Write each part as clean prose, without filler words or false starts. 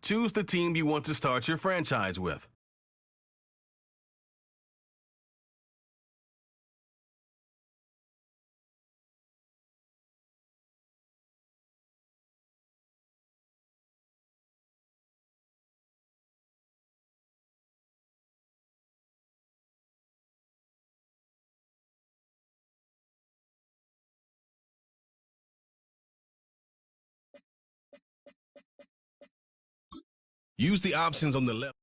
Choose the team you want to start your franchise with. Use the options on the left.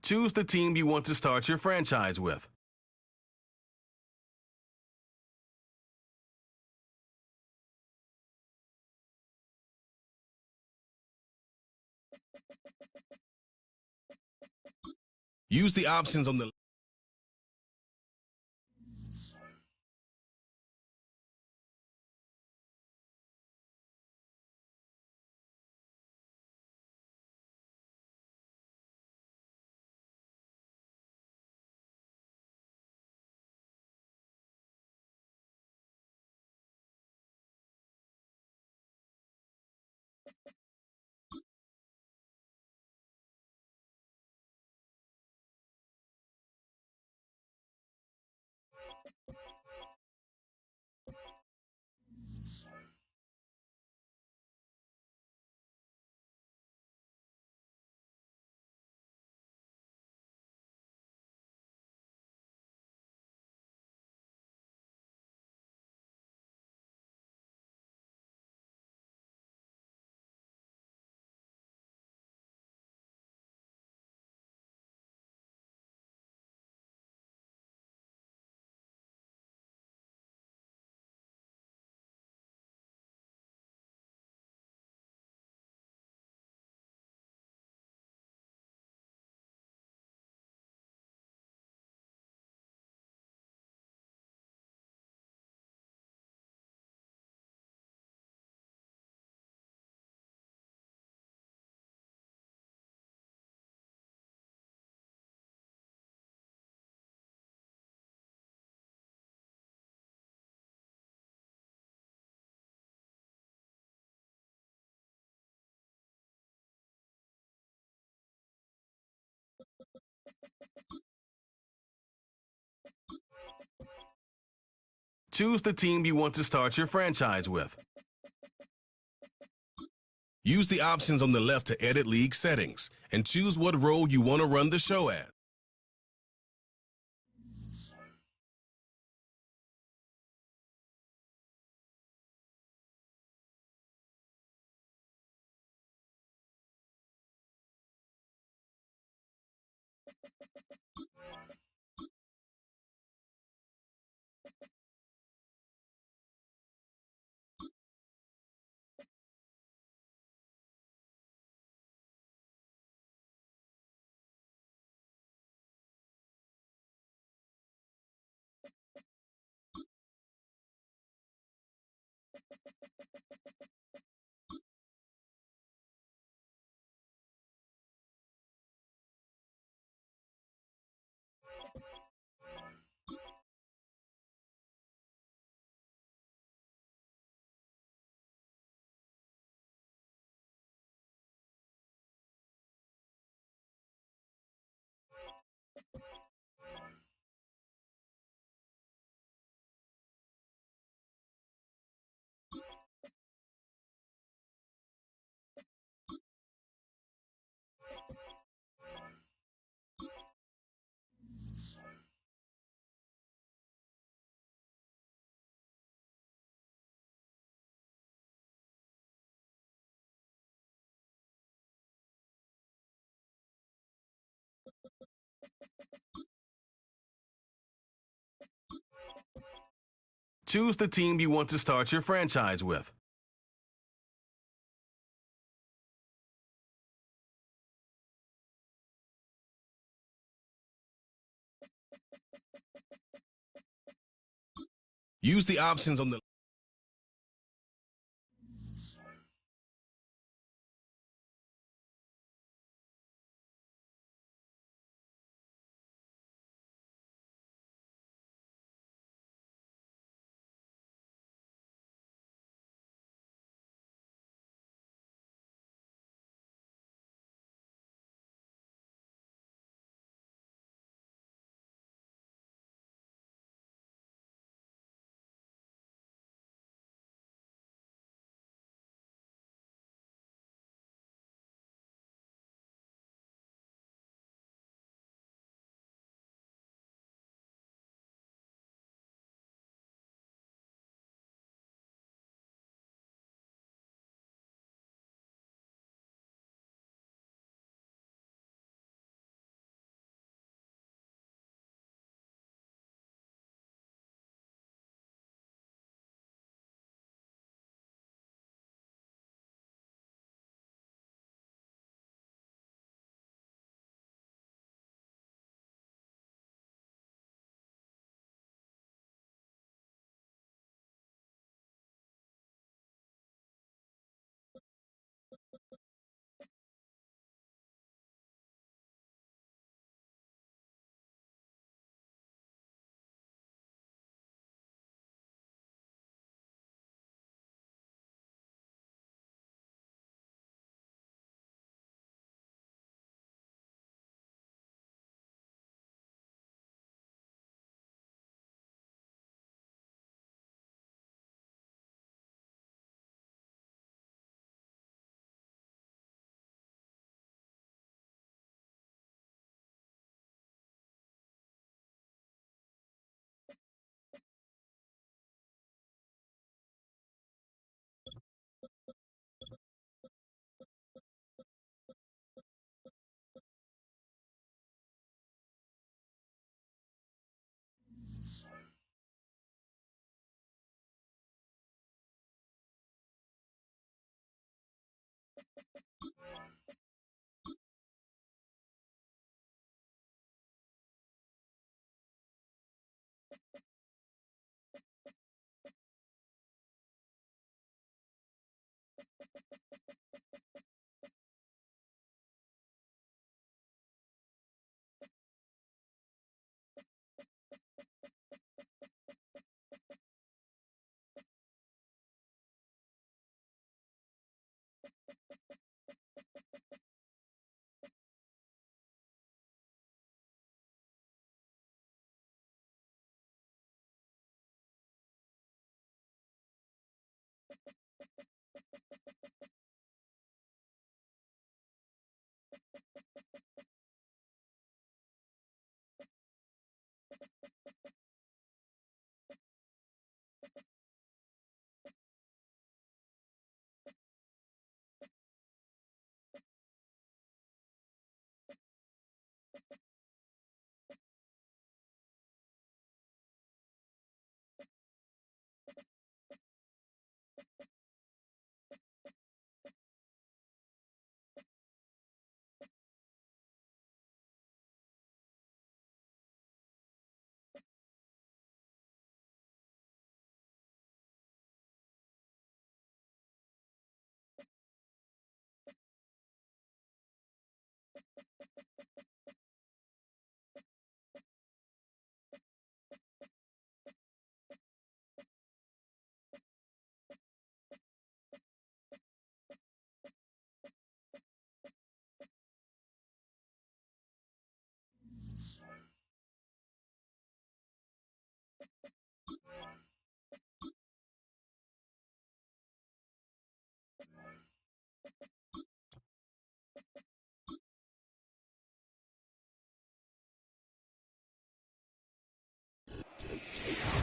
Choose the team you want to start your franchise with. Use the options on the Choose the team you want to start your franchise with. Use the options on the left to edit league settings and choose what role you want to run the show at. Choose the team you want to start your franchise with. Use the options on the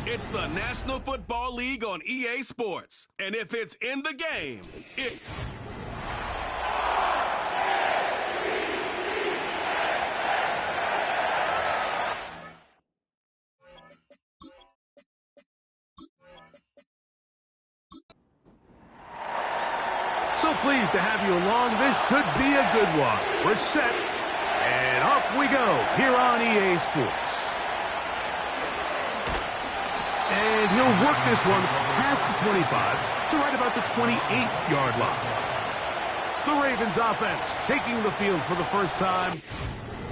It's the National Football League on EA Sports. And if it's in the game, it... So pleased to have you along. This should be a good one. We're set, and off we go here on EA Sports. And he'll work this one past the 25 to right about the 28-yard line. The Ravens offense taking the field for the first time.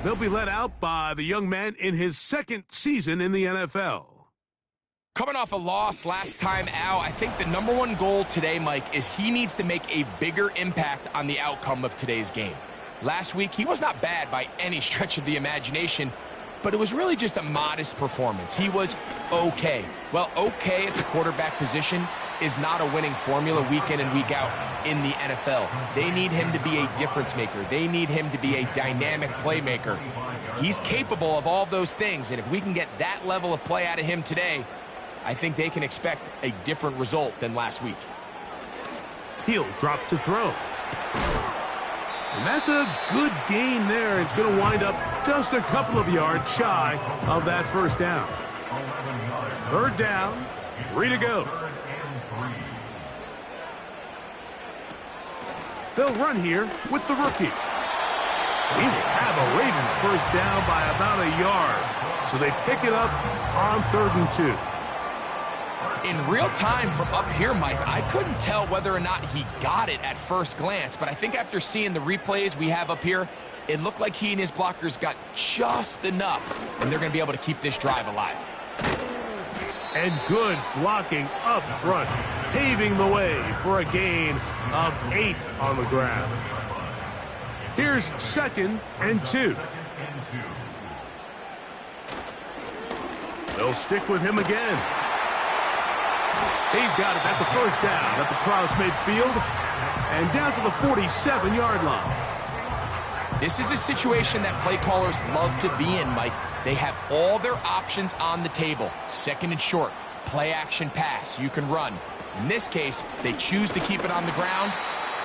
They'll be led out by the young man in his second season in the NFL. Coming off a loss last time out, I think the number one goal today, Mike, is he needs to make a bigger impact on the outcome of today's game. Last week, he was not bad by any stretch of the imagination, but it was really just a modest performance. He was okay. Well, okay at the quarterback position is not a winning formula week in and week out in the NFL. They need him to be a difference maker. They need him to be a dynamic playmaker. He's capable of all those things, and if we can get that level of play out of him today, I think they can expect a different result than last week. He'll drop to throw. And that's a good gain there. It's going to wind up just a couple of yards shy of that first down. Third down, 3 to go. They'll run here with the rookie. He will have a Ravens first down by about a yard. So they pick it up on 3rd and 2. In real time from up here, Mike, I couldn't tell whether or not he got it at first glance, but I think after seeing the replays we have up here, it looked like he and his blockers got just enough, and they're going to be able to keep this drive alive. And good blocking up front, paving the way for a gain of 8 on the ground. Here's 2nd and 2. They'll stick with him again. He's got it. That's a first down at the cross midfield and down to the 47-yard line. This is a situation that play callers love to be in, Mike. They have all their options on the table. 2nd and short, play action pass. You can run. In this case, they choose to keep it on the ground,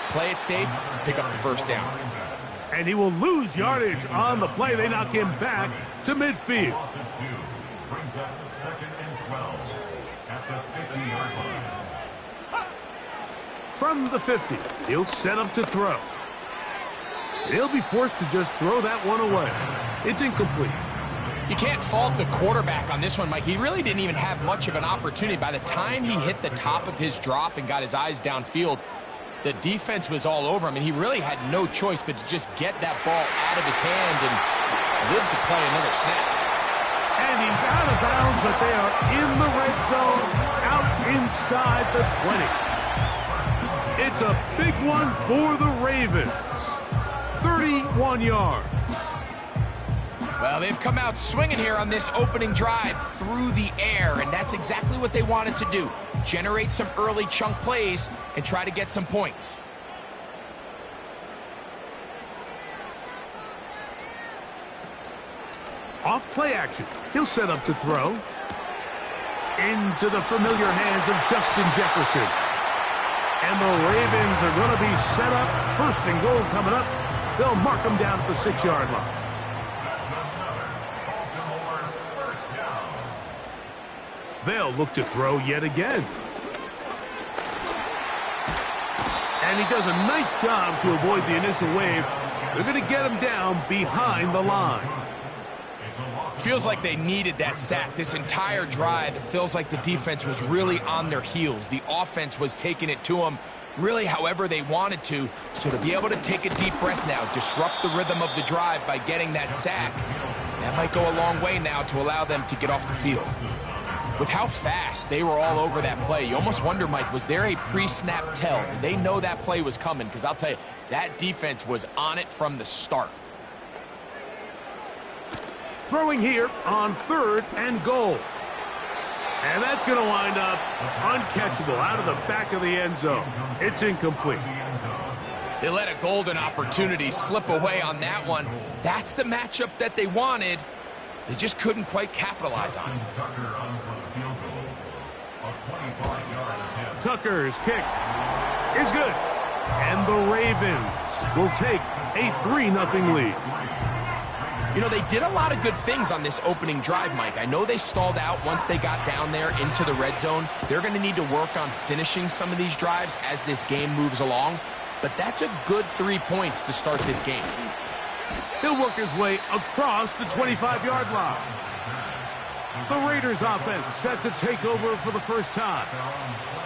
play it safe, pick up the first down. And he will lose yardage on the play. They knock him back to midfield. From the 50, he'll set up to throw. He'll be forced to just throw that one away. It's incomplete. You can't fault the quarterback on this one, Mike. He really didn't even have much of an opportunity. By the time he hit the top of his drop and got his eyes downfield, The defense was all over him, and he really had no choice but to just get that ball out of his hand and live to play another snap. And he's out of bounds, but they are in the red zone, out inside the 20. It's a big one for the Ravens. 31 yards. Well, they've come out swinging here on this opening drive through the air, and that's exactly what they wanted to do. Generate some early chunk plays and try to get some points. Off play action. He'll set up to throw. Into the familiar hands of Justin Jefferson. And the Ravens are going to be set up. First and goal coming up. They'll mark them down at the 6-yard line. They'll look to throw yet again. And he does a nice job to avoid the initial wave. They're going to get him down behind the line. Feels like they needed that sack this entire drive. It feels like the defense was really on their heels. The offense was taking it to them really however they wanted to. So to be able to take a deep breath now, disrupt the rhythm of the drive by getting that sack, that might go a long way now to allow them to get off the field. With how fast they were all over that play, you almost wonder, Mike, was there a pre-snap tell? Did they know that play was coming? Because I'll tell you, that defense was on it from the start. Throwing here on 3rd and goal. And that's going to wind up uncatchable out of the back of the end zone. It's incomplete. They let a golden opportunity slip away on that one. That's the matchup that they wanted. They just couldn't quite capitalize on it. Tucker's kick is good. And the Ravens will take a 3-0 lead. You know, they did a lot of good things on this opening drive, Mike. I know they stalled out once they got down there into the red zone. They're going to need to work on finishing some of these drives as this game moves along. But that's a good 3 points to start this game. He'll work his way across the 25-yard line. The Raiders offense set to take over for the first time.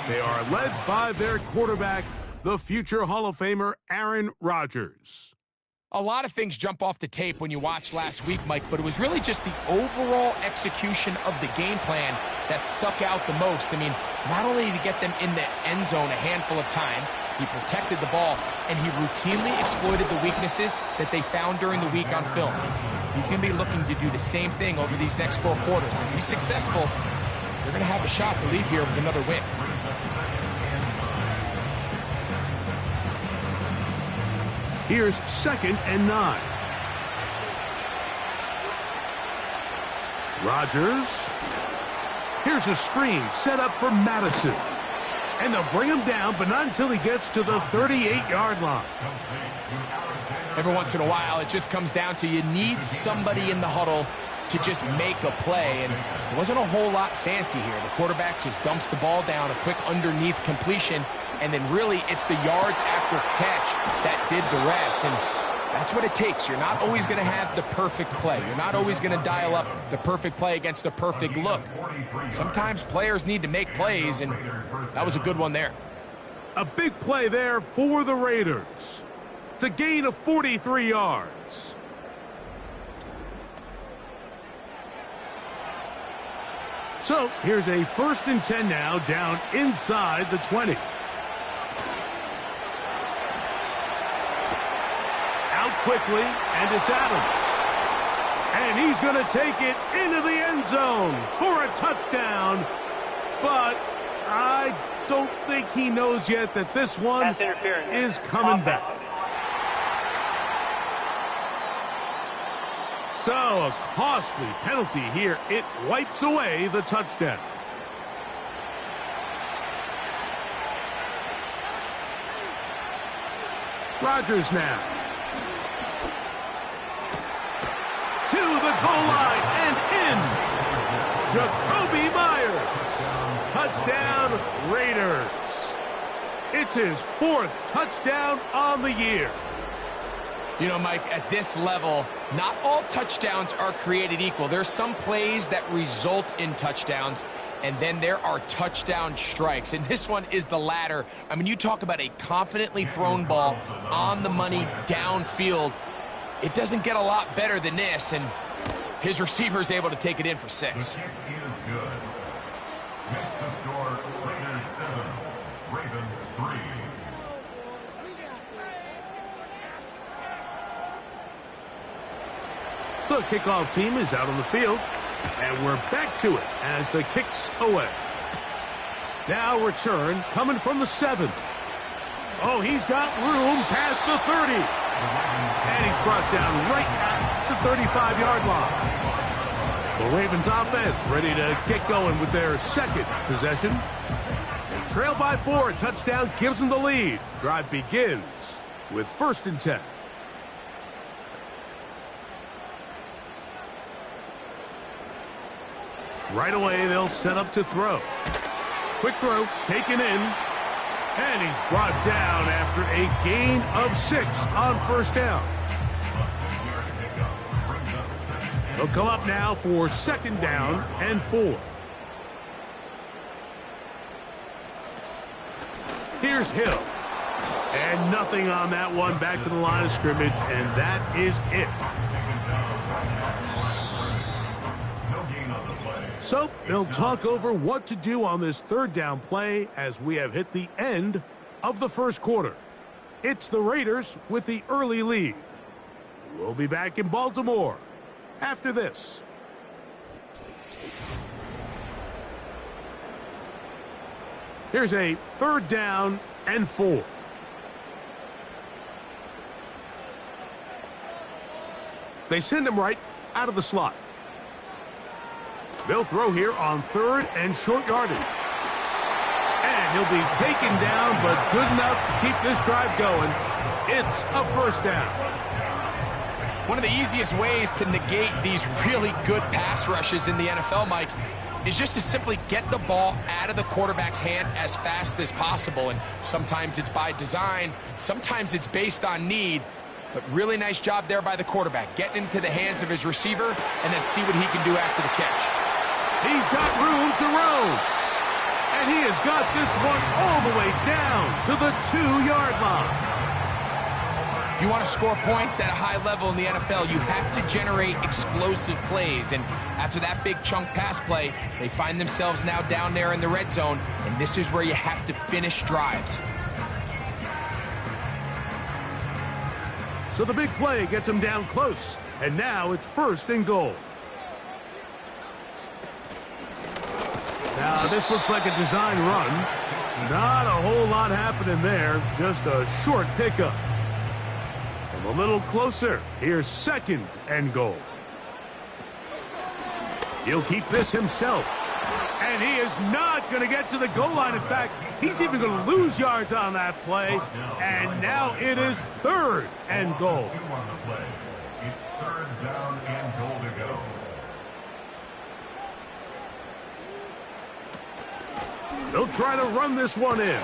They are led by their quarterback, the future Hall of Famer Aaron Rodgers. A lot of things jump off the tape when you watch last week, Mike, but it was really just the overall execution of the game plan that stuck out the most. I mean, not only did he get them in the end zone a handful of times, he protected the ball, and he routinely exploited the weaknesses that they found during the week on film. He's going to be looking to do the same thing over these next 4 quarters. If he's successful, they're going to have a shot to leave here with another win. Here's 2nd and 9. Rodgers. Here's a screen set up for Madison. And they'll bring him down, but not until he gets to the 38-yard line. Every once in a while, it just comes down to you need somebody in the huddle to just make a play, and there wasn't a whole lot fancy here. The quarterback just dumps the ball down, a quick underneath completion, and then really it's the yards after catch that did the rest, and that's what it takes. You're not always going to have the perfect play. You're not always going to dial up the perfect play against the perfect look. Sometimes players need to make plays, and that was a good one there. A big play there for the Raiders to gain of 43 yards. So here's a 1st and 10 now down inside the 20. Out quickly, and it's Adams. And he's going to take it into the end zone for a touchdown. But I don't think he knows yet that this one is coming back. So a costly penalty here. It wipes away the touchdown. Rodgers now. To the goal line and in. Jacoby Myers. Touchdown Raiders. It's his 4th touchdown on the year. You know, Mike, at this level, not all touchdowns are created equal. There's some plays that result in touchdowns, and then there are touchdown strikes. And this one is the latter. I mean, you talk about a confidently thrown ball on the money downfield. It doesn't get a lot better than this, and his receiver is able to take it in for 6. The kick is good. Makes the score Raiders 7, Ravens 3. The kickoff team is out on the field, and we're back to it as the kick's away. Now return coming from the 7. Oh, he's got room past the 30. And he's brought down right at the 35-yard line. The Ravens offense ready to get going with their second possession. They trail by 4. A touchdown gives them the lead. Drive begins with 1st and 10. Right away, they'll set up to throw. Quick throw, taken in. And he's brought down after a gain of 6 on 1st down. They'll come up now for 2nd down and 4. Here's Hill. And nothing on that one. Back to the line of scrimmage, and that is it. So they'll talk over what to do on this 3rd down play as we have hit the end of the 1st quarter. It's the Raiders with the early lead. We'll be back in Baltimore after this. Here's a 3rd down and 4. They send him right out of the slot. They'll throw here on 3rd and short yardage. And he'll be taken down, but good enough to keep this drive going. It's a 1st down. One of the easiest ways to negate these really good pass rushes in the NFL, Mike, is just to simply get the ball out of the quarterback's hand as fast as possible. And sometimes it's by design, sometimes it's based on need. But really nice job there by the quarterback, getting into the hands of his receiver and then see what he can do after the catch. He's got room to roam. And he has got this one all the way down to the 2-yard line. If you want to score points at a high level in the NFL, you have to generate explosive plays. And after that big chunk pass play, they find themselves now down there in the red zone. And this is where you have to finish drives. So the big play gets him down close. And now it's 1st and goal. Now, this looks like a design run. Not a whole lot happening there. Just a short pickup. From a little closer, here's 2nd and goal. He'll keep this himself. And he is not going to get to the goal line. In fact, he's even going to lose yards on that play. And now it is 3rd and goal. It's 3rd down and goal to go. They'll try to run this one in.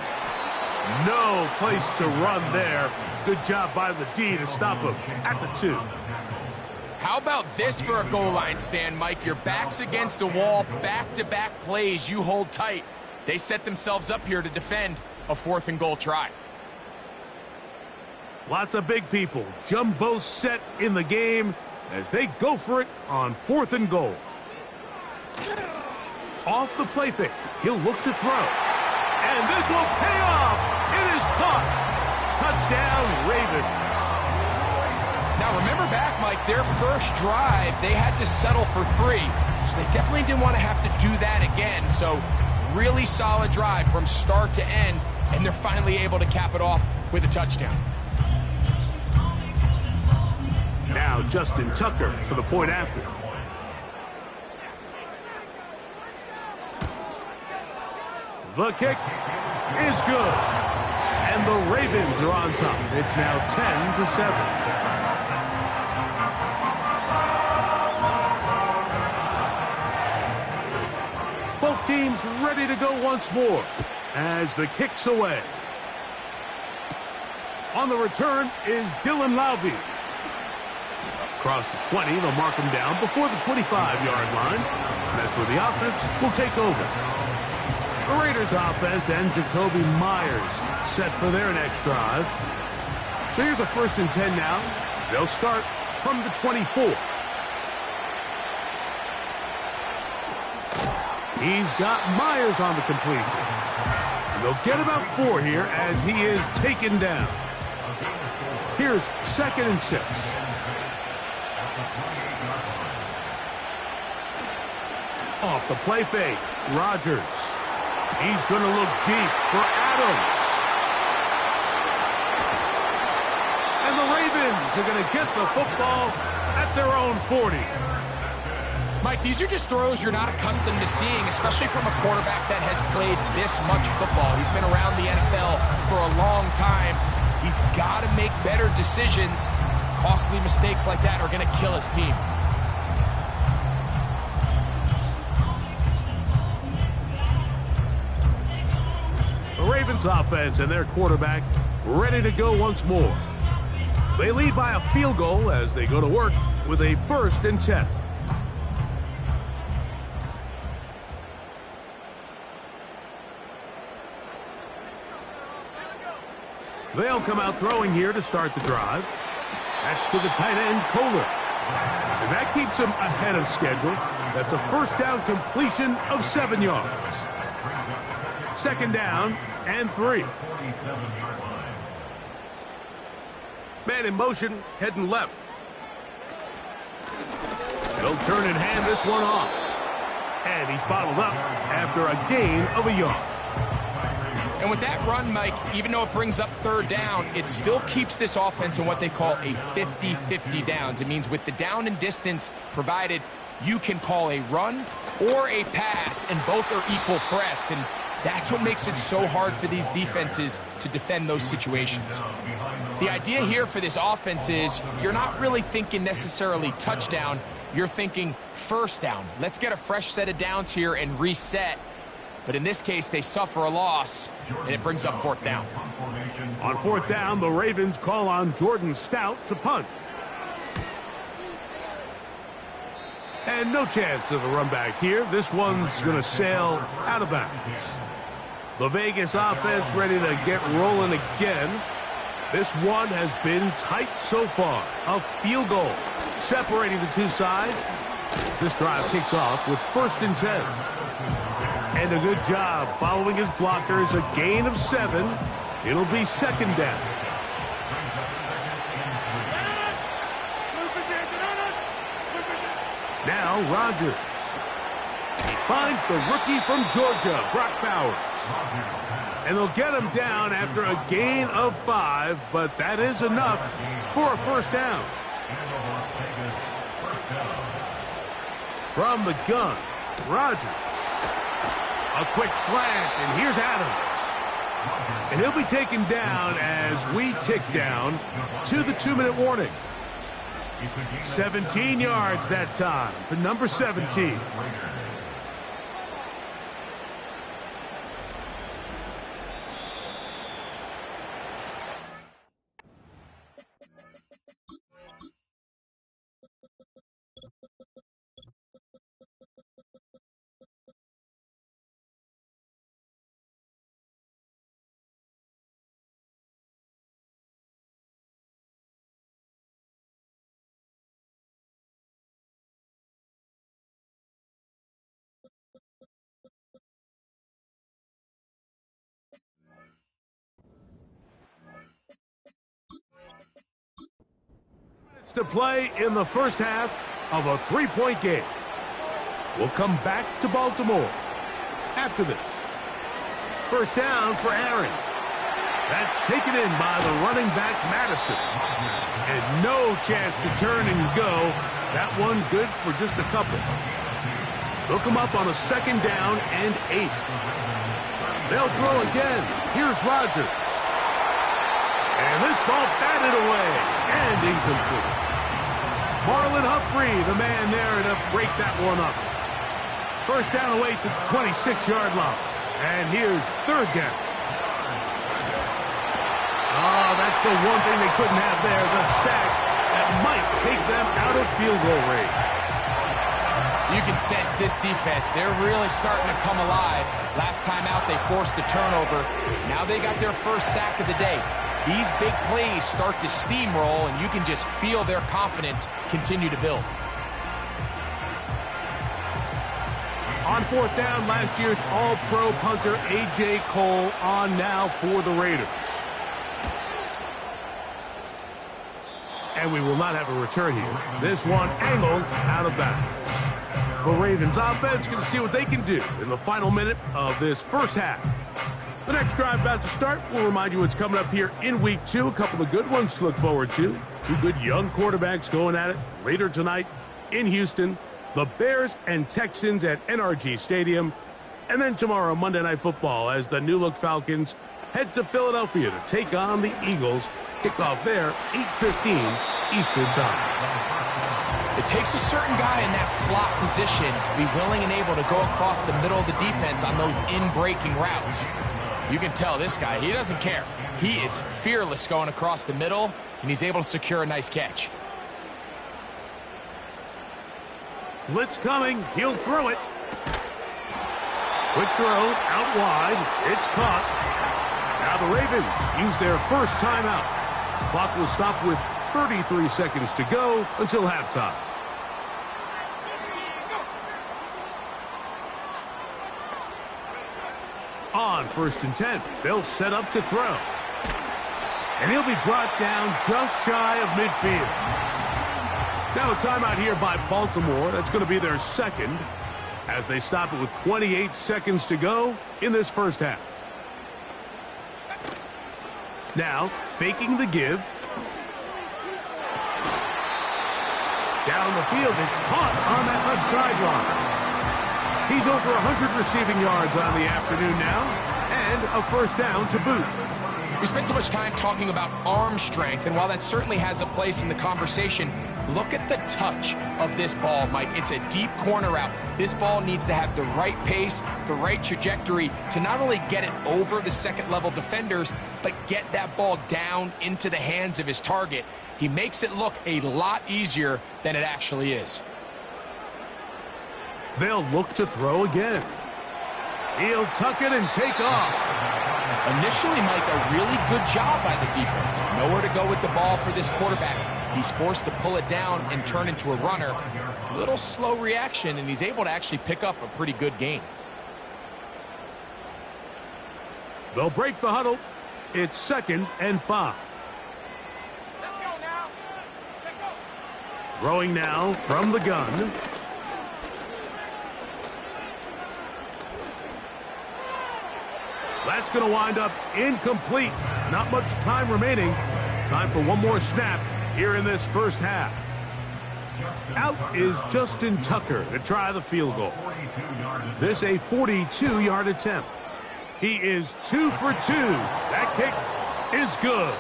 No place to run there. Good job by the D to stop him at the 2. How about this for a goal line stand, Mike? Your back's against the wall, back-to-back plays, you hold tight. They set themselves up here to defend a 4th and goal try. Lots of big people. Jumbo set in the game as they go for it on 4th and goal. Off the play fake, he'll look to throw. And this will pay off. It is caught. Touchdown, Ravens. Now remember back, Mike, their first drive, they had to settle for 3. So they definitely didn't want to have to do that again. So really solid drive from start to end, and they're finally able to cap it off with a touchdown. Now Justin Tucker for the point after. The kick is good. And the Ravens are on top. It's now 10-7. Both teams ready to go once more as the kick's away. On the return is Dylan Laube. Across the 20, they'll mark him down before the 25-yard line. That's where the offense will take over. The Raiders offense and Jacoby Myers set for their next drive. So here's a 1st and 10 now. They'll start from the 24. He's got Myers on the completion. And they'll get about 4 here as he is taken down. Here's 2nd and 6. Off the play fake, Rodgers. He's going to look deep for Adams. And the Ravens are going to get the football at their own 40. Mike, these are just throws you're not accustomed to seeing, especially from a quarterback that has played this much football. He's been around the NFL for a long time. He's got to make better decisions. Costly mistakes like that are going to kill his team. The Ravens offense and their quarterback ready to go once more. They lead by a field goal as they go to work with a 1st and 10. They'll come out throwing here to start the drive. That's to the tight end, Kohler. And that keeps him ahead of schedule. That's a 1st down completion of 7 yards. 2nd down and 3. Man in motion, heading left. He'll turn and hand this one off. And he's bottled up after a gain of a yard. And with that run, Mike, even though it brings up 3rd down, it still keeps this offense in what they call a 50-50 downs. It means with the down and distance provided, you can call a run or a pass, and both are equal threats. And that's what makes it so hard for these defenses to defend those situations. The idea here for this offense is you're not really thinking necessarily touchdown. You're thinking 1st down. Let's get a fresh set of downs here and reset. But in this case, they suffer a loss, and it brings up 4th down. On 4th down, the Ravens call on Jordan Stout to punt. And no chance of a run back here. This one's going to sail out of bounds. The Vegas offense ready to get rolling again. This one has been tight so far. A field goal separating the two sides. This drive kicks off with 1st and 10. And a good job following his blockers. A gain of 7. It'll be 2nd down. Now Rodgers. He finds the rookie from Georgia, Brock Bowers. And they'll get him down after a gain of 5, but that is enough for a 1st down. From the gun, Rodgers. A quick slant, and here's Adams. And he'll be taken down as we tick down to the 2-minute warning. 17 yards that time for number 17. To play in the 1st half of a 3-point game. We'll come back to Baltimore after this. 1st down for Aaron. That's taken in by the running back, Madison. And no chance to turn and go. That one good for just a couple. They'll come up on a 2nd down and 8. They'll throw again. Here's Rodgers. And this ball batted away and incomplete. Marlon Humphrey, the man there to break that one up. 1st down away to the 26-yard line. And here's 3rd down. Oh, that's the one thing they couldn't have there, the sack that might take them out of field goal range. You can sense this defense. They're really starting to come alive. Last time out, they forced the turnover. Now they got their first sack of the day. These big plays start to steamroll, and you can just feel their confidence continue to build. On fourth down, last year's All-Pro punter A.J. Cole on now for the Raiders. And we will not have a return here. This one angled out of bounds. The Ravens offense going to see what they can do in the final minute of this first half. The next drive about to start. We'll remind you what's coming up here in Week 2. A couple of good ones to look forward to. Two good young quarterbacks going at it later tonight in Houston. The Bears and Texans at NRG Stadium. And then tomorrow, Monday Night Football, as the new-look Falcons head to Philadelphia to take on the Eagles. Kickoff there, 8:15 Eastern Time. It takes a certain guy in that slot position to be willing and able to go across the middle of the defense on those in-breaking routes. You can tell this guy, he doesn't care. He is fearless going across the middle, and he's able to secure a nice catch. Blitz coming. He'll throw it. Quick throw out wide. It's caught. Now the Ravens use their first timeout. Clock will stop with 33 seconds to go until halftime. On 1st and 10, they'll set up to throw. And he'll be brought down just shy of midfield. Now a timeout here by Baltimore. That's going to be their second as they stop it with 28 seconds to go in this first half. Now, faking the give. Down the field, it's caught on that left sideline. He's over 100 receiving yards on the afternoon now, and a first down to boot. We spent so much time talking about arm strength, and while that certainly has a place in the conversation, look at the touch of this ball, Mike. It's a deep corner route. This ball needs to have the right pace, the right trajectory to not only get it over the second-level defenders, but get that ball down into the hands of his target. He makes it look a lot easier than it actually is. They'll look to throw again. He'll tuck it and take off. Initially, Mike, a really good job by the defense. Nowhere to go with the ball for this quarterback. He's forced to pull it down and turn into a runner. A little slow reaction, and he's able to actually pick up a pretty good gain. They'll break the huddle. It's 2nd and 5. Let's go now. Throwing now from the gun. That's going to wind up incomplete. Not much time remaining. Time for one more snap here in this first half. Out is Justin Tucker to try the field goal. This a 42-yard attempt. He is 2 for 2. That kick is good.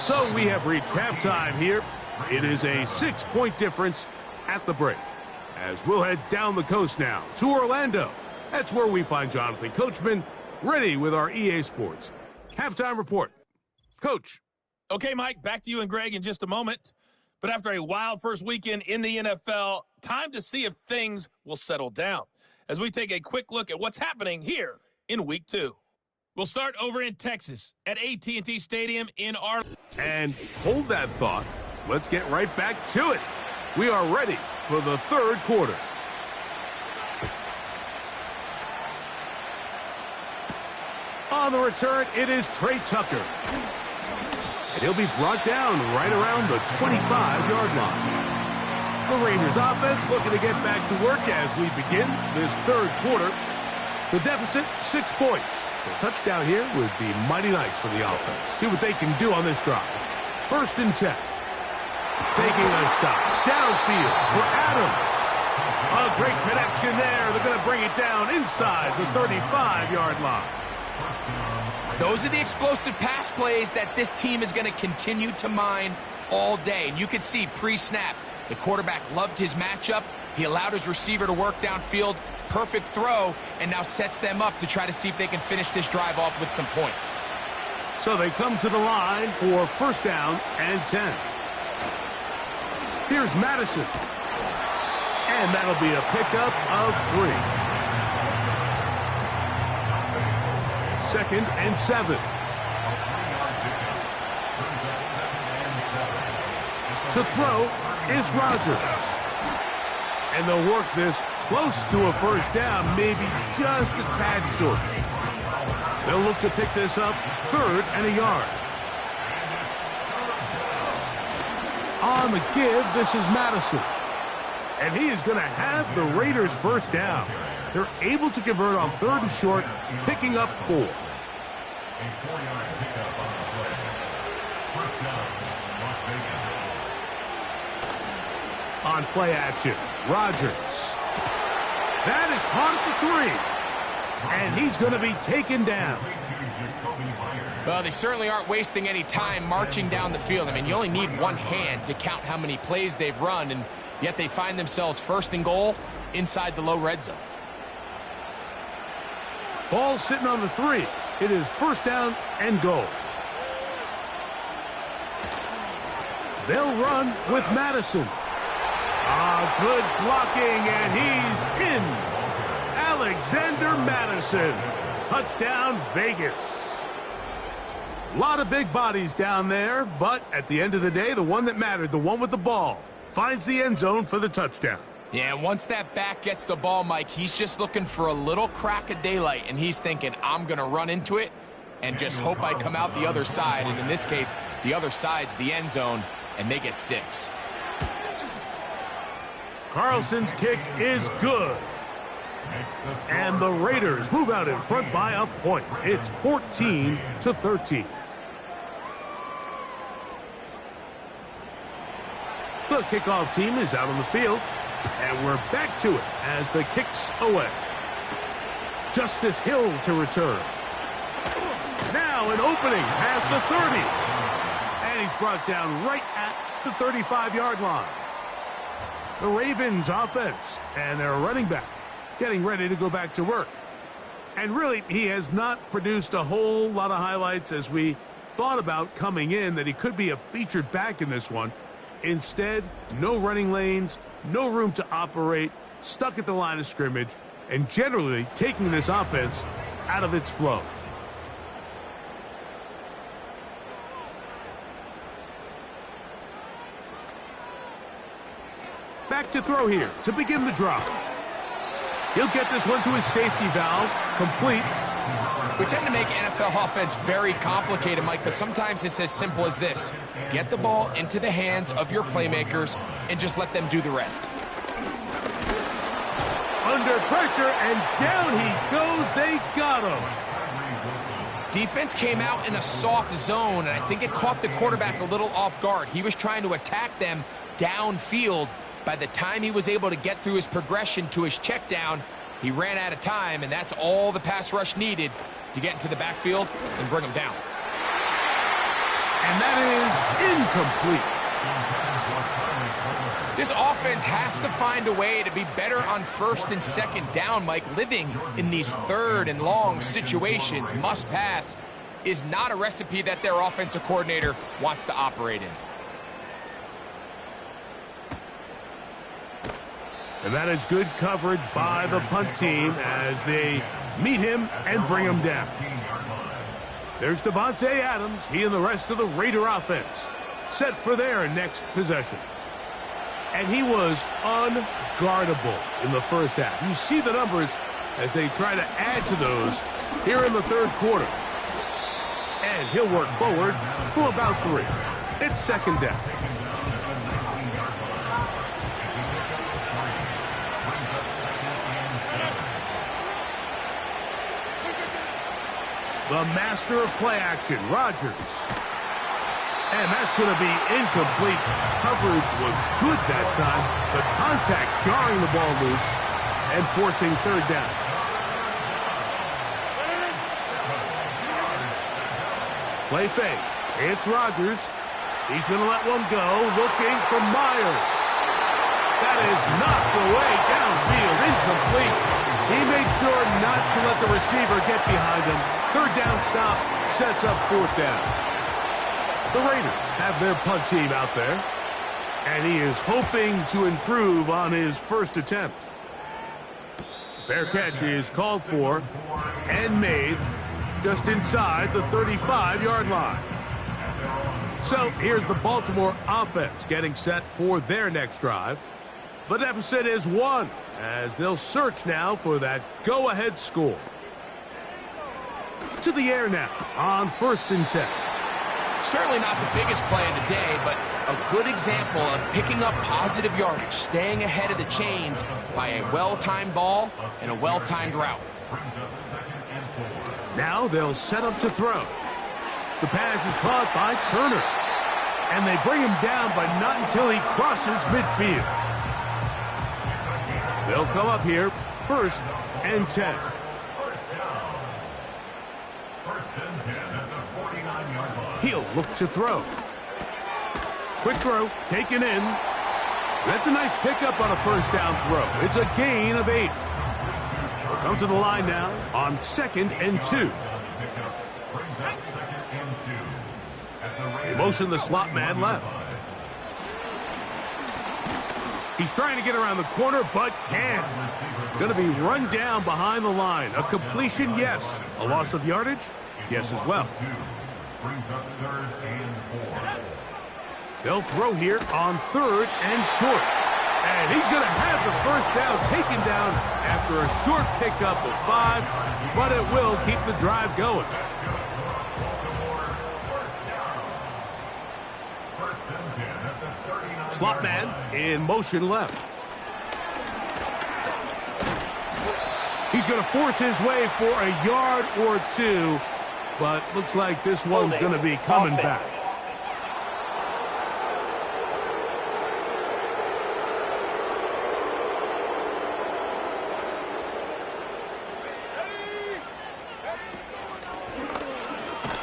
So we have reached halftime here. It is a 6-point difference at the break. As we'll head down the coast now to Orlando. That's where we find Jonathan Coachman ready with our EA Sports halftime report. Coach. Okay, Mike, back to you and Greg in just a moment. But after a wild first weekend in the NFL, time to see if things will settle down as we take a quick look at what's happening here in Week 2. We'll start over in Texas at AT&T Stadium in Arlington. And hold that thought. Let's get right back to it. We are ready for the third quarter. On the return, it is Trey Tucker. And he'll be brought down right around the 25-yard line. The Raiders offense looking to get back to work as we begin this third quarter. The deficit, 6 points. So a touchdown here would be mighty nice for the offense. See what they can do on this drive. 1st and 10. Taking a shot downfield for Adams. A great connection there. They're going to bring it down inside the 35-yard line. Those are the explosive pass plays that this team is going to continue to mine all day. And you can see pre-snap, the quarterback loved his matchup. He allowed his receiver to work downfield. Perfect throw, and now sets them up to try to see if they can finish this drive off with some points. So they come to the line for 1st down and 10. Here's Madison. And that'll be a pickup of 3. 2nd and 7. To throw is Rodgers. And they'll work this close to a first down, maybe just a tad short. They'll look to pick this up 3rd and a yard. On the give, this is Madison. And he is going to have the Raiders first down. They're able to convert on 3rd and short, picking up 4. A 4-yard pickup on the play. First down, Las Vegas. On play action, Rodgers. That is caught at the 3. And he's going to be taken down. Well, they certainly aren't wasting any time marching down the field. I mean, you only need one hand to count how many plays they've run, and yet they find themselves 1st and goal inside the low red zone. Ball sitting on the 3. It is first down and goal. They'll run with Madison. Good blocking, and he's in. Alexander Madison. Touchdown, Vegas. A lot of big bodies down there, but at the end of the day, the one that mattered, the one with the ball, finds the end zone for the touchdown. Yeah, once that back gets the ball, Mike, he's just looking for a little crack of daylight, and he's thinking, I'm going to run into it and just hope I come out the other side. And in this case, the other side's the end zone, and they get 6. Carlson's kick is good. And the Raiders move out in front by a point. It's 14-13. The kickoff team is out on the field. And we're back to it as the kick's away. Justice Hill to return. Now an opening past the 30. And he's brought down right at the 35-yard line. The Ravens offense and their running back getting ready to go back to work. And really, he has not produced a whole lot of highlights as we thought about coming in that he could be a featured back in this one. Instead, no running lanes, no room to operate, stuck at the line of scrimmage, and generally taking this offense out of its flow. Back to throw here to begin the drive. He'll get this one to his safety valve, complete. We tend to make NFL offense very complicated, Mike, but sometimes it's as simple as this. Get the ball into the hands of your playmakers and just let them do the rest. Under pressure, and down he goes. They got him. Defense came out in a soft zone, and I think it caught the quarterback a little off guard. He was trying to attack them downfield. By the time he was able to get through his progression to his check down, he ran out of time, and that's all the pass rush needed to get into the backfield and bring him down. And that is incomplete. This offense has to find a way to be better on 1st and 2nd down, Mike. Living in these 3rd and long situations, must pass, is not a recipe that their offensive coordinator wants to operate in. And that is good coverage by the punt team as they meet him and bring him down. There's Devontae Adams. He and the rest of the Raider offense set for their next possession. And he was unguardable in the first half. You see the numbers as they try to add to those here in the 3rd quarter. And he'll work forward for about 3. It's 2nd down. The master of play action, Rodgers. And that's going to be incomplete. Coverage was good that time. The contact jarring the ball loose and forcing 3rd down. Play fake. It's Rodgers. He's going to let one go, looking for Myers. That is knocked away downfield, incomplete. He made sure not to let the receiver get behind him. 3rd down stop sets up 4th down. The Raiders have their punt team out there. And he is hoping to improve on his first attempt. Fair catch is called for and made just inside the 35-yard line. So here's the Baltimore offense getting set for their next drive. The deficit is 1 as they'll search now for that go-ahead score. To the air now on 1st and 10. Certainly not the biggest play of the day, but a good example of picking up positive yardage, staying ahead of the chains by a well-timed ball and a well-timed route. Now they'll set up to throw. The pass is caught by Turner. And they bring him down, but not until he crosses midfield. They'll come up here, 1st and 10. He'll look to throw. Quick throw, taken in. That's a nice pickup on a 1st down throw. It's a gain of 8. We'll come to the line now on 2nd and 2. They motion the slot man left. He's trying to get around the corner, but can't. Going to be run down behind the line. A completion, yes. A loss of yardage, yes as well. They'll throw here on 3rd and short. And he's going to have the 1st down taken down after a short pickup of 5, but it will keep the drive going. Slot man in motion left. He's going to force his way for a yard or 2, but looks like this one's going to be coming back.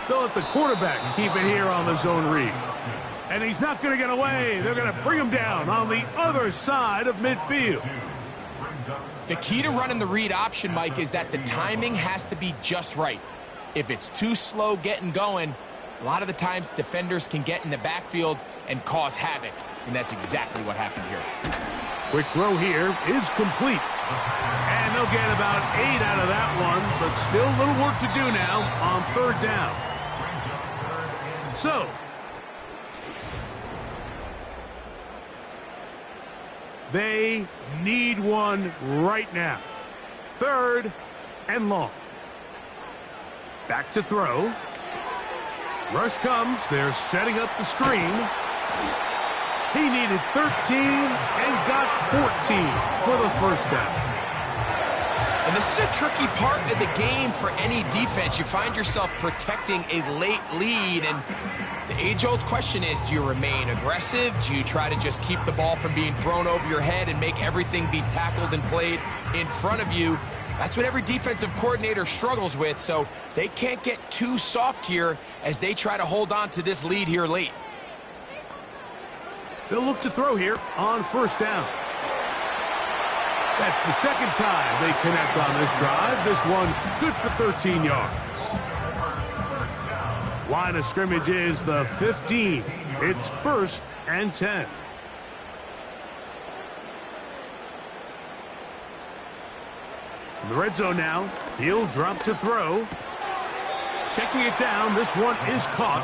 They'll let the quarterback keep it here on the zone read. And he's not going to get away. They're going to bring him down on the other side of midfield. The key to running the read option, Mike, is that the timing has to be just right. If it's too slow getting going, a lot of the times defenders can get in the backfield and cause havoc. And that's exactly what happened here. Quick throw here is complete. And they'll get about 8 out of that one, but still a little work to do now on 3rd down. So, they need one right now. 3rd and long. Back to throw. Rush comes. They're setting up the screen. He needed 13 and got 14 for the 1st down. And this is a tricky part of the game for any defense. You find yourself protecting a late lead, and the age-old question is, do you remain aggressive? Do you try to just keep the ball from being thrown over your head and make everything be tackled and played in front of you? That's what every defensive coordinator struggles with, so they can't get too soft here as they try to hold on to this lead here late. They'll look to throw here on 1st down. That's the 2nd time they connect on this drive. This one good for 13 yards. Line of scrimmage is the 15. It's 1st and 10. In the red zone now, he'll drop to throw. Checking it down, this one is caught.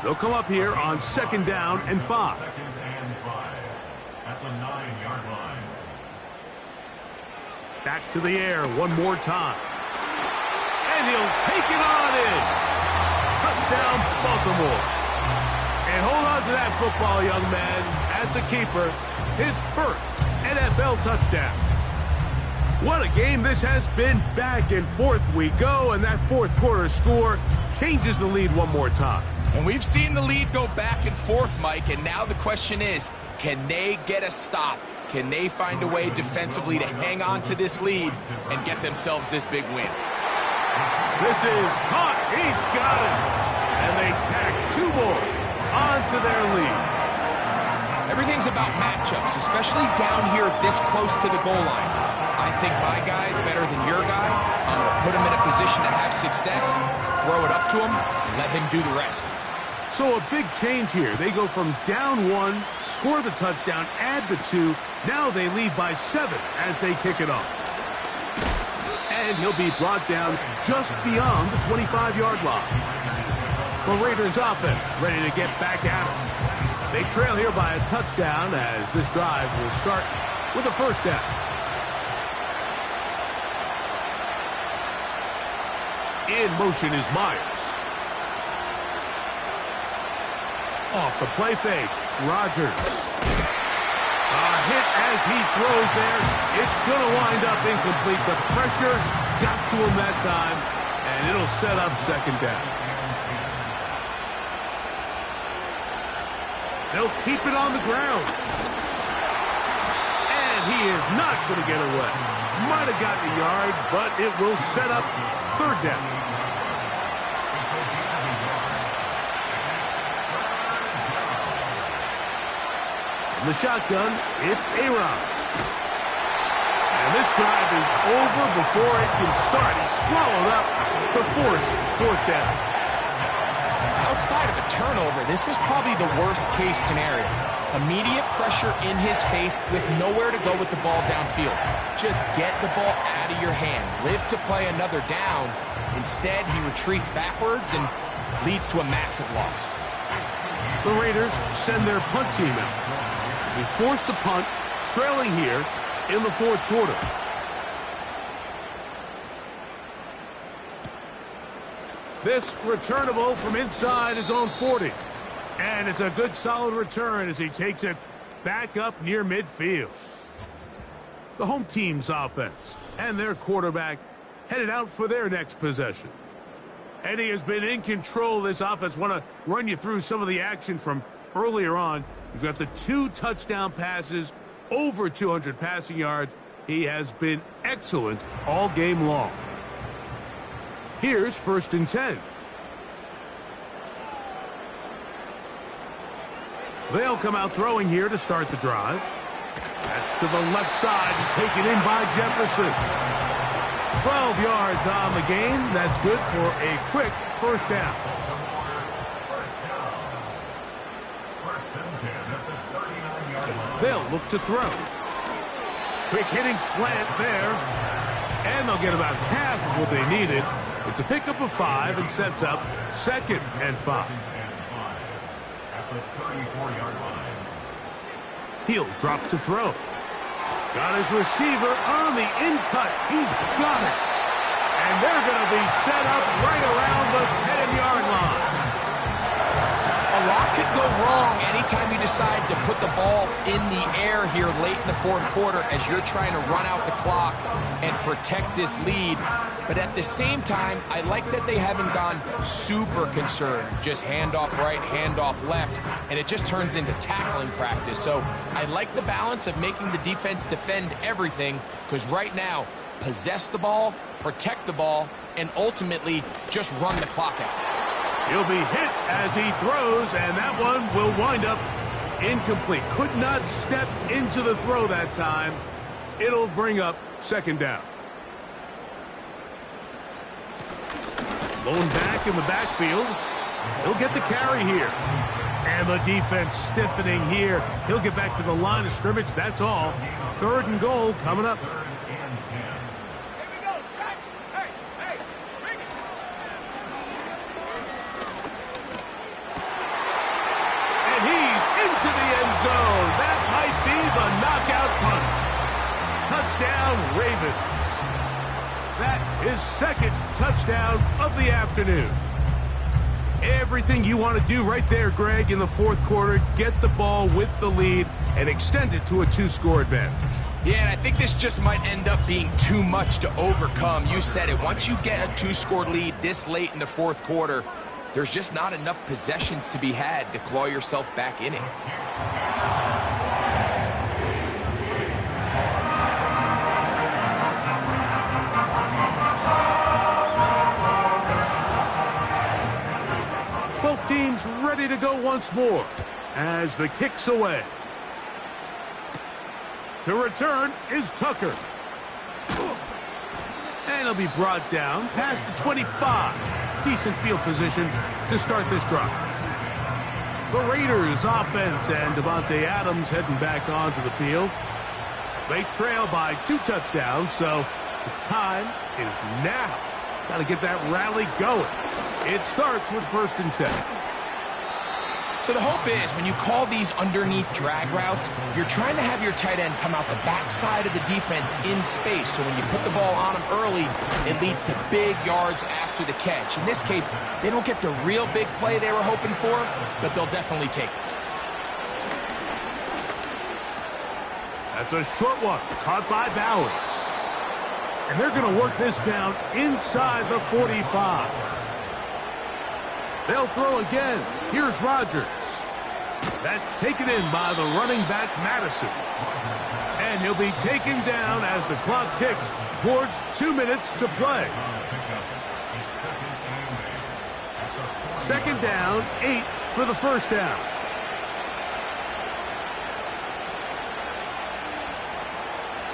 They'll come up here on 2nd down and 5. At the 9-yard line. Back to the air one more time. And he'll take it on in. Touchdown, Baltimore. And hold on to that football, young man. That's a keeper. His 1st NFL touchdown. What a game this has been. Back and forth we go, and that 4th quarter score changes the lead one more time. And we've seen the lead go back and forth, Mike, and now the question is, can they get a stop? Can they find a way defensively to hang on to this lead and get themselves this big win? This is caught. He's got it. And they tack 2 more onto their lead. Everything's about matchups, especially down here this close to the goal line. I think my guy's better than your guy. I'm going to put him in a position to have success, throw it up to him, and let him do the rest. So a big change here. They go from down 1, score the touchdown, add the 2. Now they lead by 7 as they kick it off. And he'll be brought down just beyond the 25-yard line. The Raiders offense ready to get back at it. They trail here by a touchdown as this drive will start with a first down. In motion is Myers. Off the play fake, Rodgers. A hit as he throws there. It's going to wind up incomplete, but pressure got to him that time, and it'll set up second down. They'll keep it on the ground. And he is not going to get away. Might have gotten a yard, but it will set up third down. In the shotgun, it's A-Rod. And this drive is over before it can start. He's swallowed up to force fourth down. Outside of a turnover, this was probably the worst-case scenario. Immediate pressure in his face with nowhere to go with the ball downfield. Just get the ball out of your hand. Live to play another down. Instead, he retreats backwards and leads to a massive loss. The Raiders send their punt team out. He forced a punt, trailing here in the fourth quarter. This returnable from inside his own 40. And it's a good solid return as he takes it back up near midfield. The home team's offense and their quarterback headed out for their next possession. Eddie has been in control of this offense. Want to run you through some of the action from earlier on. You've got the 2 touchdown passes, over 200 passing yards. He has been excellent all game long. Here's 1st and 10. They'll come out throwing here to start the drive. That's to the left side and taken in by Jefferson. 12 yards on the game. That's good for a quick first down. They'll look to throw. Quick hitting slant there. And they'll get about half of what they needed. It's a pickup of 5 and sets up 2nd and 5. At the 34-yard line. He'll drop to throw. Got his receiver on the in-cut. He's got it. And they're going to be set up right around the 10-yard line. A lot could go wrong anytime you decide to put the ball in the air here late in the fourth quarter as you're trying to run out the clock and protect this lead. But at the same time, I like that they haven't gone super concerned. Just handoff right, handoff left, and it just turns into tackling practice. So I like the balance of making the defense defend everything, because right now, possess the ball, protect the ball, and ultimately just run the clock out. He'll be hit as he throws, and that one will wind up incomplete. Could not step into the throw that time. It'll bring up 2nd down. Blown back in the backfield. He'll get the carry here. And the defense stiffening here. He'll get back to the line of scrimmage. That's all. 3rd and goal coming up. And he's into the end zone. That might be the knockout punch. Touchdown, Ravens. That is 2nd touchdown of the afternoon. Everything you want to do right there, Greg, in the fourth quarter. Get the ball with the lead and extend it to a 2-score advantage. Yeah, and I think this just might end up being too much to overcome. You said it. Once you get a 2-score lead this late in the fourth quarter, there's just not enough possessions to be had to claw yourself back in it. Both teams ready to go once more as the kick's away. To return is Tucker. And he'll be brought down past the 25. Decent field position to start this drive. The Raiders offense and Devontae Adams heading back onto the field. They trail by 2 touchdowns, so the time is now. Got to get that rally going. It starts with 1st and 10. So the hope is when you call these underneath drag routes, you're trying to have your tight end come out the backside of the defense in space. So when you put the ball on him early, it leads to big yards after the catch. In this case, they don't get the real big play they were hoping for, but they'll definitely take it. That's a short one, caught by Bowers. And they're going to work this down inside the 45. They'll throw again. Here's Rodgers. That's taken in by the running back, Madison. And he'll be taken down as the clock ticks towards 2 minutes to play. 2nd down, 8 for the 1st down.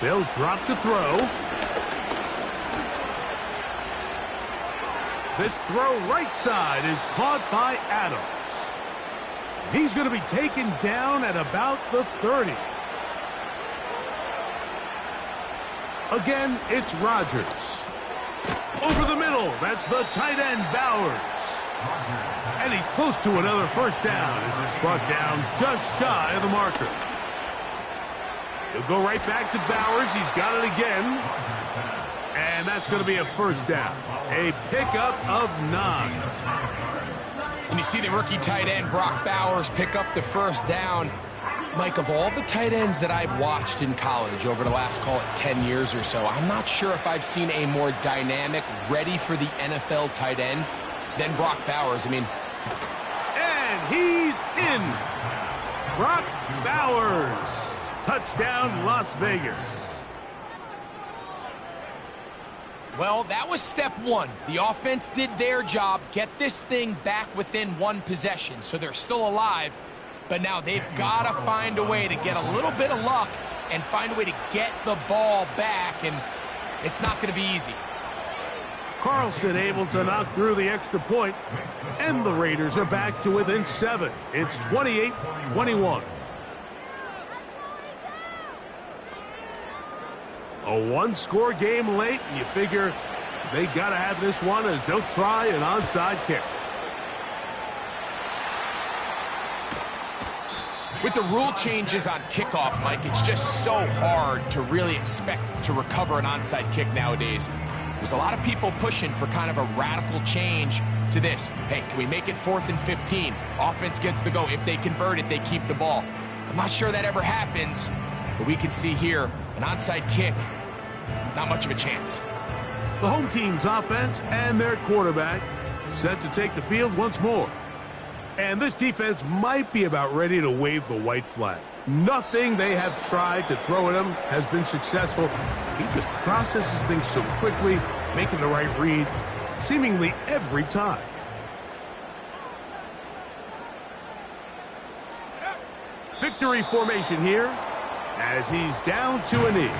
They'll drop to throw. This throw right side is caught by Adams. He's going to be taken down at about the 30. Again, it's Rodgers. Over the middle, that's the tight end, Bowers. And he's close to another 1st down as it's brought down just shy of the marker. He'll go right back to Bowers. He's got it again. And that's going to be a 1st down. A pickup of 9. And you see the rookie tight end, Brock Bowers, pick up the 1st down. Mike, of all the tight ends that I've watched in college over the last, call it 10 years or so, I'm not sure if I've seen a more dynamic, ready for the NFL tight end than Brock Bowers. I mean, and he's in. Brock Bowers. Touchdown, Las Vegas. well, that was step 1. The offense did their job, get this thing back within 1 possession, so they're still alive. But now they've got to find a way to get a little bit of luck and find a way to get the ball back, and it's not going to be easy. Carlson able to knock through the extra point, and the Raiders are back to within 7. It's 28-21. A one-score game late, and you figure they got to have this one as they'll try an onside kick. With the rule changes on kickoff, Mike, it's just so hard to really expect to recover an onside kick nowadays. There's a lot of people pushing for kind of a radical change to this. Hey, can we make it 4th and 15? Offense gets the go. If they convert it, they keep the ball. I'm not sure that ever happens, but we can see here an onside kick, not much of a chance. The home team's offense and their quarterback set to take the field once more. And this defense might be about ready to wave the white flag. Nothing they have tried to throw at him has been successful. He just processes things so quickly, making the right read seemingly every time. Victory formation here as he's down to a knee.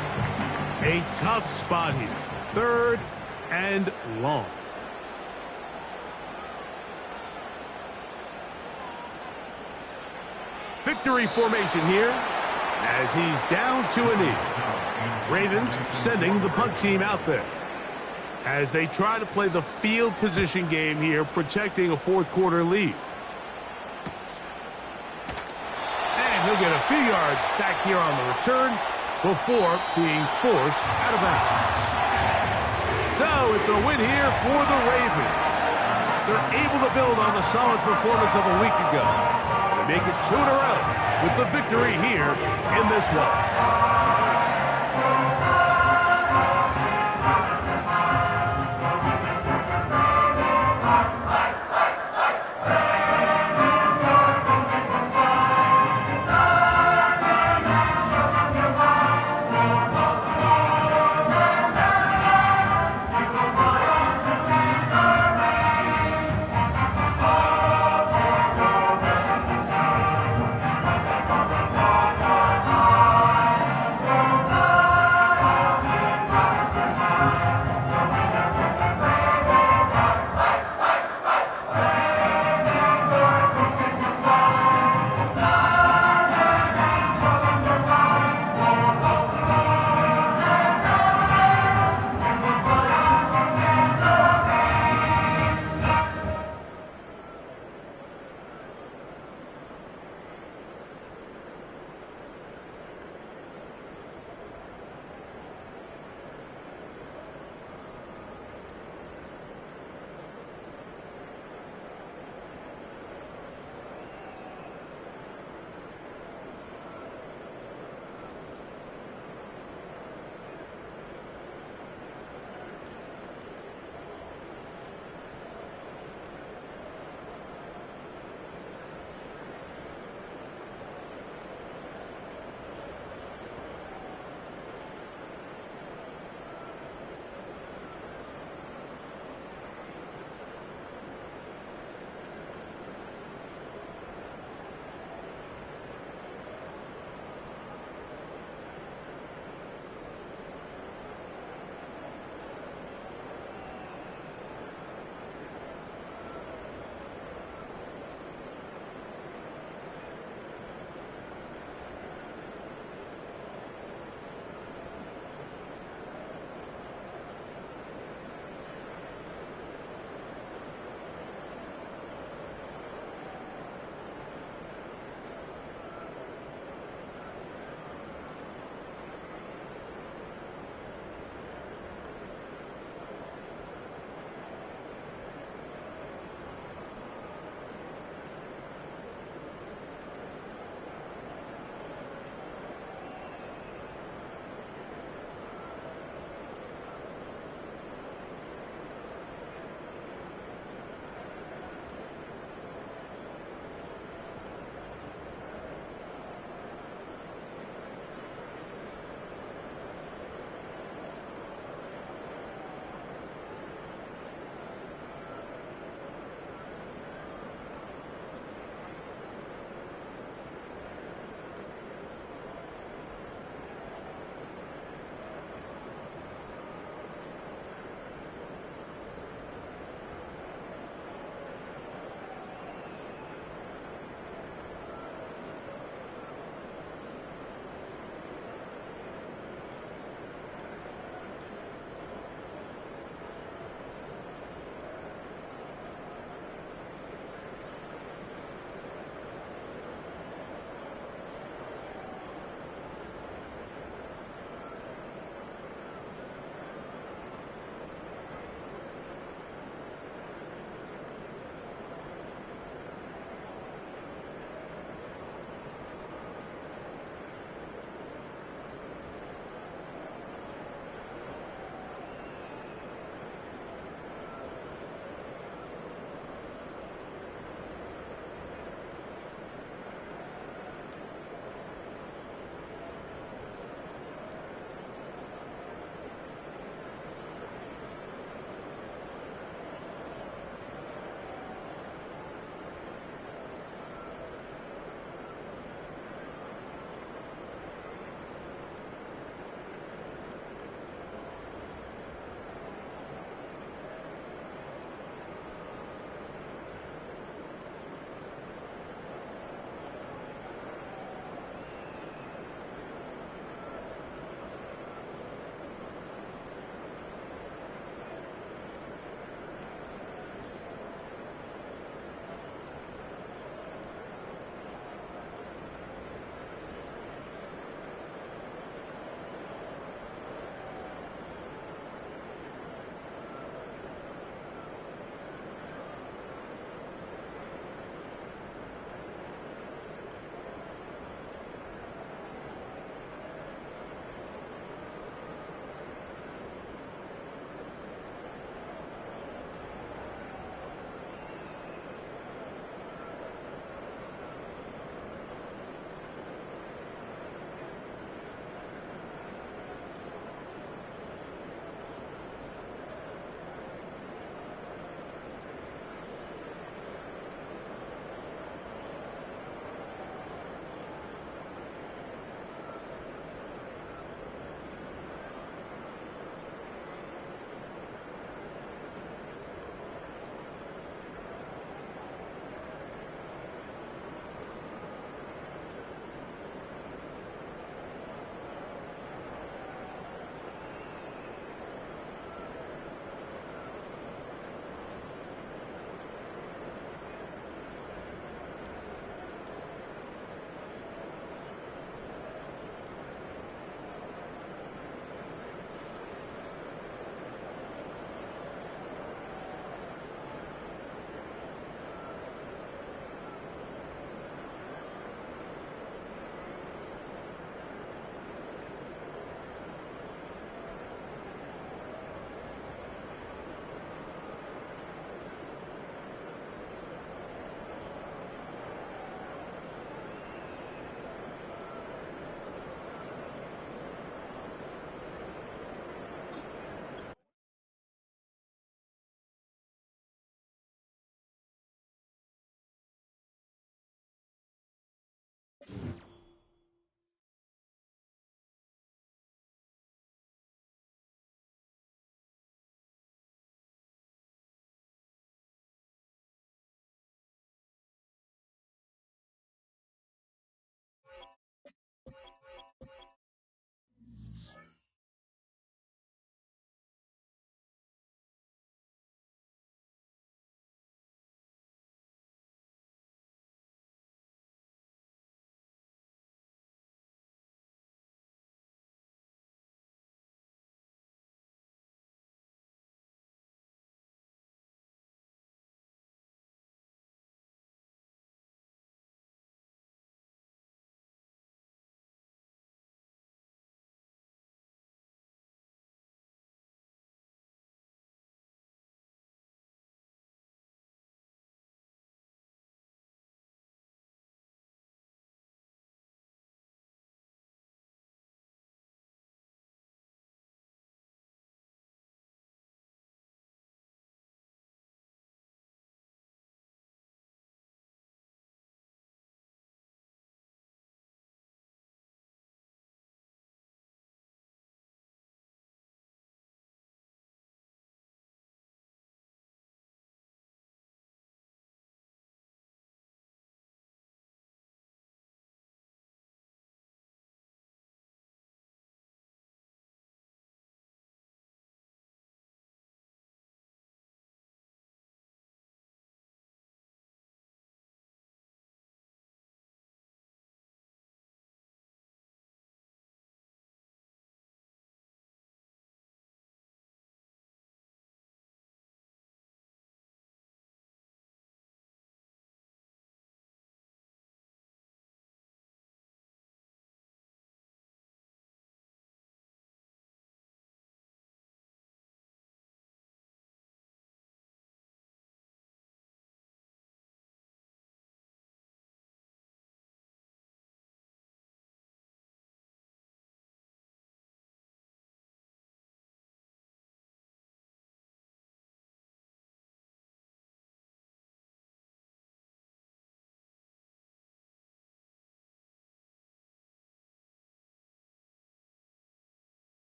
A tough spot here. 3rd and long. Victory formation here as he's down to a knee. Ravens sending the punt team out there as they try to play the field position game here, protecting a 4th quarter lead. And he'll get a few yards back here on the return before being forced out of bounds. So it's a win here for the Ravens. They're able to build on the solid performance of a week ago. They make it 2 in a row with the victory here in this one.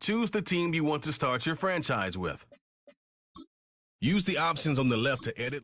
Choose the team you want to start your franchise with. Use the options on the left to edit.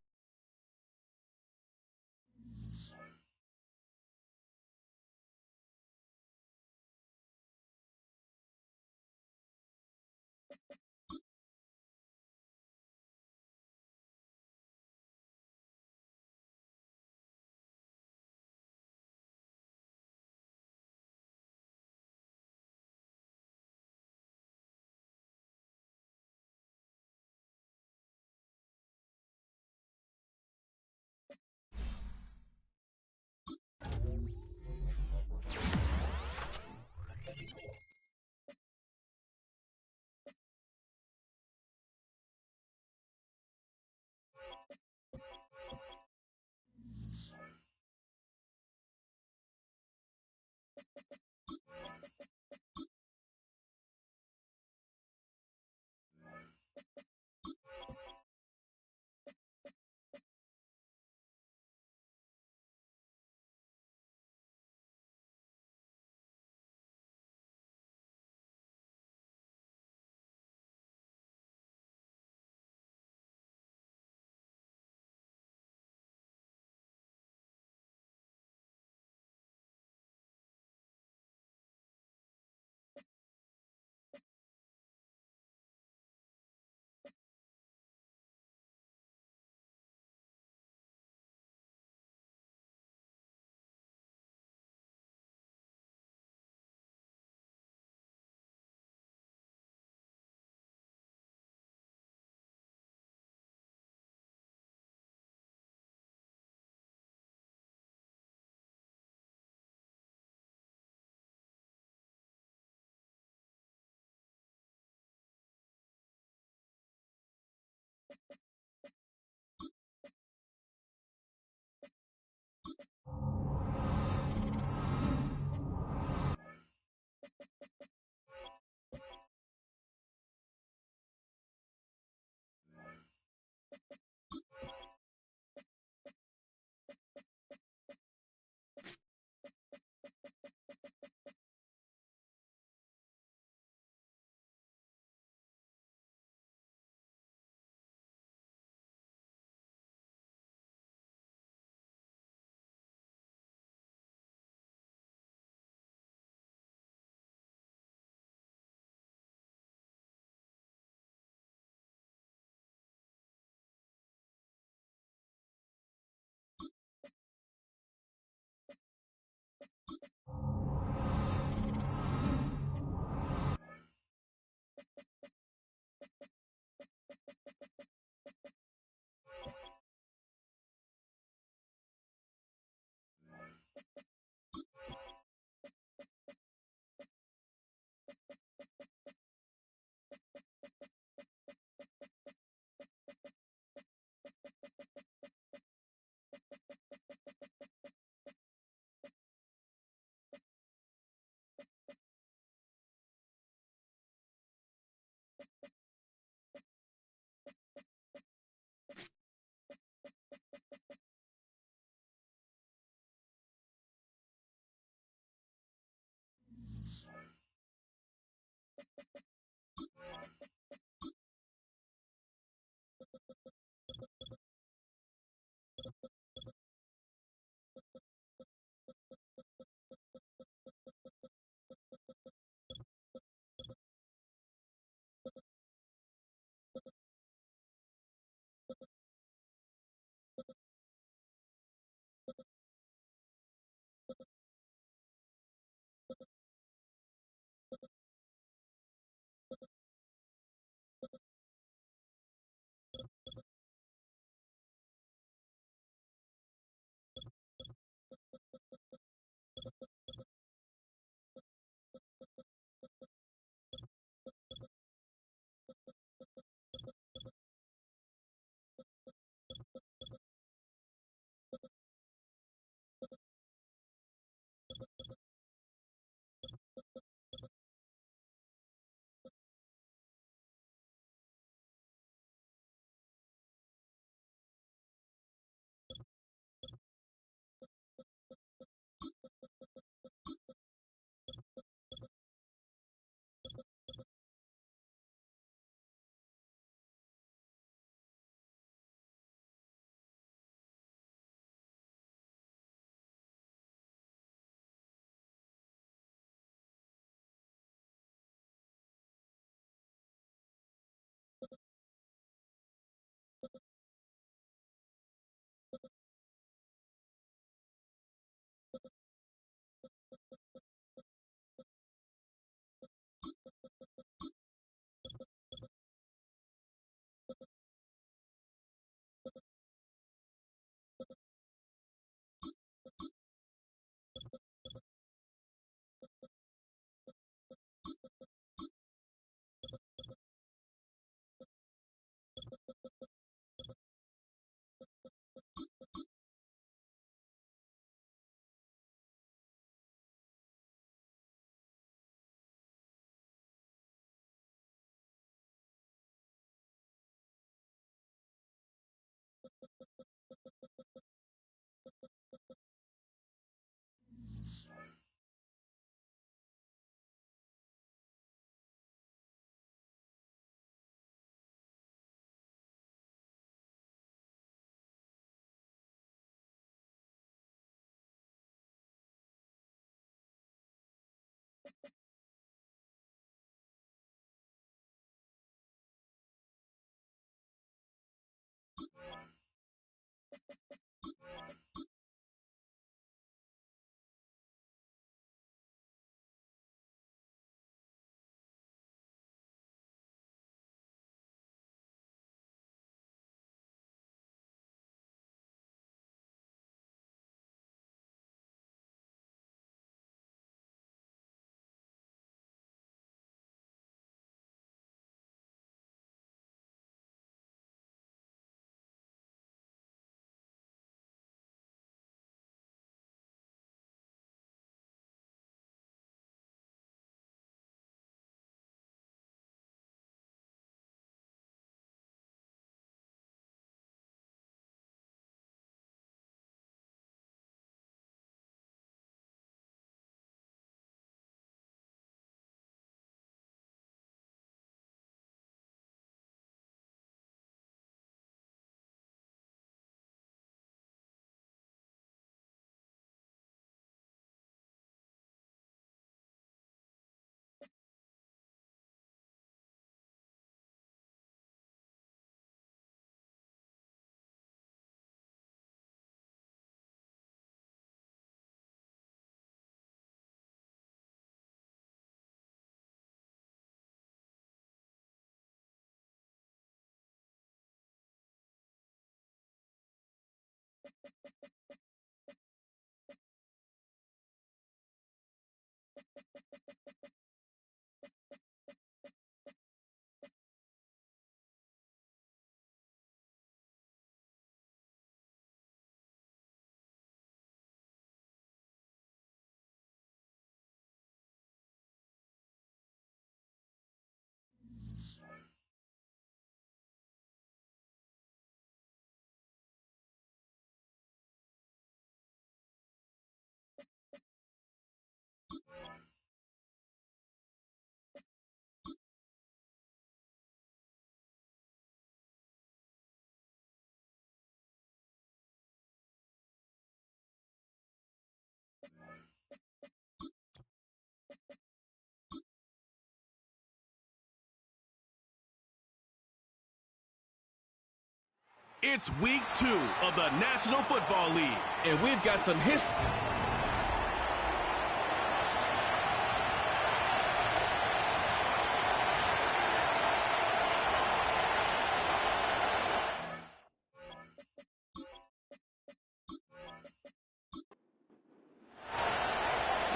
It's week 2 of the National Football League, And we've got some history.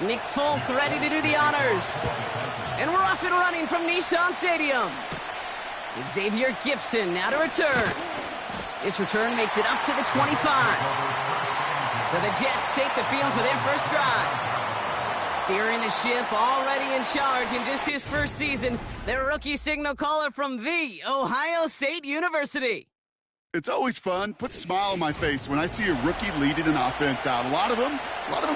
Nick Folk ready to do the honors. And we're off and running from Nissan Stadium. Xavier Gipson now to return. This return makes it up to the 25. So the Jets take the field for their first drive. Steering the ship, already in charge in just his first season, their rookie signal caller from The Ohio State University. It's always fun, puts a smile on my face when I see a rookie leading an offense out. A lot of them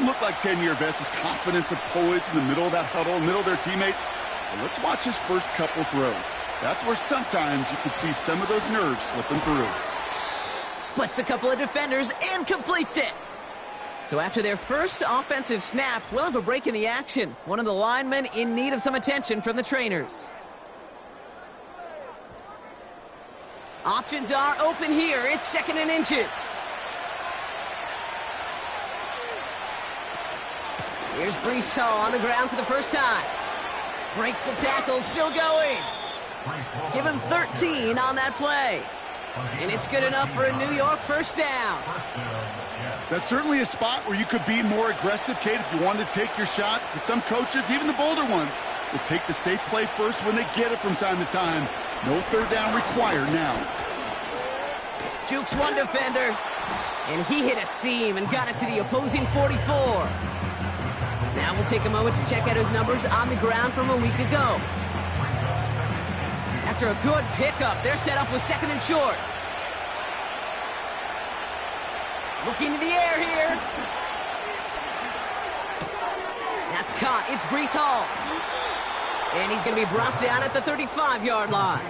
look like 10-year vets with confidence and poise in the middle of that huddle, in the middle of their teammates. But let's watch his first couple throws. That's where sometimes you can see some of those nerves slipping through. Splits a couple of defenders and completes it. So after their first offensive snap, we'll have a break in the action. One of the linemen in need of some attention from the trainers. Options are open here. It's 2nd and inches. Here's Brees Hall on the ground for the first time. Breaks the tackle, still going. Give him 13 on that play. And it's good enough for a New York first down. That's certainly a spot where you could be more aggressive, Kate, if you wanted to take your shots. But some coaches, even the bolder ones, will take the safe play first when they get it from time to time. No third down required now. Jukes one defender, and he hit a seam and got it to the opposing 44. Now we'll take a moment to check out his numbers on the ground from a week ago. After a good pickup, they're set up with 2nd and short. Looking to the air here. That's caught. It's Brees Hall. And he's going to be brought down at the 35-yard line.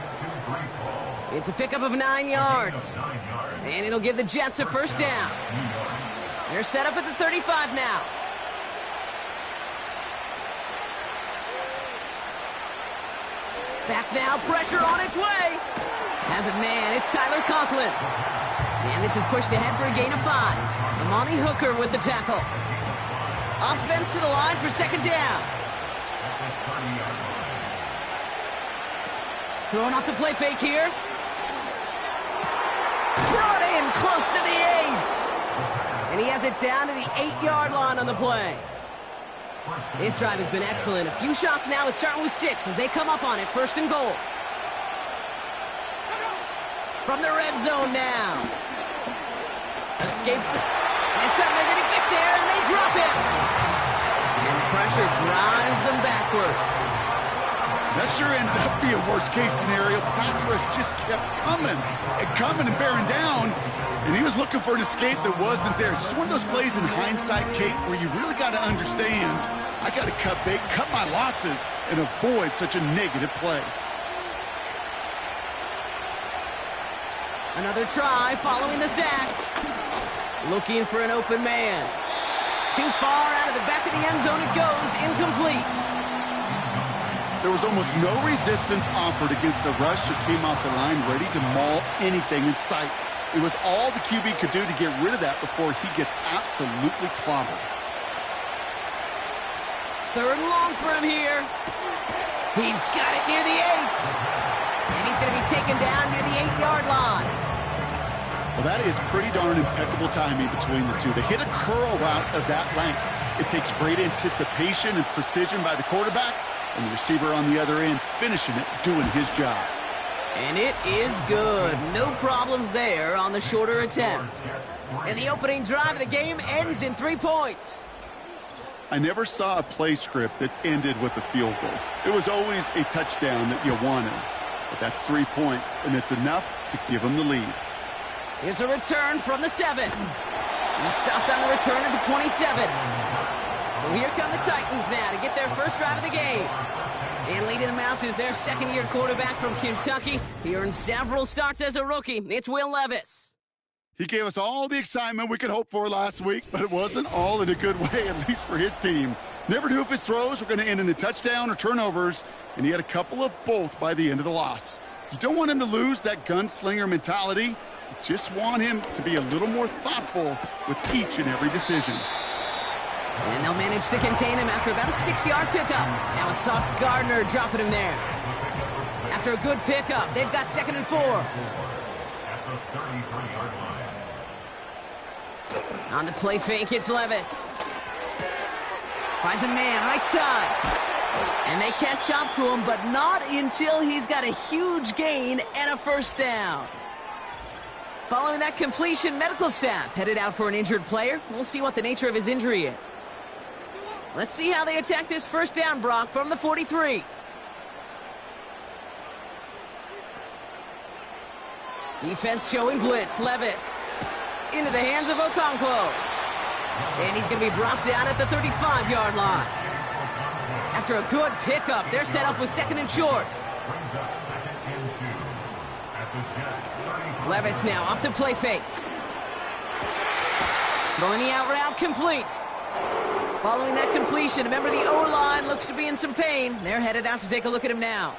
It's a pickup of 9 yards. And it'll give the Jets a first down. They're set up at the 35 now. Back now, pressure on its way. Has a man, it's Tyler Conklin. And this is pushed ahead for a gain of 5. Amani Hooker with the tackle. Offense to the line for second down. Throwing off the play fake here. Brought in close to the 8. And he has it down to the 8-yard line on the play. This drive has been excellent. A few shots now. It's starting with 6 as they come up on it. First and goal. From the red zone now. Escapes the... This time they're going to get there, and they drop it. And the pressure drives them backwards. That sure ended up being a worst-case scenario. Pass rush just kept coming and bearing down, and he was looking for an escape that wasn't there. Just one of those plays in hindsight, Kate, where you really got to understand, I got to cut bait, cut my losses, and avoid such a negative play. Another try following the sack. Looking for an open man. Too far out of the back of the end zone it goes, incomplete. There was almost no resistance offered against the rush that came off the line ready to maul anything in sight. It was all the QB could do to get rid of that before he gets absolutely clobbered. Third and long for him here. He's got it near the 8. And he's going to be taken down near the 8-yard line. Well, that is pretty darn impeccable timing between the two. They hit a curl route of that length. It takes great anticipation and precision by the quarterback, and the receiver on the other end finishing it, doing his job. And it is good. No problems there on the shorter attempt. And the opening drive of the game ends in 3 points. I never saw a play script that ended with a field goal. It was always a touchdown that you wanted. But that's 3 points, and it's enough to give them the lead. Here's a return from the 7. He stopped on the return at the 27. So here come the Titans now to get their first drive of the game. And leading them out is their second-year quarterback from Kentucky. He earned several starts as a rookie. It's Will Levis. He gave us all the excitement we could hope for last week, but it wasn't all in a good way, at least for his team. Never knew if his throws were going to end in a touchdown or turnovers, and he had a couple of both by the end of the loss. You don't want him to lose that gunslinger mentality. You just want him to be a little more thoughtful with each and every decision. And they'll manage to contain him after about a 6-yard pickup. Now it's Sauce Gardner dropping him there. After a good pickup, they've got 2nd and 4. At the 33-yard line. On the play fake, it's Levis. Finds a man right side. And they catch up to him, but not until he's got a huge gain and a first down. Following that completion, medical staff headed out for an injured player. We'll see what the nature of his injury is. Let's see how they attack this first down, Brock, from the 43. Defense showing blitz. Levis into the hands of Okonkwo. And he's going to be brought down at the 35-yard line. After a good pickup, they're set up with 2nd and short. Levis now off the play fake. Throwing the out route complete. Following that completion, a member of the O-line looks to be in some pain. They're headed out to take a look at him now.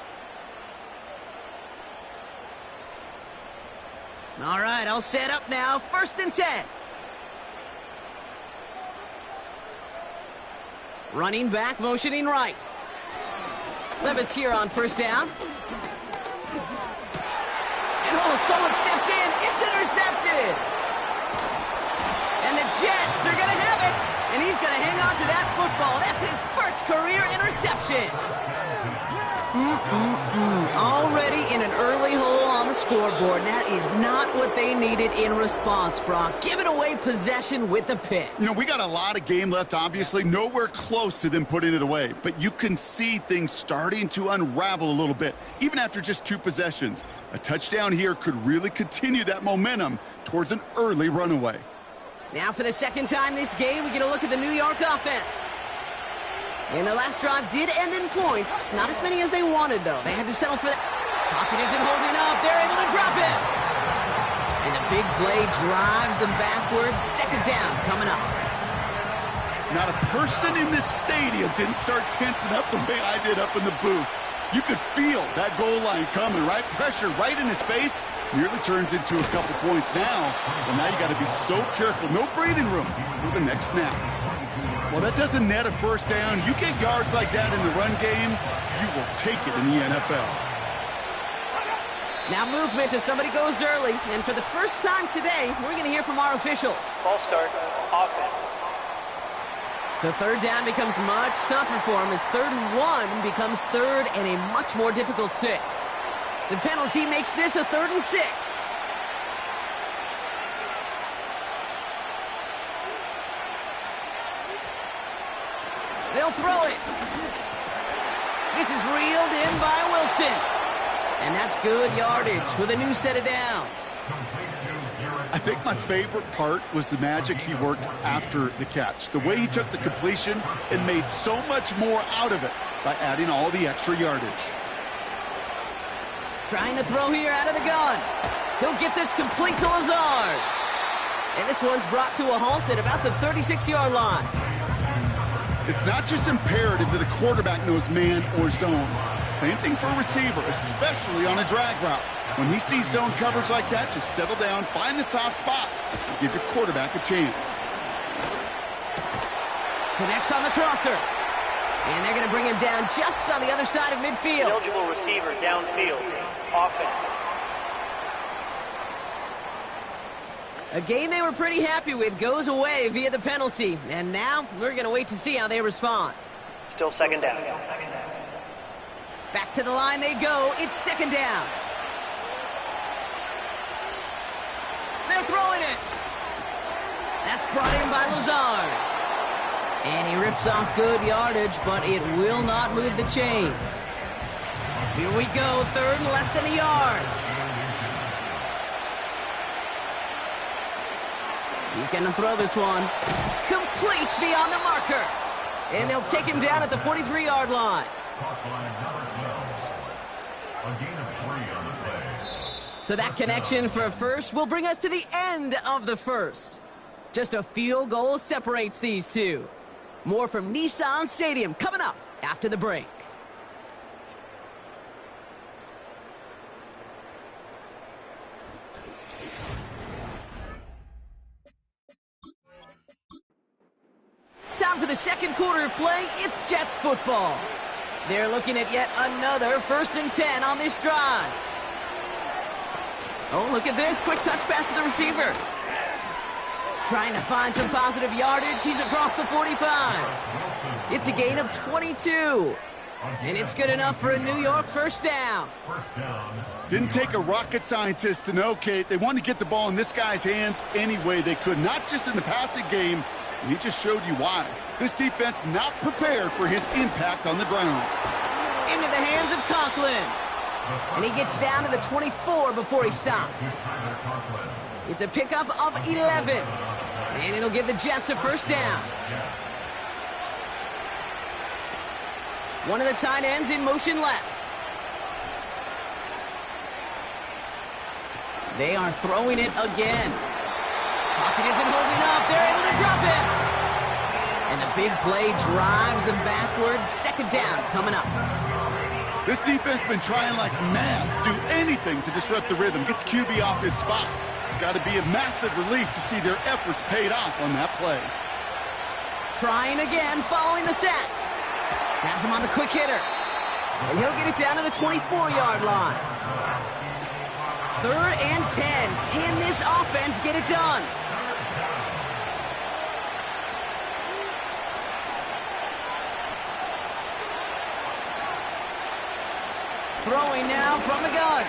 All right, all set up now. 1st and 10. Running back, motioning right. Levis here on first down. And someone stepped in. It's intercepted. And the Jets are going to have it. And he's going to hang on to that football. That's his first career interception. Already in an early hole on the scoreboard. That is not what they needed in response, Brock. Giving away possession with the pick. You know, we got a lot of game left, obviously. Nowhere close to them putting it away. But you can see things starting to unravel a little bit, even after just 2 possessions. A touchdown here could really continue that momentum towards an early runaway. Now for the second time this game, we get a look at the New York offense. And their last drive did end in points. Not as many as they wanted, though. They had to settle for that. Pocket isn't holding up. They're able to drop it. And the big play drives them backwards. 2nd down coming up. Not a person in this stadium didn't start tensing up the way I did up in the booth. You could feel that goal line coming, right? Pressure right in his face. Nearly turns into a couple points now. Well, now you got to be so careful. No breathing room for the next snap. Well, that doesn't net a first down. You get yards like that in the run game, you will take it in the NFL. Now movement as somebody goes early. And for the first time today, we're going to hear from our officials. Ball start, offense. So third down becomes much tougher for him as 3rd and 1 becomes 3rd and a much more difficult 6. The penalty makes this a 3rd and 6. They'll throw it. This is reeled in by Wilson. And that's good yardage with a new set of downs. I think my favorite part was the magic he worked after the catch. The way he took the completion and made so much more out of it by adding all the extra yardage. Trying to throw here out of the gun. He'll get this complete to Lazard. And this one's brought to a halt at about the 36-yard line. It's not just imperative that a quarterback knows man or zone. Same thing for a receiver, especially on a drag route. When he sees zone coverage like that, just settle down, find the soft spot, and give your quarterback a chance. Connects on the crosser. And they're going to bring him down just on the other side of midfield. Eligible receiver downfield, offense. A game they were pretty happy with goes away via the penalty. And now we're going to wait to see how they respond. Still second down. Back to the line they go. It's 2nd down. They're throwing it. That's brought in by Lazard. And he rips off good yardage, but it will not move the chains. Here we go, 3rd and less than a yard. He's going to throw this one. Complete beyond the marker. And they'll take him down at the 43-yard line. So that connection for a first will bring us to the end of the first. Just a field goal separates these two. More from Nissan Stadium coming up after the break. Time for the second quarter of play. It's Jets football. They're looking at yet another 1st and 10 on this drive. Oh, look at this. Quick touch pass to the receiver. Trying to find some positive yardage. He's across the 45. It's a gain of 22. And it's good enough for a New York first down. Didn't take a rocket scientist to know, Kate. They wanted to get the ball in this guy's hands any way they could, not just in the passing game. And he just showed you why. This defense not prepared for his impact on the ground. Into the hands of Conklin. And he gets down to the 24 before he stopped. It's a pickup of 11. And it'll give the Jets a first down. One of the tight ends in motion left. They are throwing it again. Pocket isn't holding up. They're able to drop it. And the big play drives them backwards. 2nd down coming up. This defense has been trying like mad to do anything to disrupt the rhythm, get the QB off his spot. It's got to be a massive relief to see their efforts paid off on that play. Trying again following the sack. Has him on the quick hitter. And he'll get it down to the 24-yard line. 3rd and 10. Can this offense get it done? Throwing now from the gun.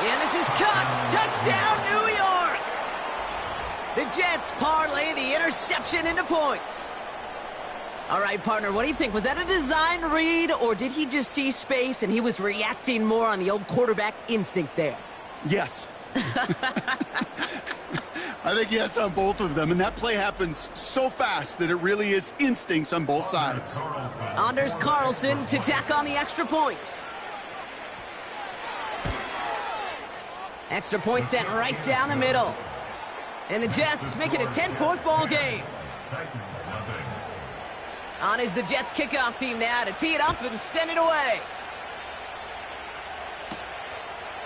And this is cut. Touchdown, New York. The Jets parlay the interception into points. All right, partner, what do you think? Was that a design read, or did he just see space and he was reacting more on the old quarterback instinct there? Yes. I think yes on both of them, and that play happens so fast that it really is instincts on both sides. Anders Carlson to tack on the extra point. Extra point sent right down the middle. And the Jets make it a 10-point ball game. On is the Jets kickoff team now to tee it up and send it away.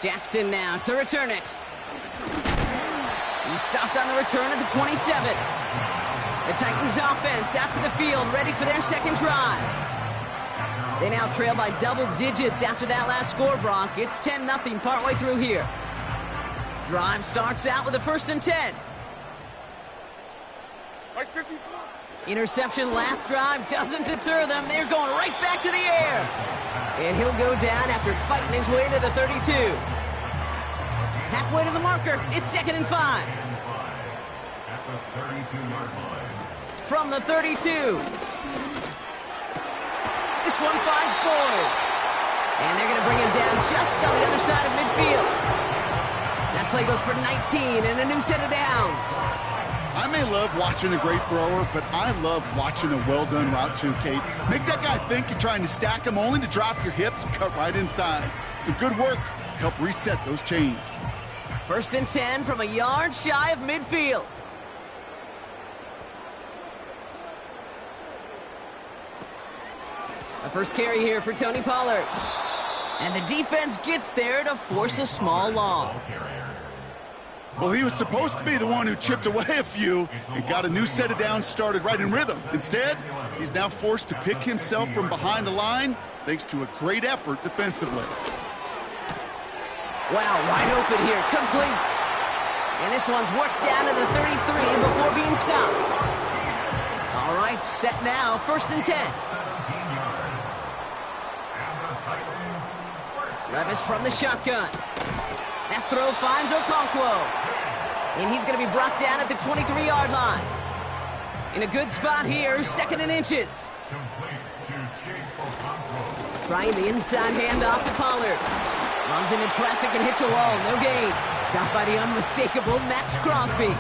Jackson now to return it. He's stopped on the return at the 27. The Titans offense out to the field, ready for their second drive. They now trail by double digits after that last score, Brock. It's 10-0 partway through here. Drive starts out with a 1st and 10. Interception last drive doesn't deter them. They're going right back to the air. And he'll go down after fighting his way to the 32. Halfway to the marker, it's 2nd and 5. At the 32-yard line. From the 32. This one finds Boyd. And they're going to bring him down just on the other side of midfield. That play goes for 19 and a new set of downs. I may love watching a great thrower, but I love watching a well-done route too, Kate. Make that guy think you're trying to stack him only to drop your hips and cut right inside. Some good work to help reset those chains. 1st and 10 from a yard shy of midfield. A first carry here for Tony Pollard. And the defense gets there to force a small loss. Well, he was supposed to be the one who chipped away a few and got a new set of downs started right in rhythm. Instead, he's now forced to pick himself from behind the line thanks to a great effort defensively. Wow, wide open here, complete. And this one's worked down to the 33 before being stopped. All right, set now, 1st and 10. Levis from the shotgun. That throw finds Okonkwo. And he's going to be brought down at the 23-yard line. In a good spot here, 2nd and inches. Trying the inside handoff to Pollard. Runs into traffic and hits a wall, no gain. Stopped by the unmistakable Max Crosby.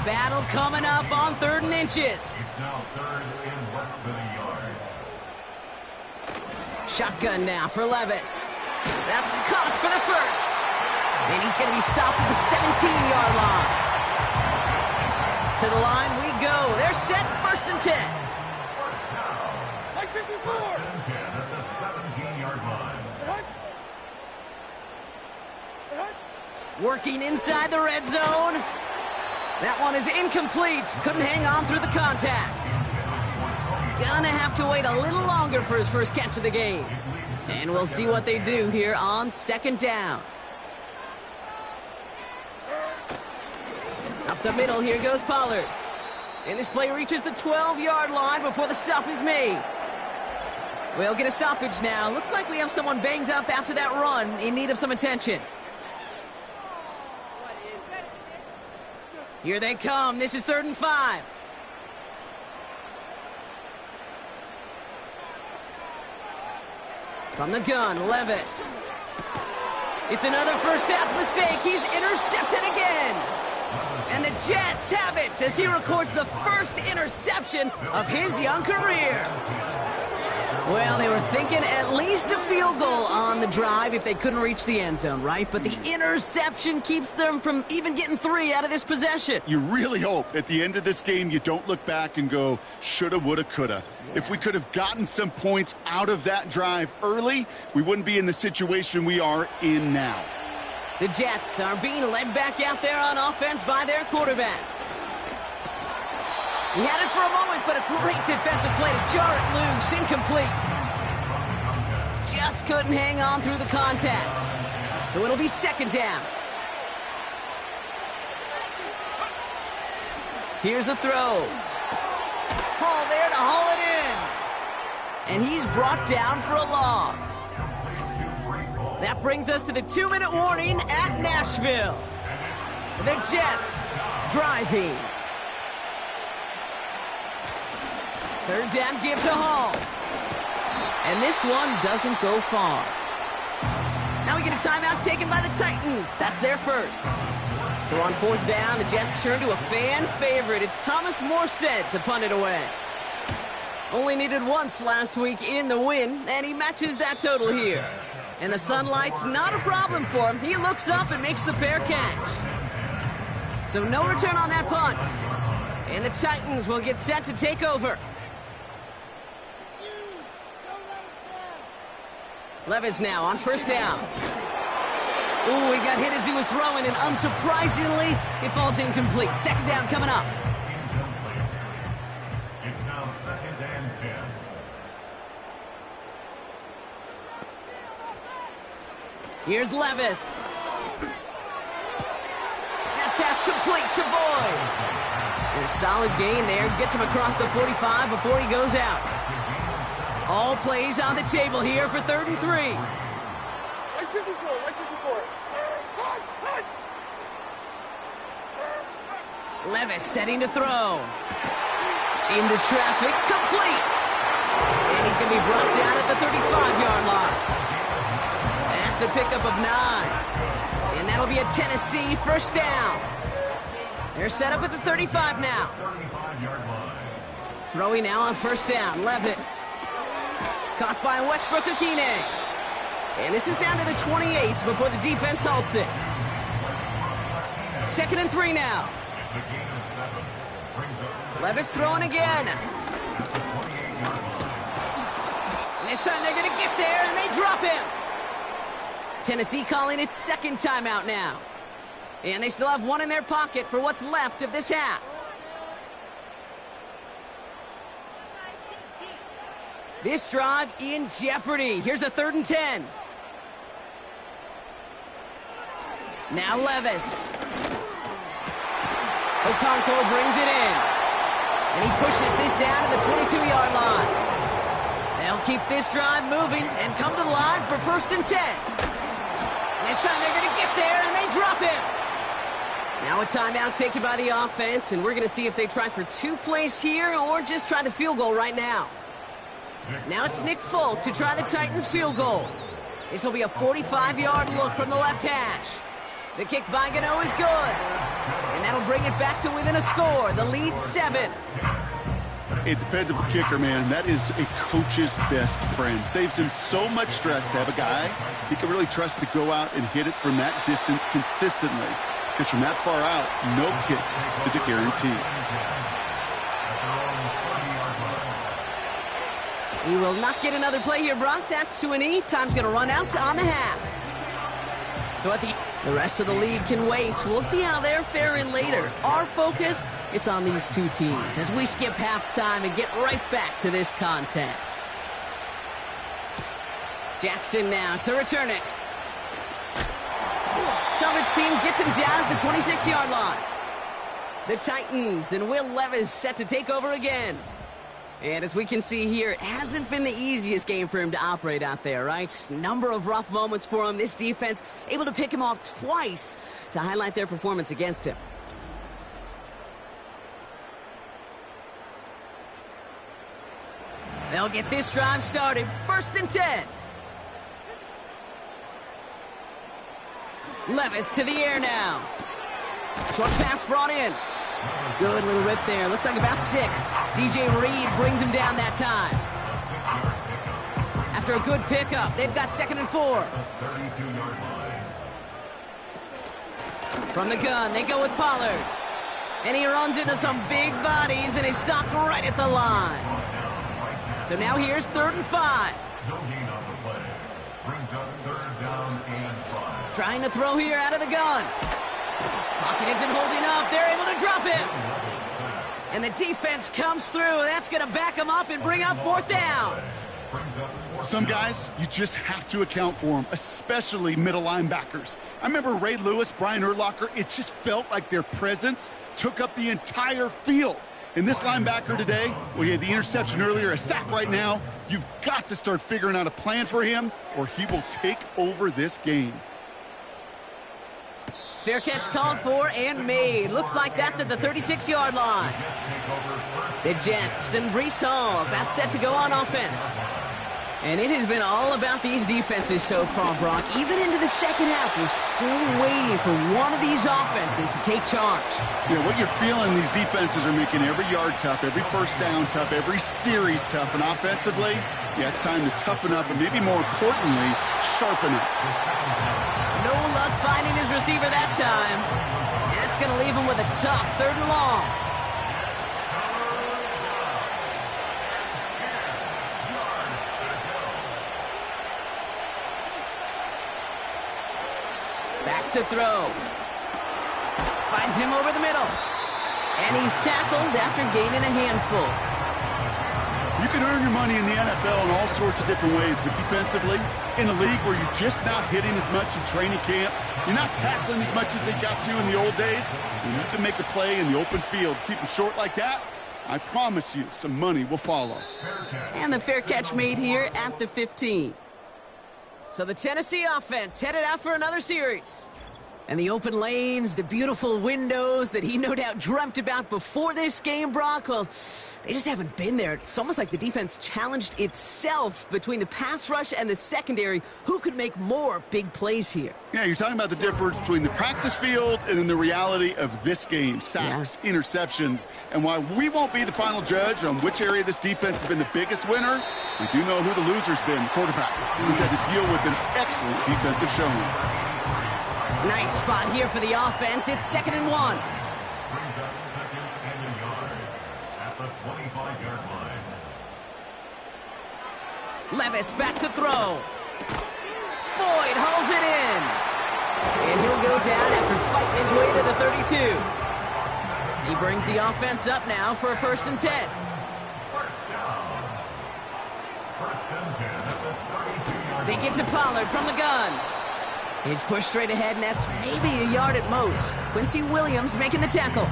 Battle coming up on 3rd and inches. It's now 3rd and less than a yard. Shotgun now for Levis. That's caught for the 1st. And he's going to be stopped at the 17-yard line. To the line we go. They're set, 1st and 10. First down. Like 54. 1st and 10 at the 17-yard line. Working inside the red zone. That one is incomplete. Couldn't hang on through the contact. Gonna have to wait a little longer for his first catch of the game. And we'll see what they do here on 2nd down. Up the middle, here goes Pollard. And this play reaches the 12-yard line before the stop is made. We'll get a stoppage now. Looks like we have someone banged up after that run in need of some attention. Here they come. This is 3rd and 5. From the gun, Levis. It's another first half mistake. He's intercepted again. And the Jets have it as he records the first interception of his young career. Well, they were thinking at least a field goal on the drive if they couldn't reach the end zone, right? But the interception keeps them from even getting 3 out of this possession. You really hope at the end of this game you don't look back and go, shoulda, woulda, coulda. Yeah. If we could have gotten some points out of that drive early, we wouldn't be in the situation we are in now. The Jets are being led back out there on offense by their quarterback. He had it for a moment, but a great defensive play to jar it loose, incomplete. Just couldn't hang on through the contact. So it'll be 2nd down. Here's a throw. Hall there to haul it in. And he's brought down for a loss. That brings us to the 2-minute warning at Nashville. The Jets driving. 3rd down give to Hall. And this one doesn't go far. Now we get a timeout taken by the Titans. That's their first. So on 4th down, the Jets turn to a fan favorite. It's Thomas Morstead to punt it away. Only needed once last week in the win, and he matches that total here. And the sunlight's not a problem for him. He looks up and makes the fair catch. So no return on that punt. And the Titans will get set to take over. Levis now on first down. Ooh, he got hit as he was throwing, and unsurprisingly, it falls incomplete. Second down coming up. It's now 2nd and 10. Here's Levis. That pass complete to Boyd. And a solid gain there. Gets him across the 45 before he goes out. All plays on the table here for 3rd and 3. Like 54, like 54. Levis setting to throw. Into traffic, complete. And he's going to be brought down at the 35-yard line. That's a pickup of 9. And that'll be a Tennessee first down. They're set up at the 35 now. 35-yard line. Throwing now on first down, Levis. Caught by Westbrook Akine. And this is down to the 28 before the defense halts it. 2nd and 3 now. It's a gain of 7. Brings up Levis throwing again. And this time they're going to get there, and they drop him. Tennessee calling its 2nd timeout now. And they still have one in their pocket for what's left of this half. This drive in jeopardy. Here's a 3rd and 10. Now Levis. Okonkwo brings it in. And he pushes this down to the 22-yard line. They'll keep this drive moving and come to the line for 1st and 10. And this time they're going to get there, and they drop him. Now a timeout taken by the offense, and we're going to see if they try for 2 plays here or just try the field goal right now. Now it's Nick Folk to try the Titans field goal. This will be a 45-yard look from the left hash. The kick by Gano is good. And that'll bring it back to within a score. The lead 7. A dependable kicker, man. That is a coach's best friend. Saves him so much stress to have a guy he can really trust to go out and hit it from that distance consistently. Because from that far out, no kick is a guarantee. We will not get another play here, Brock. That's to an E. Time's going to run out on the half. So at the rest of the league can wait. We'll see how they're faring later. Our focus, it's on these two teams as we skip halftime and get right back to this contest. Jackson now to return it. Coverage team gets him down at the 26-yard line. The Titans and Will Levis set to take over again. And as we can see here, it hasn't been the easiest game for him to operate out there, right? Number of rough moments for him. This defense able to pick him off twice to highlight their performance against him. They'll get this drive started. 1st and 10. Levis to the air now. Short pass brought in. Good little rip there. Looks like about 6. DJ Reed brings him down that time. After a good pickup, they've got 2nd and 4. From the gun, they go with Pollard. And he runs into some big bodies, and he's stopped right at the line. So now here's 3rd and 5. No gain on the play. Brings up 3rd down and 5. Trying to throw here out of the gun. Pocket isn't holding up. They're able to drop him. And the defense comes through. That's going to back him up and bring up 4th down. Some guys, you just have to account for them, especially middle linebackers. I remember Ray Lewis, Brian Urlacher. It just felt like their presence took up the entire field. And this linebacker today, well, he had the interception earlier, a sack right now. You've got to start figuring out a plan for him, or he will take over this game. Fair catch called for and made. Looks like that's at the 36-yard line. The Jets and Breece Hall about set to go on offense. And it has been all about these defenses so far, Brock. Even into the second half, we're still waiting for one of these offenses to take charge. Yeah, what you're feeling, these defenses are making every yard tough, every first down tough, every series tough. And offensively, yeah, it's time to toughen up and maybe more importantly, sharpen up. No luck finding his receiver that time. And that's going to leave him with a tough 3rd and long. to throw. Finds him over the middle. And he's tackled after gaining a handful. You can earn your money in the NFL in all sorts of different ways, but defensively, in a league where you're just not hitting as much in training camp, you're not tackling as much as they got to in the old days, when you can make a play in the open field, keep them short like that, I promise you some money will follow. And the fair catch made here at the 15. So the Tennessee offense headed out for another series. And the open lanes, the beautiful windows that he no doubt dreamt about before this game, Brock, well, they just haven't been there. It's almost like the defense challenged itself between the pass rush and the secondary. Who could make more big plays here? Yeah, you're talking about the difference between the practice field and then the reality of this game. Sacks, interceptions, and while we won't be the final judge on which area this defense has been the biggest winner, we do know who the loser's been, the quarterback, who's had to deal with an excellent defensive showing. Nice spot here for the offense. It's 2nd and 1. Brings up 2nd and a yard at the 25-yard line. Levis back to throw. Boyd hauls it in. And he'll go down after fighting his way to the 32. He brings the offense up now for a 1st and 10. First down. 1st and 10 at the 32-yard line. They get to Pollard from the gun. He's pushed straight ahead, and that's maybe a yard at most. Quincy Williams making the tackle.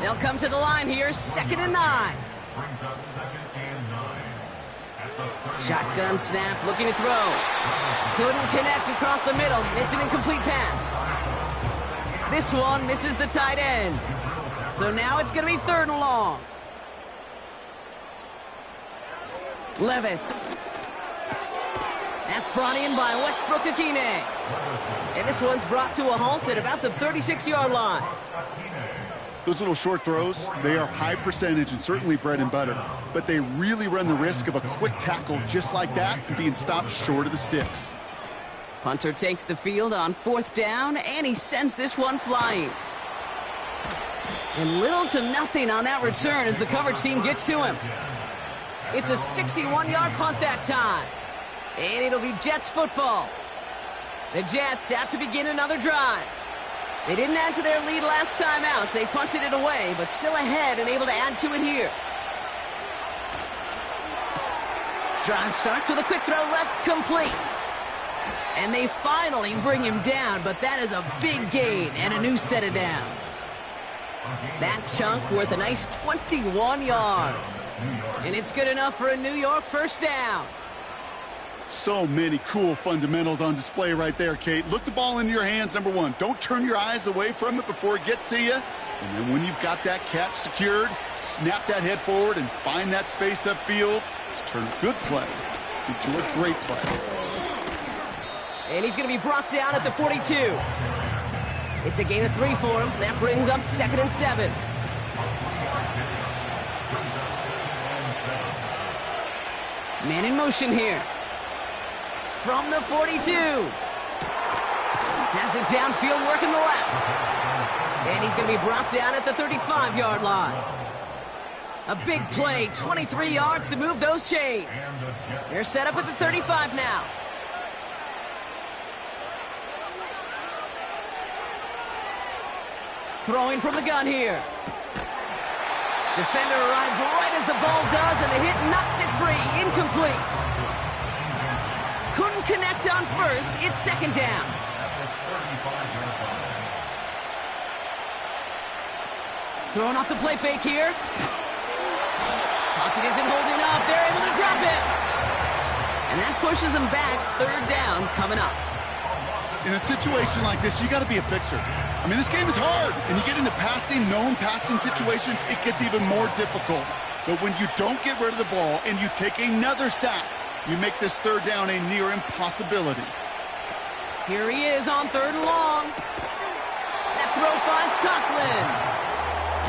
They'll come to the line here, 2nd and 9. Brings up 2nd and 9 at the 30. Shotgun snap, looking to throw. Couldn't connect across the middle. It's an incomplete pass. This one misses the tight end. So now it's going to be 3rd and long. Levis. That's brought in by Westbrook-Akine. And this one's brought to a halt at about the 36-yard line. Those little short throws, they are high percentage and certainly bread and butter, but they really run the risk of a quick tackle just like that and being stopped short of the sticks. Punter takes the field on 4th down, and he sends this one flying. And little to nothing on that return as the coverage team gets to him. It's a 61-yard punt that time. And it'll be Jets football. The Jets out to begin another drive. They didn't add to their lead last time out, so they punted it away, but still ahead and able to add to it here. Drive starts with a quick throw left, complete. And they finally bring him down, but that is a big gain and a new set of downs. That chunk worth a nice 21 yards. And it's good enough for a New York 1st down. So many cool fundamentals on display right there, Kate. Look the ball into your hands, number one. Don't turn your eyes away from it before it gets to you. And then when you've got that catch secured, snap that head forward and find that space upfield to turn a good play into a great play. And he's going to be brought down at the 42. It's a gain of 3 for him. That brings up 2nd and 7. Man in motion here. From the 42. Has it downfield, working the left. And he's going to be brought down at the 35-yard line. A big play, 23 yards to move those chains. They're set up at the 35 now. Throwing from the gun here. Defender arrives right as the ball does, and the hit knocks it free. Incomplete. Couldn't connect on 1st. It's 2nd down. Throwing off the play fake here. Pocket isn't holding up. They're able to drop it. And that pushes them back. 3rd down coming up. In a situation like this, you got to be a fixer. I mean, this game is hard, and you get into known passing situations, it gets even more difficult. But when you don't get rid of the ball and you take another sack, you make this 3rd down a near impossibility. Here he is on 3rd and long. That throw finds Conklin.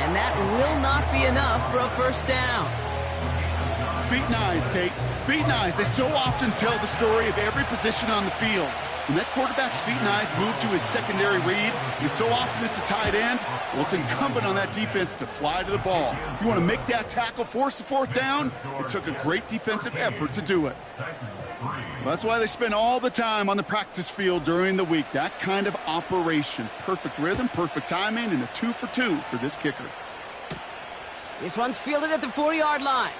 And that will not be enough for a 1st down. Feet and eyes, Kate. Feet and eyes. They so often tell the story of every position on the field. When that quarterback's feet and eyes move to his secondary read, and so often it's a tight end, well, it's incumbent on that defense to fly to the ball. You want to make that tackle, force the 4th down? It took a great defensive effort to do it. Well, that's why they spend all the time on the practice field during the week. That kind of operation. Perfect rhythm, perfect timing, and a 2 for 2 for this kicker. This one's fielded at the 4-yard line.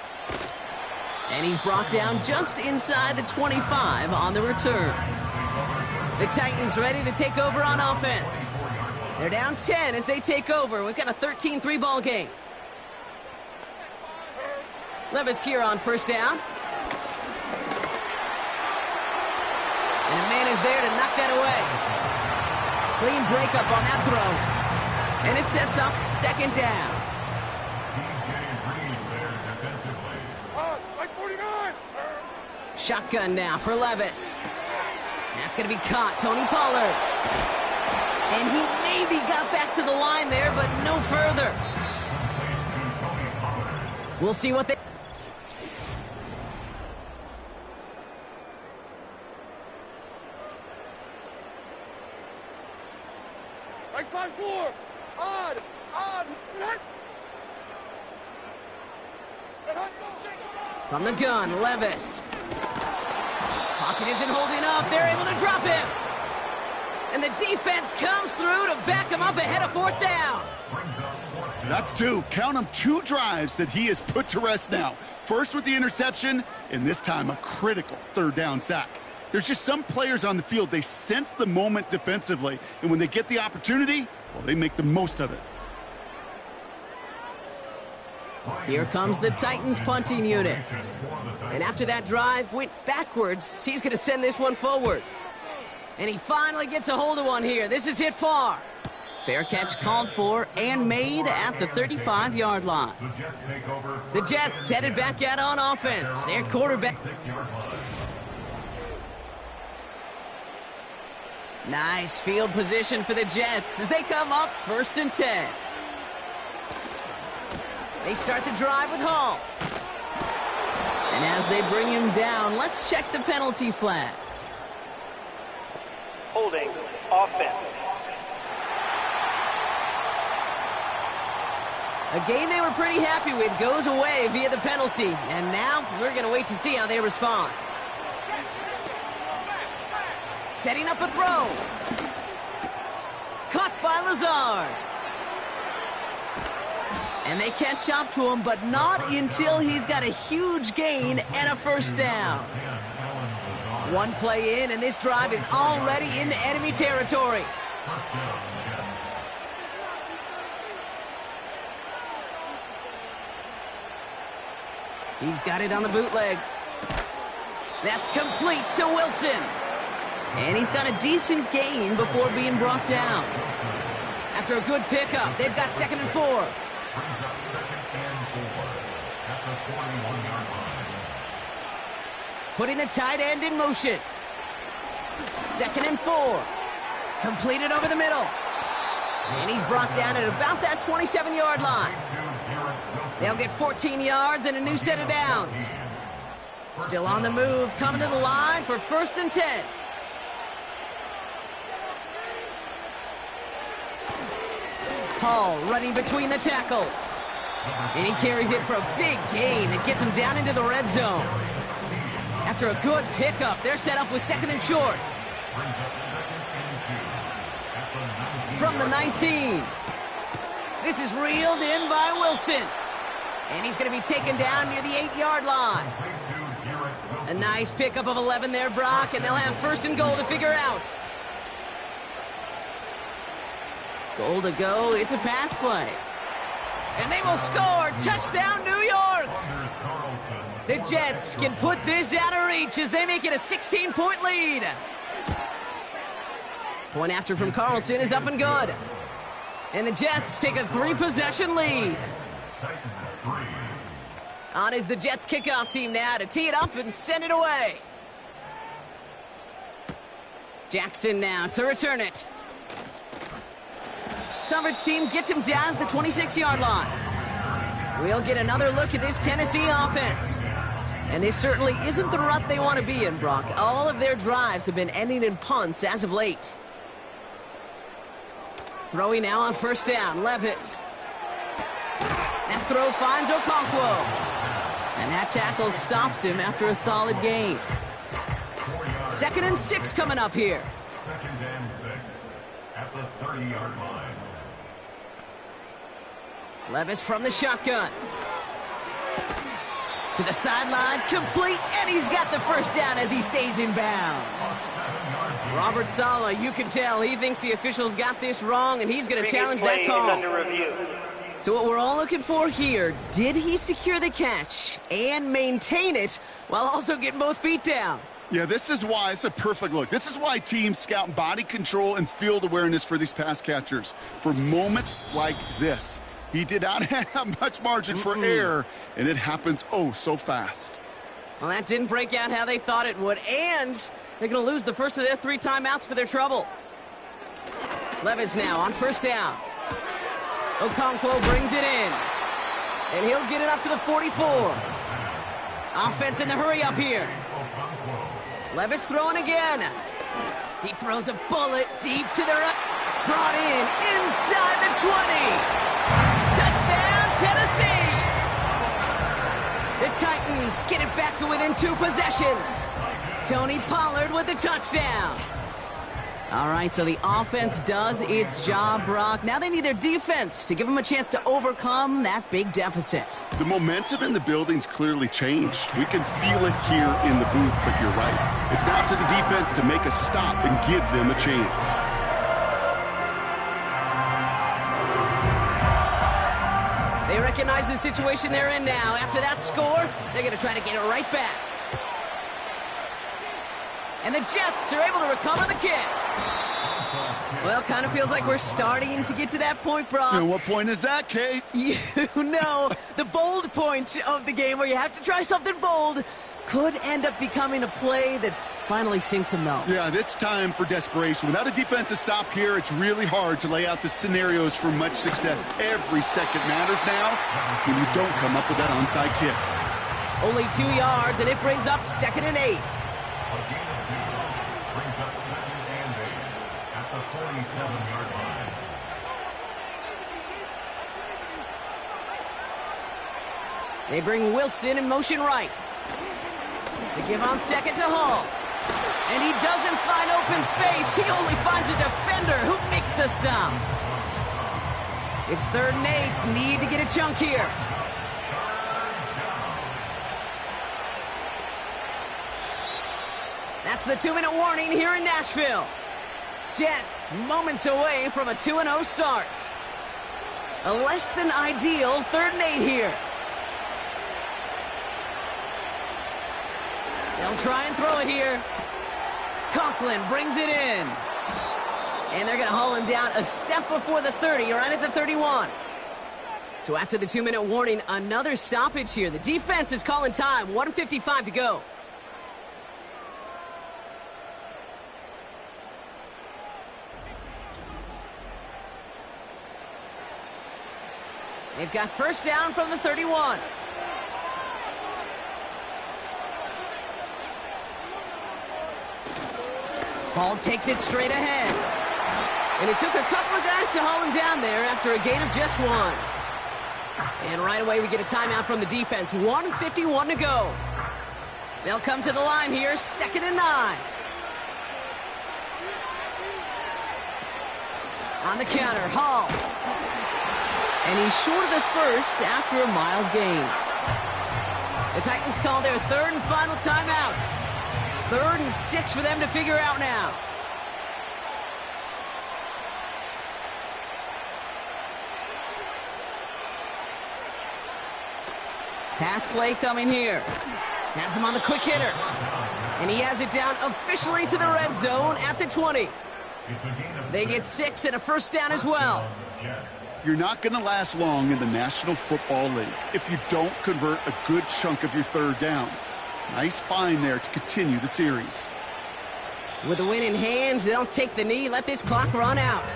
And he's brought down just inside the 25 on the return. The Titans ready to take over on offense. They're down 10 as they take over. We've got a 13-3 ball game. Levis here on first down. And a man is there to knock that away. Clean breakup on that throw. And it sets up second down. Shotgun now for Levis. That's going to be caught. Tony Pollard. And he maybe got back to the line there, but no further. We'll see what they... Right 5-4. Odd. Net. From the gun, Levis. Pocket isn't holding up. They're able to drop him. And the defense comes through to back him up ahead of fourth down. That's 2. Count them 2 drives that he has put to rest now. First with the interception, and this time a critical third down sack. There's just some players on the field, they sense the moment defensively, and when they get the opportunity, well, they make the most of it. Here comes the Titans punting unit. And after that drive went backwards, he's going to send this one forward. And he finally gets a hold of one here. This is hit far. Fair catch called for and made at the 35-yard line. The Jets headed back out on offense. Their quarterback. Nice field position for the Jets as they come up 1st and 10. They start the drive with Hall. And as they bring him down, let's check the penalty flag. Holding offense. A game they were pretty happy with goes away via the penalty. And now we're going to wait to see how they respond. Setting up a throw. Caught by Lazard. And they catch up to him, but not until he's got a huge gain and a first down. One play in, and this drive is already in enemy territory. He's got it on the bootleg. That's complete to Wilson. And he's got a decent gain before being brought down. After a good pickup, they've got 2nd and 4. Brings up 2nd and 4 at the 41-yard line. Putting the tight end in motion. 2nd and 4. Completed over the middle. And he's brought down at about that 27-yard line. They'll get 14 yards and a new set of downs. Still on the move, coming to the line for 1st and 10. Hall running between the tackles. And he carries it for a big gain that gets him down into the red zone. After a good pickup, they're set up with 2nd and short. From the 19. This is reeled in by Wilson. And he's going to be taken down near the 8-yard line. A nice pickup of 11 there, Brock, and they'll have 1st and goal to figure out. Goal to go. It's a pass play. And they will score. Touchdown, New York. The Jets can put this out of reach as they make it a 16-point lead. Point after from Carlson is up and good. And the Jets take a 3-possession lead. On is the Jets kickoff team now to tee it up and send it away. Jackson now to return it. Coverage team gets him down at the 26-yard line. We'll get another look at this Tennessee offense. And this certainly isn't the rut they want to be in, Brock. All of their drives have been ending in punts as of late. Throwing now on 1st down, Levis. That throw finds Okonkwo. And that tackle stops him after a solid gain. 2nd and 6 coming up here. 2nd and 6 at the 30-yard line. Levis from the shotgun. To the sideline, complete, and he's got the first down as he stays in bounds. Robert Saleh, you can tell he thinks the officials got this wrong, and he's going to challenge that call. Is under review. So what we're all looking for here, did he secure the catch and maintain it while also getting both feet down? Yeah, this is why it's a perfect look. This is why teams scout body control and field awareness for these pass catchers. For moments like this, he did not have much margin for error, and it happens oh so fast. Well, that didn't break out how they thought it would, and they're going to lose the first of their 3 timeouts for their trouble. Levis now on 1st down. Okonkwo brings it in, and he'll get it up to the 44. Offense in the hurry up here. Levis throwing again. He throws a bullet deep to the right. Brought in inside the 20. Touchdown, Tennessee! The Titans get it back to within 2 possessions. Tony Pollard with the touchdown. All right, so the offense does its job, Brock. Now they need their defense to give them a chance to overcome that big deficit. The momentum in the building's clearly changed. We can feel it here in the booth, but you're right. It's now to the defense to make a stop and give them a chance. They recognize the situation they're in now. After that score, they're going to try to get it right back. And the Jets are able to recover the kick. Well, kind of feels like we're starting to get to that point, Brock. And what point is that, Kate? You know, the bold point of the game where you have to try something bold could end up becoming a play that finally sinks them, though. Yeah, it's time for desperation. Without a defensive stop here, it's really hard to lay out the scenarios for much success. Every second matters now when you don't come up with that onside kick. Only 2 yards, and it brings up 2nd and 8. Brings up 2nd and 8 at the 47-yard line. They bring Wilson in motion right. They give on 2nd to Hall. And he doesn't find open space. He only finds a defender who makes the stop. It's 3rd and 8. Need to get a chunk here. That's the 2-minute warning here in Nashville. Jets moments away from a 2-0 start. A less than ideal 3rd and 8 here. They'll try and throw it here. Conklin brings it in. And they're going to haul him down a step before the 30, right at the 31. So after the 2-minute warning, another stoppage here. The defense is calling time. 1:55 to go. They've got 1st down from the 31. Ball takes it straight ahead. And it took a couple of guys to haul him down there after a gain of just 1. And right away we get a timeout from the defense. 1:51 to go. They'll come to the line here, 2nd and 9. On the counter, Hall. And he's short of the first after a mild gain. The Titans call their 3rd and final timeout. 3rd and 6 for them to figure out now. Pass play coming here. Has him on the quick hitter. And he has it down officially to the red zone at the 20. They get 6 and a 1st down as well. You're not going to last long in the National Football League if you don't convert a good chunk of your 3rd downs. Nice find there to continue the series. With the win in hand, they'll take the knee, let this clock run out.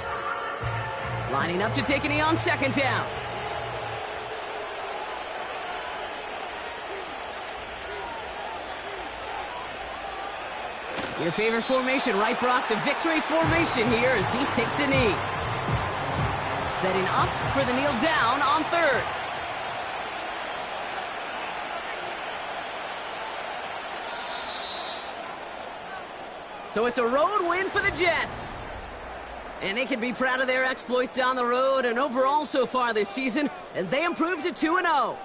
Lining up to take a knee on 2nd down. Your favorite formation, right, Brock? The victory formation here as he takes a knee. Setting up for the kneel down on 3rd. So it's a road win for the Jets. And they can be proud of their exploits down the road and overall so far this season as they improve to 2-0.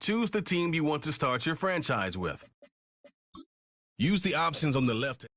Choose the team you want to start your franchise with. Use the options on the left.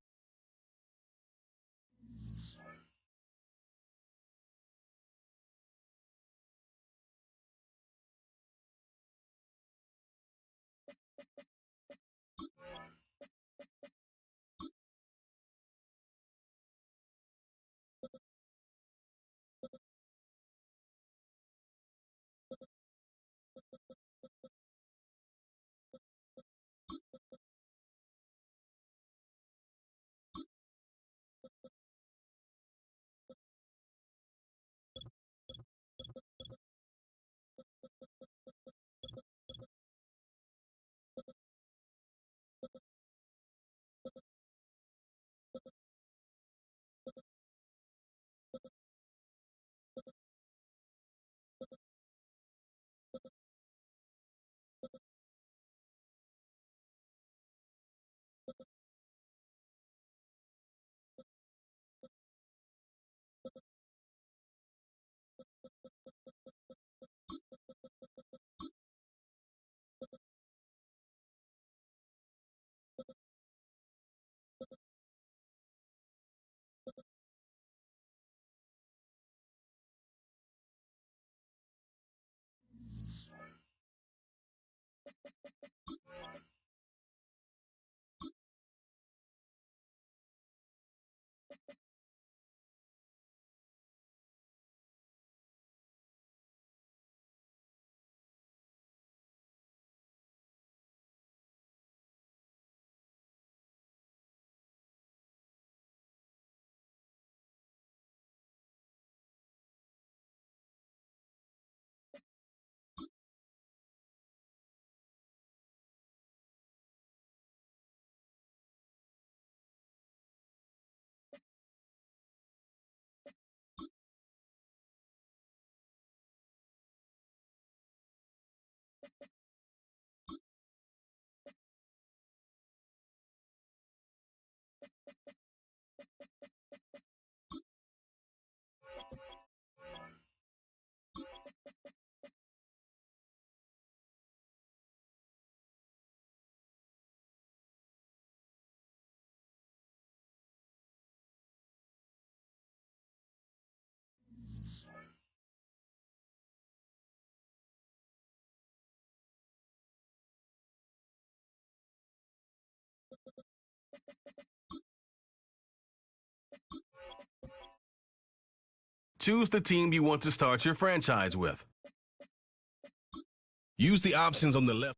Choose the team you want to start your franchise with. Use the options on the left.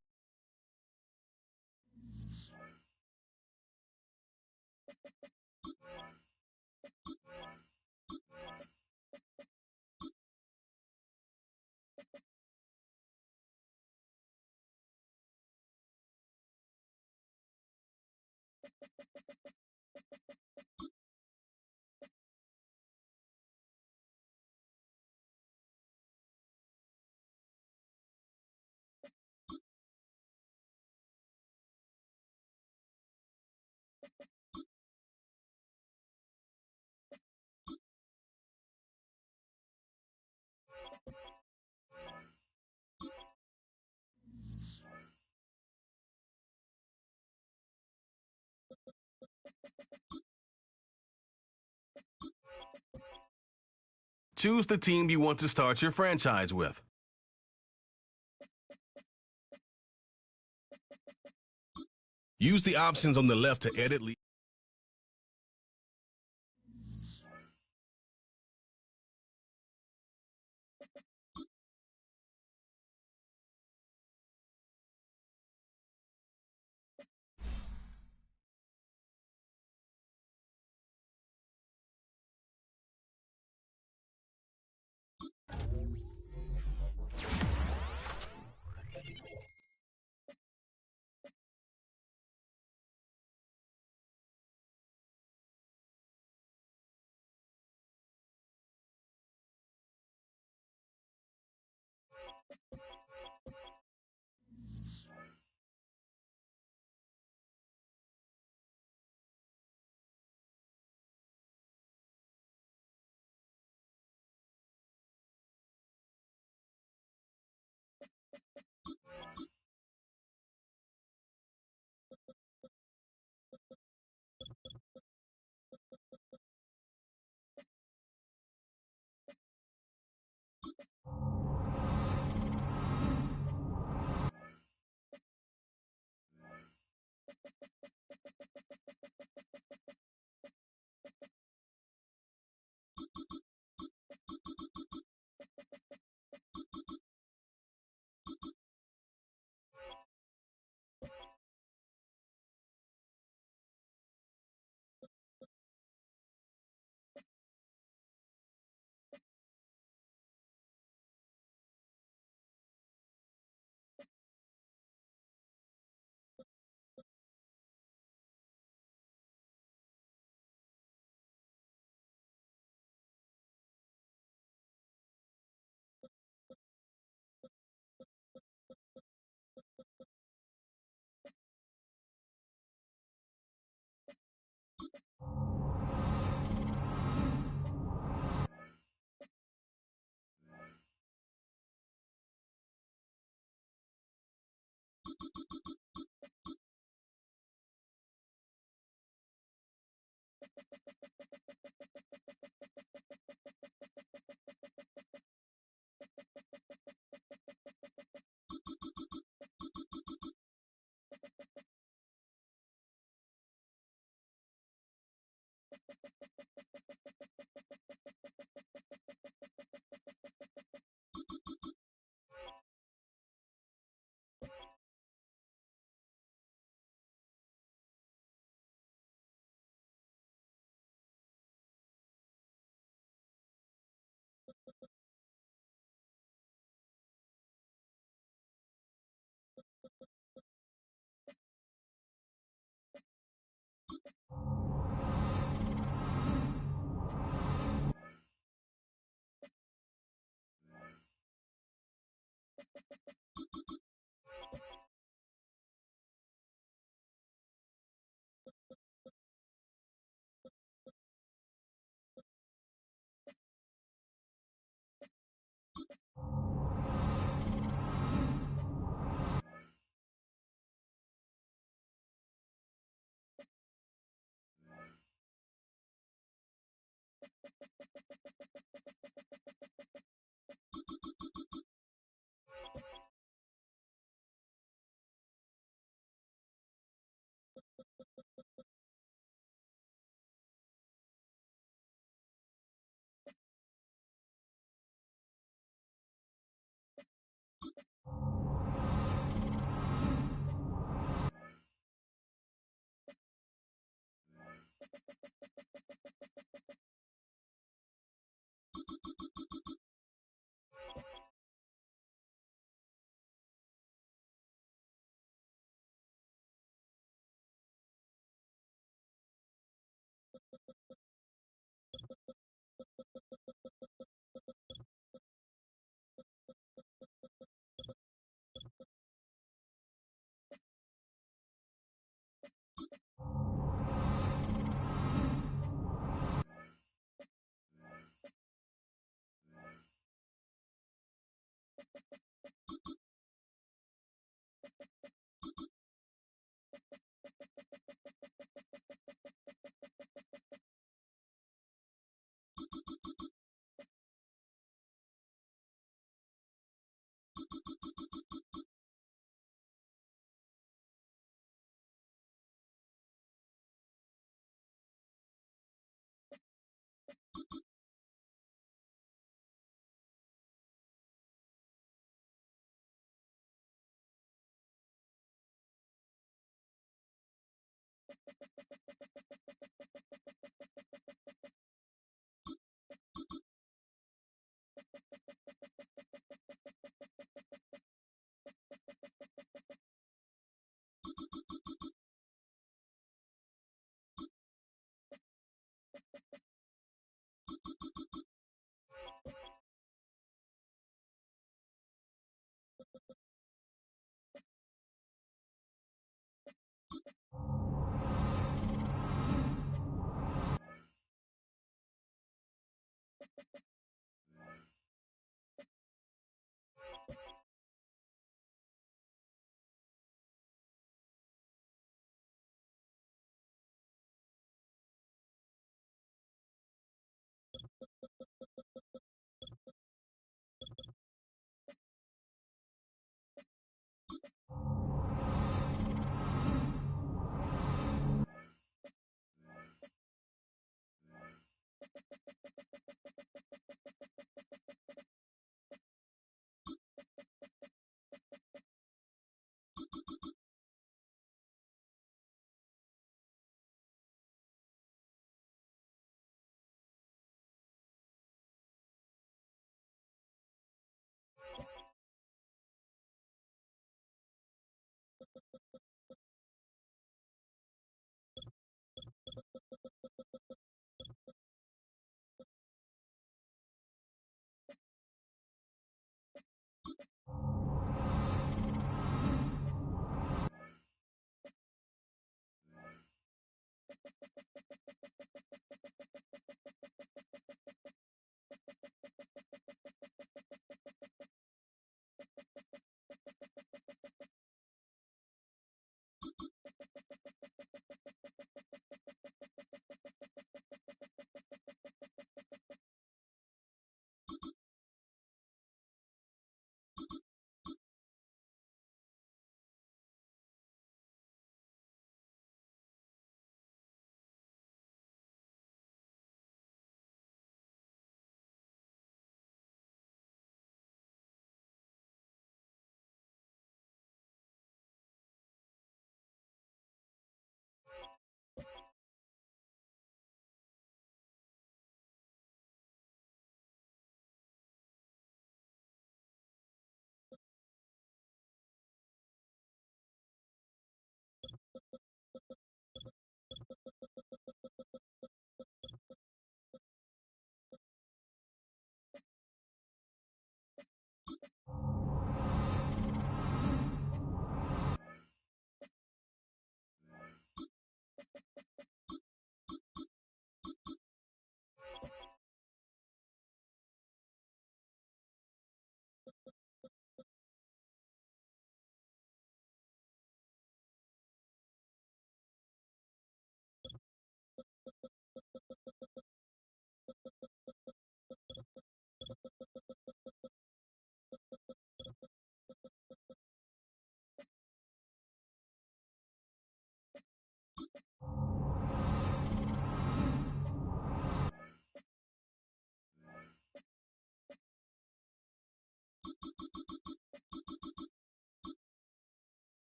Choose the team you want to start your franchise with. Use the options on the left to edit.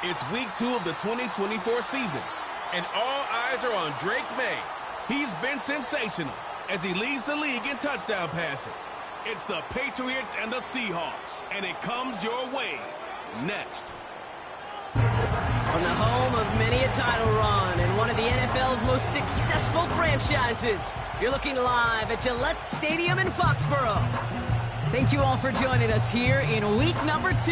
It's week 2 of the 2024 season, and all eyes are on Drake May. He's been sensational as he leads the league in touchdown passes. It's the Patriots and the Seahawks, and it comes your way next. From the home of many a title run and one of the NFL's most successful franchises, you're looking live at Gillette Stadium in Foxborough. Thank you all for joining us here in week number 2.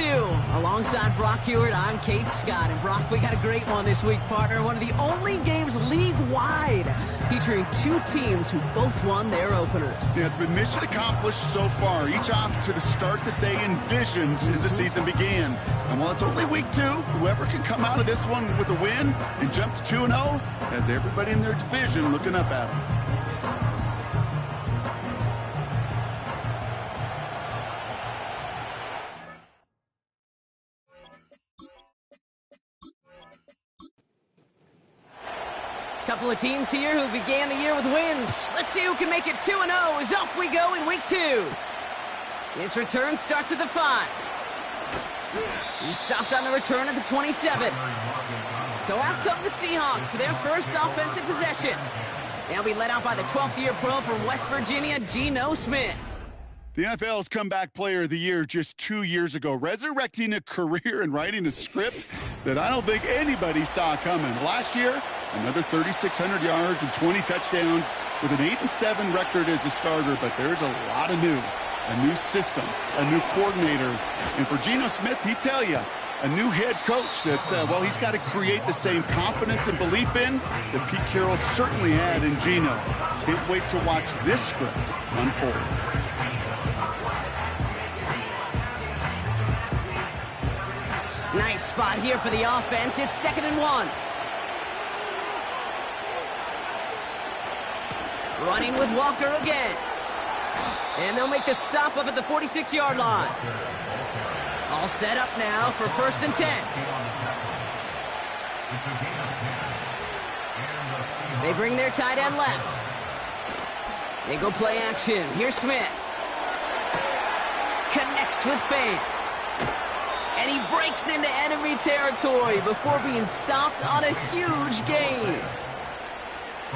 Alongside Brock Hewitt, I'm Kate Scott. And Brock, we got a great one this week, partner. One of the only games league-wide featuring 2 teams who both won their openers. Yeah, it's been mission accomplished so far, each off to the start that they envisioned as the season began. And while it's only week 2, whoever can come out of this one with a win and jump to 2-0 has everybody in their division looking up at them. Couple of teams here who began the year with wins. Let's see who can make it 2-0 as off we go in week 2. His return starts at the 5. He stopped on the return at the 27. So out come the Seahawks for their first offensive possession. They'll be led out by the 12th-year pro from West Virginia, Geno Smith. The NFL's Comeback Player of the Year just 2 years ago, resurrecting a career and writing a script that I don't think anybody saw coming. Last year, another 3,600 yards and 20 touchdowns with an 8-7 record as a starter, but there's a lot of a new system, a new coordinator. And for Geno Smith, he'd tell you, a new head coach that, well, he's got to create the same confidence and belief in that Pete Carroll certainly had in Geno. Can't wait to watch this script unfold. Nice spot here for the offense. It's 2nd and 1. Running with Walker again. And they'll make the stop up at the 46-yard line. All set up now for 1st and 10. They bring their tight end left. They go play action. Here's Smith. Connects with Fant. And he breaks into enemy territory before being stopped on a huge gain.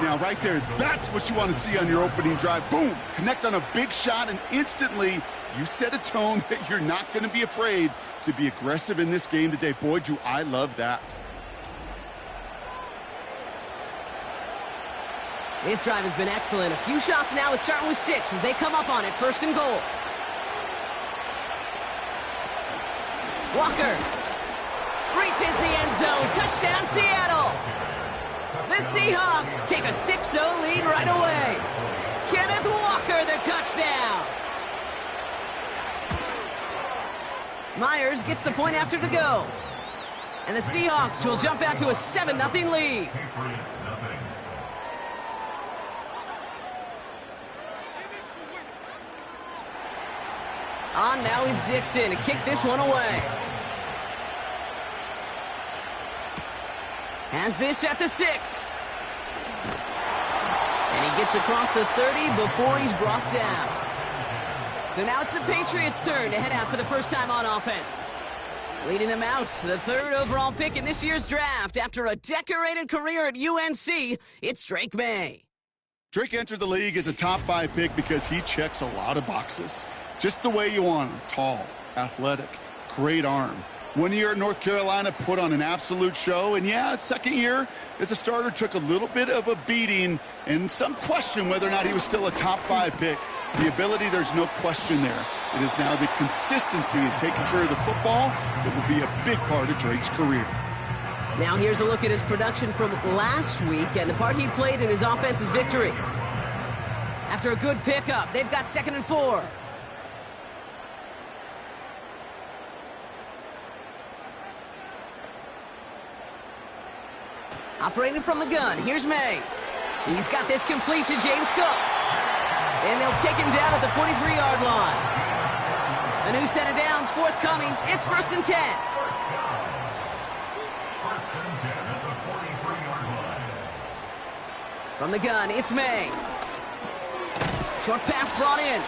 Now, right there, that's what you want to see on your opening drive. Boom! Connect on a big shot, and instantly you set a tone that you're not going to be afraid to be aggressive in this game today. Boy, do I love that. This drive has been excellent. A few shots now. It's starting with 6 as they come up on it. 1st and goal. Walker reaches the end zone. Touchdown, Seattle. The Seahawks take a 6-0 lead right away. Kenneth Walker, the touchdown. Myers gets the point after to go. And the Seahawks will jump out to a 7-0 lead. On now is Dixon to kick this one away. Has this at the 6. And he gets across the 30 before he's brought down. So now it's the Patriots' turn to head out for the first time on offense. Leading them out, the 3rd overall pick in this year's draft. After a decorated career at UNC, it's Drake May. Drake entered the league as a top 5 pick because he checks a lot of boxes. Just the way you want him. Tall, athletic, great arm. 1 year at North Carolina, put on an absolute show. And yeah, 2nd year as a starter took a little bit of a beating and some question whether or not he was still a top 5 pick. The ability, there's no question there. It is now the consistency in taking care of the football that will be a big part of Drake's career. Now here's a look at his production from last week and the part he played in his offense's victory. After a good pickup, they've got 2nd and 4. Operating from the gun, here's May. He's got this complete to James Cook. And they'll take him down at the 43-yard line. A new set of downs forthcoming. It's 1st and 10. From the gun, it's May. Short pass brought in.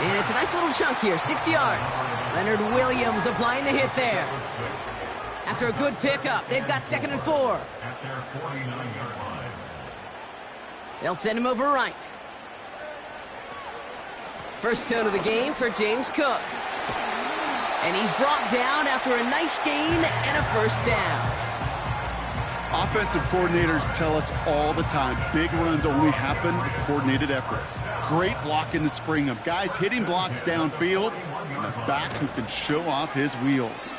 And it's a nice little chunk here, 6 yards. Leonard Williams applying the hit there. After a good pickup, they've got 2nd and 4. At their 49-yard line. They'll send him over right. First tone of the game for James Cook. And he's brought down after a nice gain and a first down. Offensive coordinators tell us all the time, big runs only happen with coordinated efforts. Great blocking to spring them. Guys hitting blocks downfield, and a back who can show off his wheels.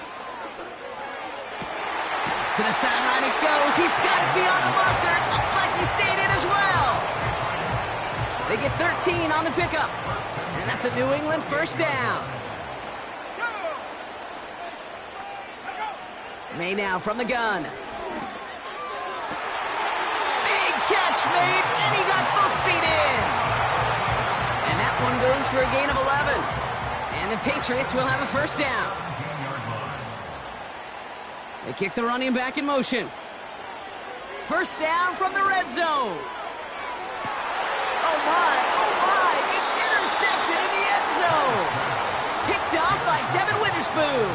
To the sideline it goes. He's got it beyond the marker. It looks like he stayed in as well. They get 13 on the pickup. And that's a New England first down. May now from the gun. Big catch made, and he got both feet in. And that one goes for a gain of 11. And the Patriots will have a first down. They kick the running back in motion. First down from the red zone. Oh my, it's intercepted in the end zone. Picked off by Devin Witherspoon.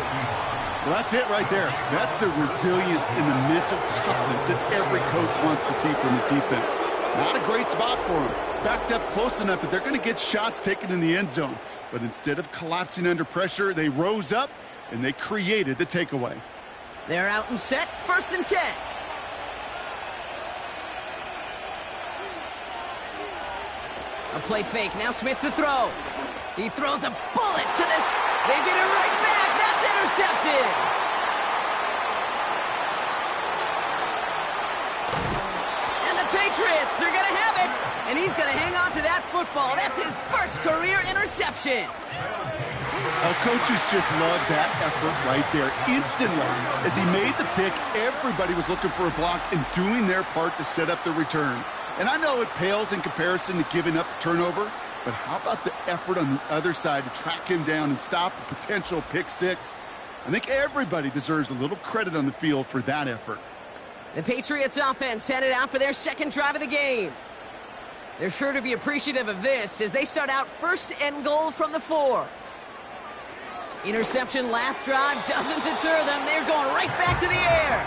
Well, that's it right there. That's the resilience and the mental toughness that every coach wants to see from his defense. Not a great spot for him. Backed up close enough that they're going to get shots taken in the end zone. But instead of collapsing under pressure, they rose up and they created the takeaway. They're out and set, 1st and 10. A play fake, now Smith to throw. He throws a bullet to this. They get it right back, that's intercepted. And the Patriots are gonna have it. And he's gonna hang on to that football. That's his first career interception. Well, coaches just love that effort right there. Instantly, as he made the pick, everybody was looking for a block and doing their part to set up the return. And I know it pales in comparison to giving up the turnover, but how about the effort on the other side to track him down and stop a potential pick six? I think everybody deserves a little credit on the field for that effort. The Patriots offense headed out for their second drive of the game. They're sure to be appreciative of this as they start out 1st and goal from the 4. Interception last drive doesn't deter them. They're going right back to the air.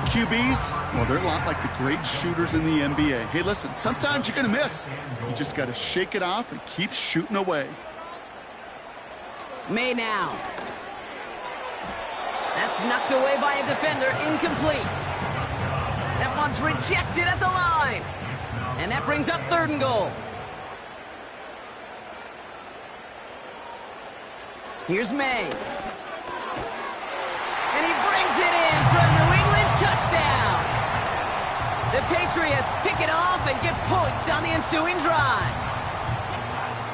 QBs, well, they're a lot like the great shooters in the NBA. Hey, listen, sometimes you're going to miss. You just got to shake it off and keep shooting away. May now. That's knocked away by a defender, incomplete. That one's rejected at the line. And that brings up 3rd and goal. Here's May. And he brings it in for a New England touchdown. The Patriots pick it off and get points on the ensuing drive.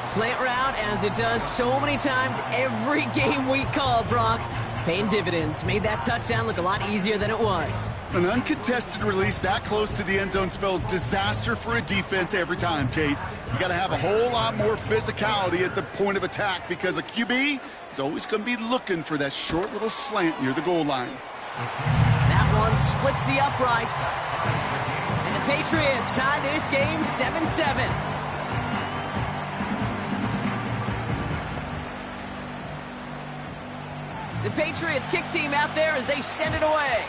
Slant route, as it does so many times every game we call, Brock. Paying dividends. Made that touchdown look a lot easier than it was. An uncontested release that close to the end zone spells disaster for a defense every time, Kate. You got to have a whole lot more physicality at the point of attack because a QB is always going to be looking for that short little slant near the goal line. That one splits the uprights. And the Patriots tie this game 7-7. The Patriots kick team out there as they send it away.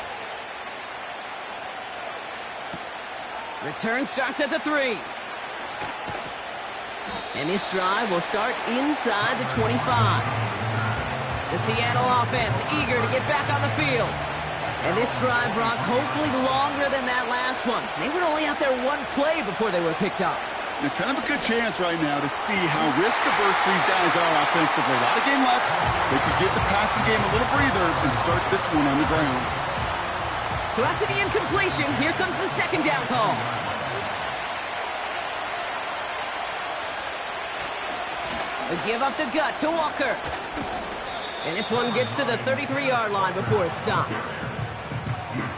Return starts at the 3. And this drive will start inside the 25. The Seattle offense eager to get back on the field. And this drive, Brock, hopefully longer than that last one. They were only out there one play before they were picked up. They're kind of a good chance right now to see how risk-averse these guys are offensively. A lot of game left. They could give the passing game a little breather and start this one on the ground. So after the incompletion, here comes the 2nd down call. They give up the gut to Walker. And this one gets to the 33-yard line before it's stopped.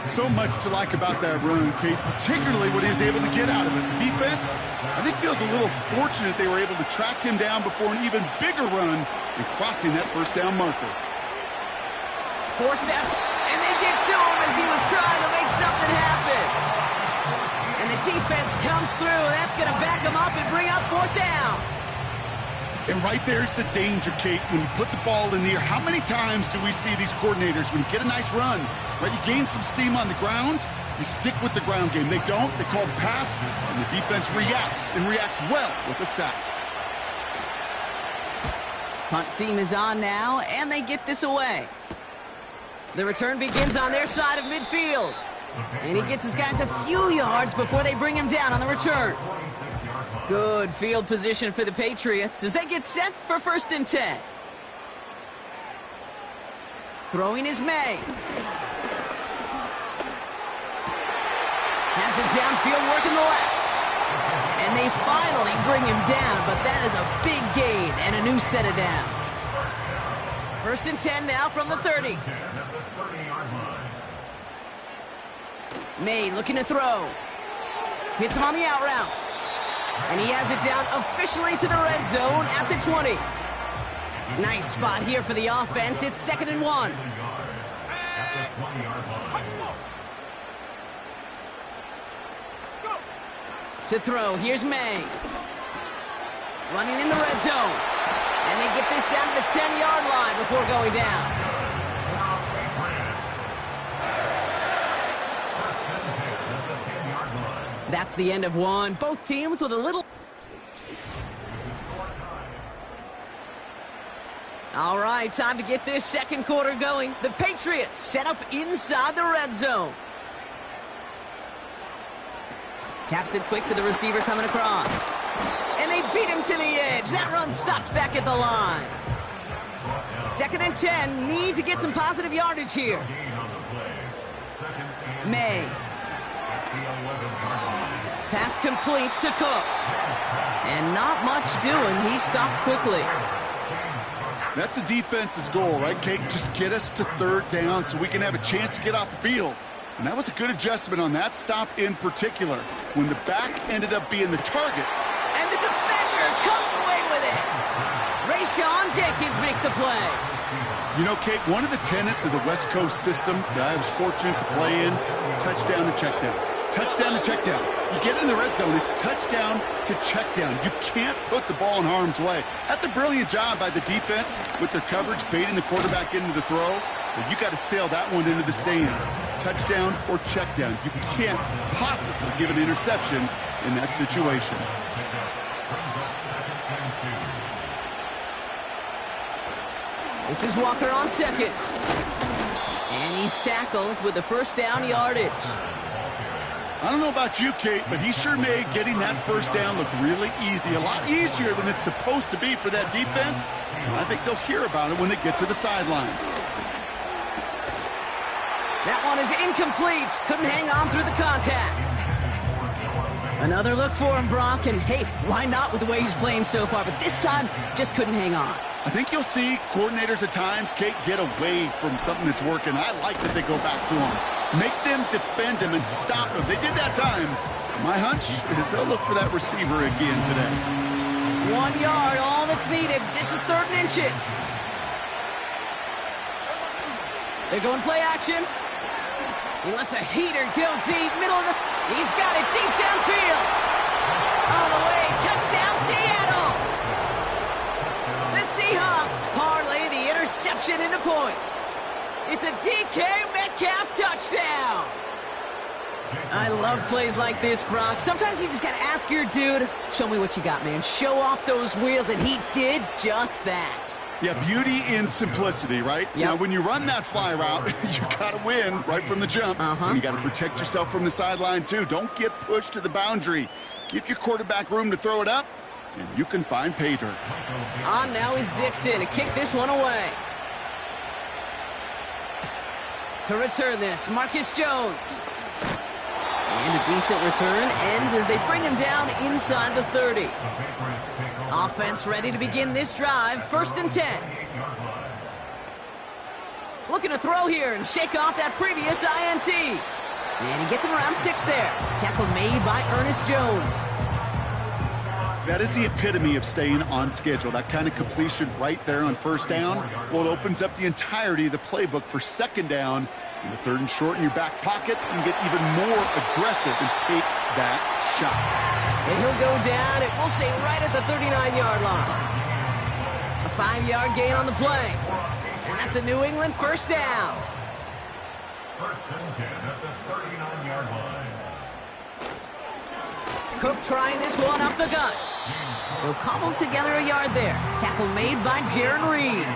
So much to like about that run, Kate, particularly what he was able to get out of it. The defense, I think, feels a little fortunate they were able to track him down before an even bigger run and crossing that 1st down marker. Forced out, and they get to him as he was trying to make something happen. And the defense comes through. That's going to back him up and bring up 4th down. And right there's the danger, Kate. When you put the ball in the air, how many times do we see these coordinators, when you get a nice run, right, you gain some steam on the ground, you stick with the ground game. They don't. They call the pass, and the defense reacts, and reacts well with a sack. Punt team is on now, and they get this away. The return begins on their side of midfield. And he gets his guys a few yards before they bring him down on the return. Good field position for the Patriots as they get set for 1st and 10. Throwing is May. Has it downfield, working the left. And they finally bring him down, but that is a big gain and a new set of downs. 1st and 10 now from the 30. May looking to throw. Hits him on the out route. And he has it down officially to the red zone at the 20. Nice spot here for the offense. It's 2nd and 1. To throw, here's May. Running in the red zone. And they get this down to the 10-yard line before going down. That's the end of one. Both teams with a little... All right, time to get this second quarter going. The Patriots set up inside the red zone. Taps it quick to the receiver coming across. And they beat him to the edge. That run stopped back at the line. 2nd and 10. Need to get some positive yardage here. May. Pass complete to Cook. And not much doing. He stopped quickly. That's a defense's goal, right, Kate? Just get us to 3rd down so we can have a chance to get off the field. And that was a good adjustment on that stop in particular, when the back ended up being the target. And the defender comes away with it. Rayshawn Jenkins makes the play. You know, Kate, one of the tenets of the West Coast system that I was fortunate to play in, touchdown to check down. Touchdown to check down. You get in the red zone, it's touchdown to check down. You can't put the ball in harm's way. That's a brilliant job by the defense with their coverage, baiting the quarterback into the throw. But you got to sail that one into the stands. Touchdown or check down. You can't possibly give an interception in that situation. This is Walker on 2nd. And he's tackled with the 1st down yardage. I don't know about you, Kate, but he sure made getting that 1st down look really easy. A lot easier than it's supposed to be for that defense. And I think they'll hear about it when they get to the sidelines. That one is incomplete. Couldn't hang on through the contact. Another look for him, Brock. And hey, why not with the way he's playing so far? But this time, just couldn't hang on. I think you'll see coordinators at times, Kate, get away from something that's working. I like that they go back to him. Make them defend him and stop him. They did that time. My hunch is they'll look for that receiver again today. 1 yard, all that's needed. This is 3rd and inches. They're going play action. He lets a heater go deep, middle of the... He's got it deep downfield. All the way, touchdown Seattle. The Seahawks parlay the interception into points. It's a DK Metcalf touchdown. I love plays like this, Brock. Sometimes you just got to ask your dude, show me what you got, man. Show off those wheels, and he did just that. Yeah, beauty in simplicity, right? Yep. Now, when you run that fly route, you got to win right from the jump. And you got to protect yourself from the sideline, too. Don't get pushed to the boundary. Give your quarterback room to throw it up, and you can find pay dirt. On now is Dixon to kick this one away. To return this, Marcus Jones. And a decent return ends as they bring him down inside the 30. Offense ready to begin this drive, 1st and 10. Looking to throw here and shake off that previous INT. And he gets him around 6 there. Tackle made by Ernest Jones. That is the epitome of staying on schedule. That kind of completion right there on 1st down. Well, it opens up the entirety of the playbook for 2nd down. In the 3rd and short in your back pocket, you can get even more aggressive and take that shot. And he'll go down, and we'll say right at the 39-yard line. 5-yard gain on the play. And that's a New England first down. First and 10 at the 39-yard line. Cook trying this one up the gut. He'll cobble together a yard there. Tackle made by Jaron Reed.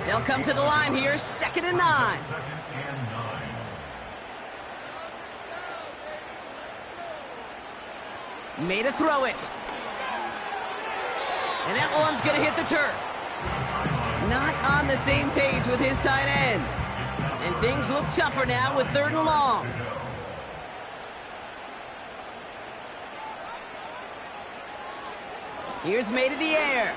They'll come to the line here, 2nd and 9. Made a throw it. And that one's going to hit the turf. Not on the same page with his tight end. And things look tougher now with 3rd and long. Here's made in the air.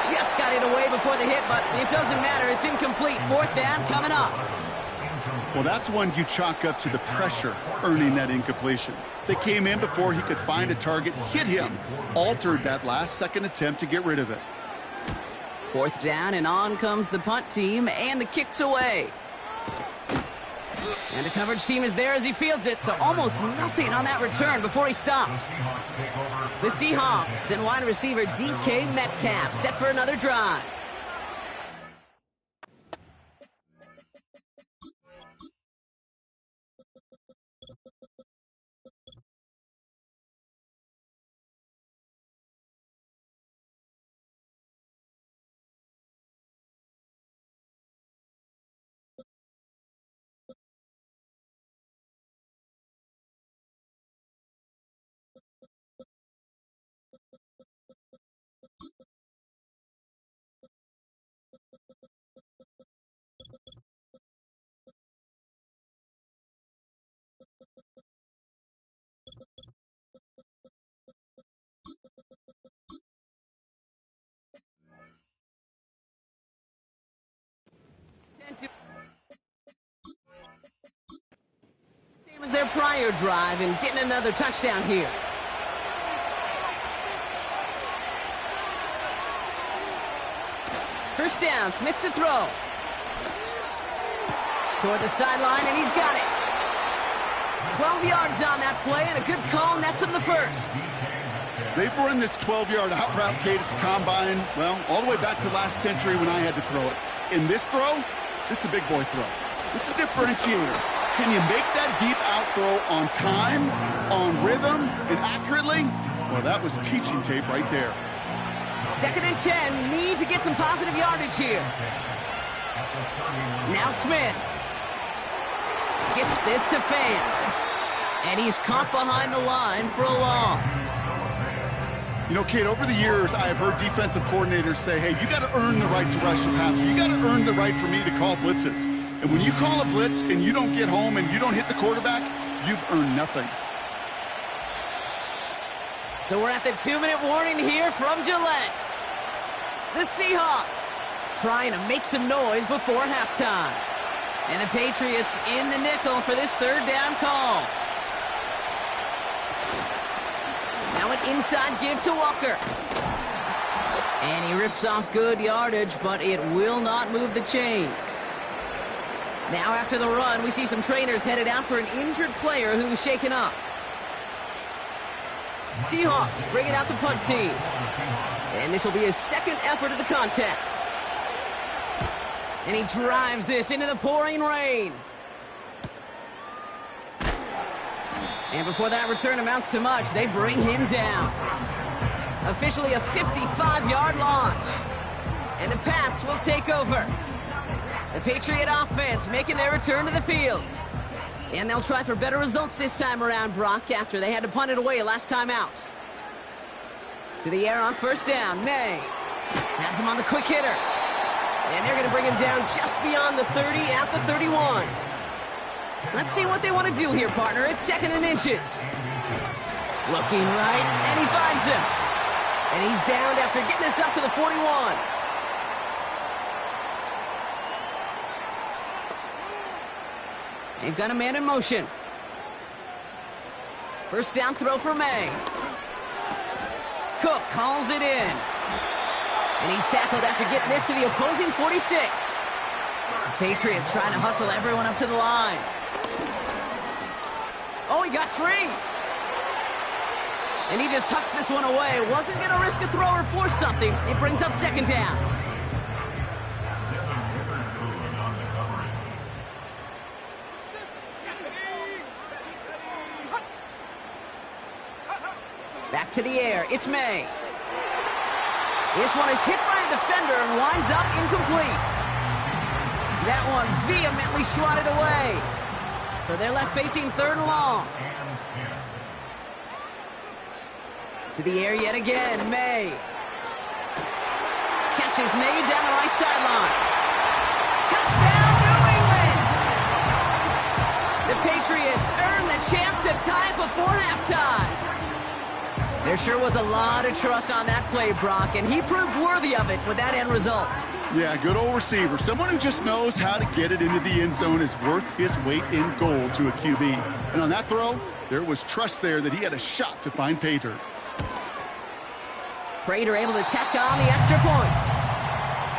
Just got it away before the hit, but it doesn't matter. It's incomplete. 4th down coming up. Well, that's one you chalk up to the pressure earning that incompletion. They came in before he could find a target, hit him, altered that last-second attempt to get rid of it. 4th down, and on comes the punt team, and the kick's away. And the coverage team is there as he fields it, so almost nothing on that return before he stops. The Seahawks and wide receiver DK Metcalf set for another drive. Same as their prior drive and getting another touchdown here. First down, Smith to throw. Toward the sideline, and he's got it. 12 yards on that play, and a good call nets him the first. They've run this 12-yard out route, Kate, at the combine, well, all the way back to last century when I had to throw it. In this throw, this is a big boy throw. This is a differentiator. Can you make that deep out throw on time, on rhythm, and accurately? Well, that was teaching tape right there. 2nd and 10, need to get some positive yardage here. Now Smith gets this to Fant, and he's caught behind the line for a loss. You know, Kate, over the years, I have heard defensive coordinators say, hey, you got to earn the right to rush the passer. You got to earn the right for me to call blitzes. And when you call a blitz and you don't get home and you don't hit the quarterback, you've earned nothing. So we're at the 2-minute warning here from Gillette. The Seahawks trying to make some noise before halftime. And the Patriots in the nickel for this 3rd down call. Now an inside give to Walker. And he rips off good yardage, but it will not move the chains. Now after the run, we see some trainers headed out for an injured player who was shaken up. Seahawks bringing out the punt team. And this will be his 2nd effort of the contest. And he drives this into the pouring rain. And before that return amounts to much, they bring him down. Officially a 55-yard launch. And the Pats will take over. The Patriot offense making their return to the field. And they'll try for better results this time around, Brock, after they had to punt it away last time out. To the air on 1st down. May has him on the quick hitter. And they're going to bring him down just beyond the 30 at the 31. Let's see what they want to do here, partner. It's 2nd and inches. Looking right, and he finds him. And he's downed after getting this up to the 41. They've got a man in motion. First down throw for May. Cook calls it in. And he's tackled after getting this to the opposing 46. Patriots trying to hustle everyone up to the line. Oh, he got free. And he just hucks this one away. Wasn't going to risk a throw or force something. It brings up second down. Back to the air. It's May. This one is hit by a defender and winds up incomplete. That one vehemently swatted away. So they're left facing third and long. To the air yet again, May. Catches May down the right sideline. Touchdown, New England! The Patriots earn the chance to tie before halftime. There sure was a lot of trust on that play, Brock, and he proved worthy of it with that end result. Yeah, good old receiver. Someone who just knows how to get it into the end zone is worth his weight in gold to a QB. And on that throw, there was trust there that he had a shot to find pay dirt. Prater able to tack on the extra point.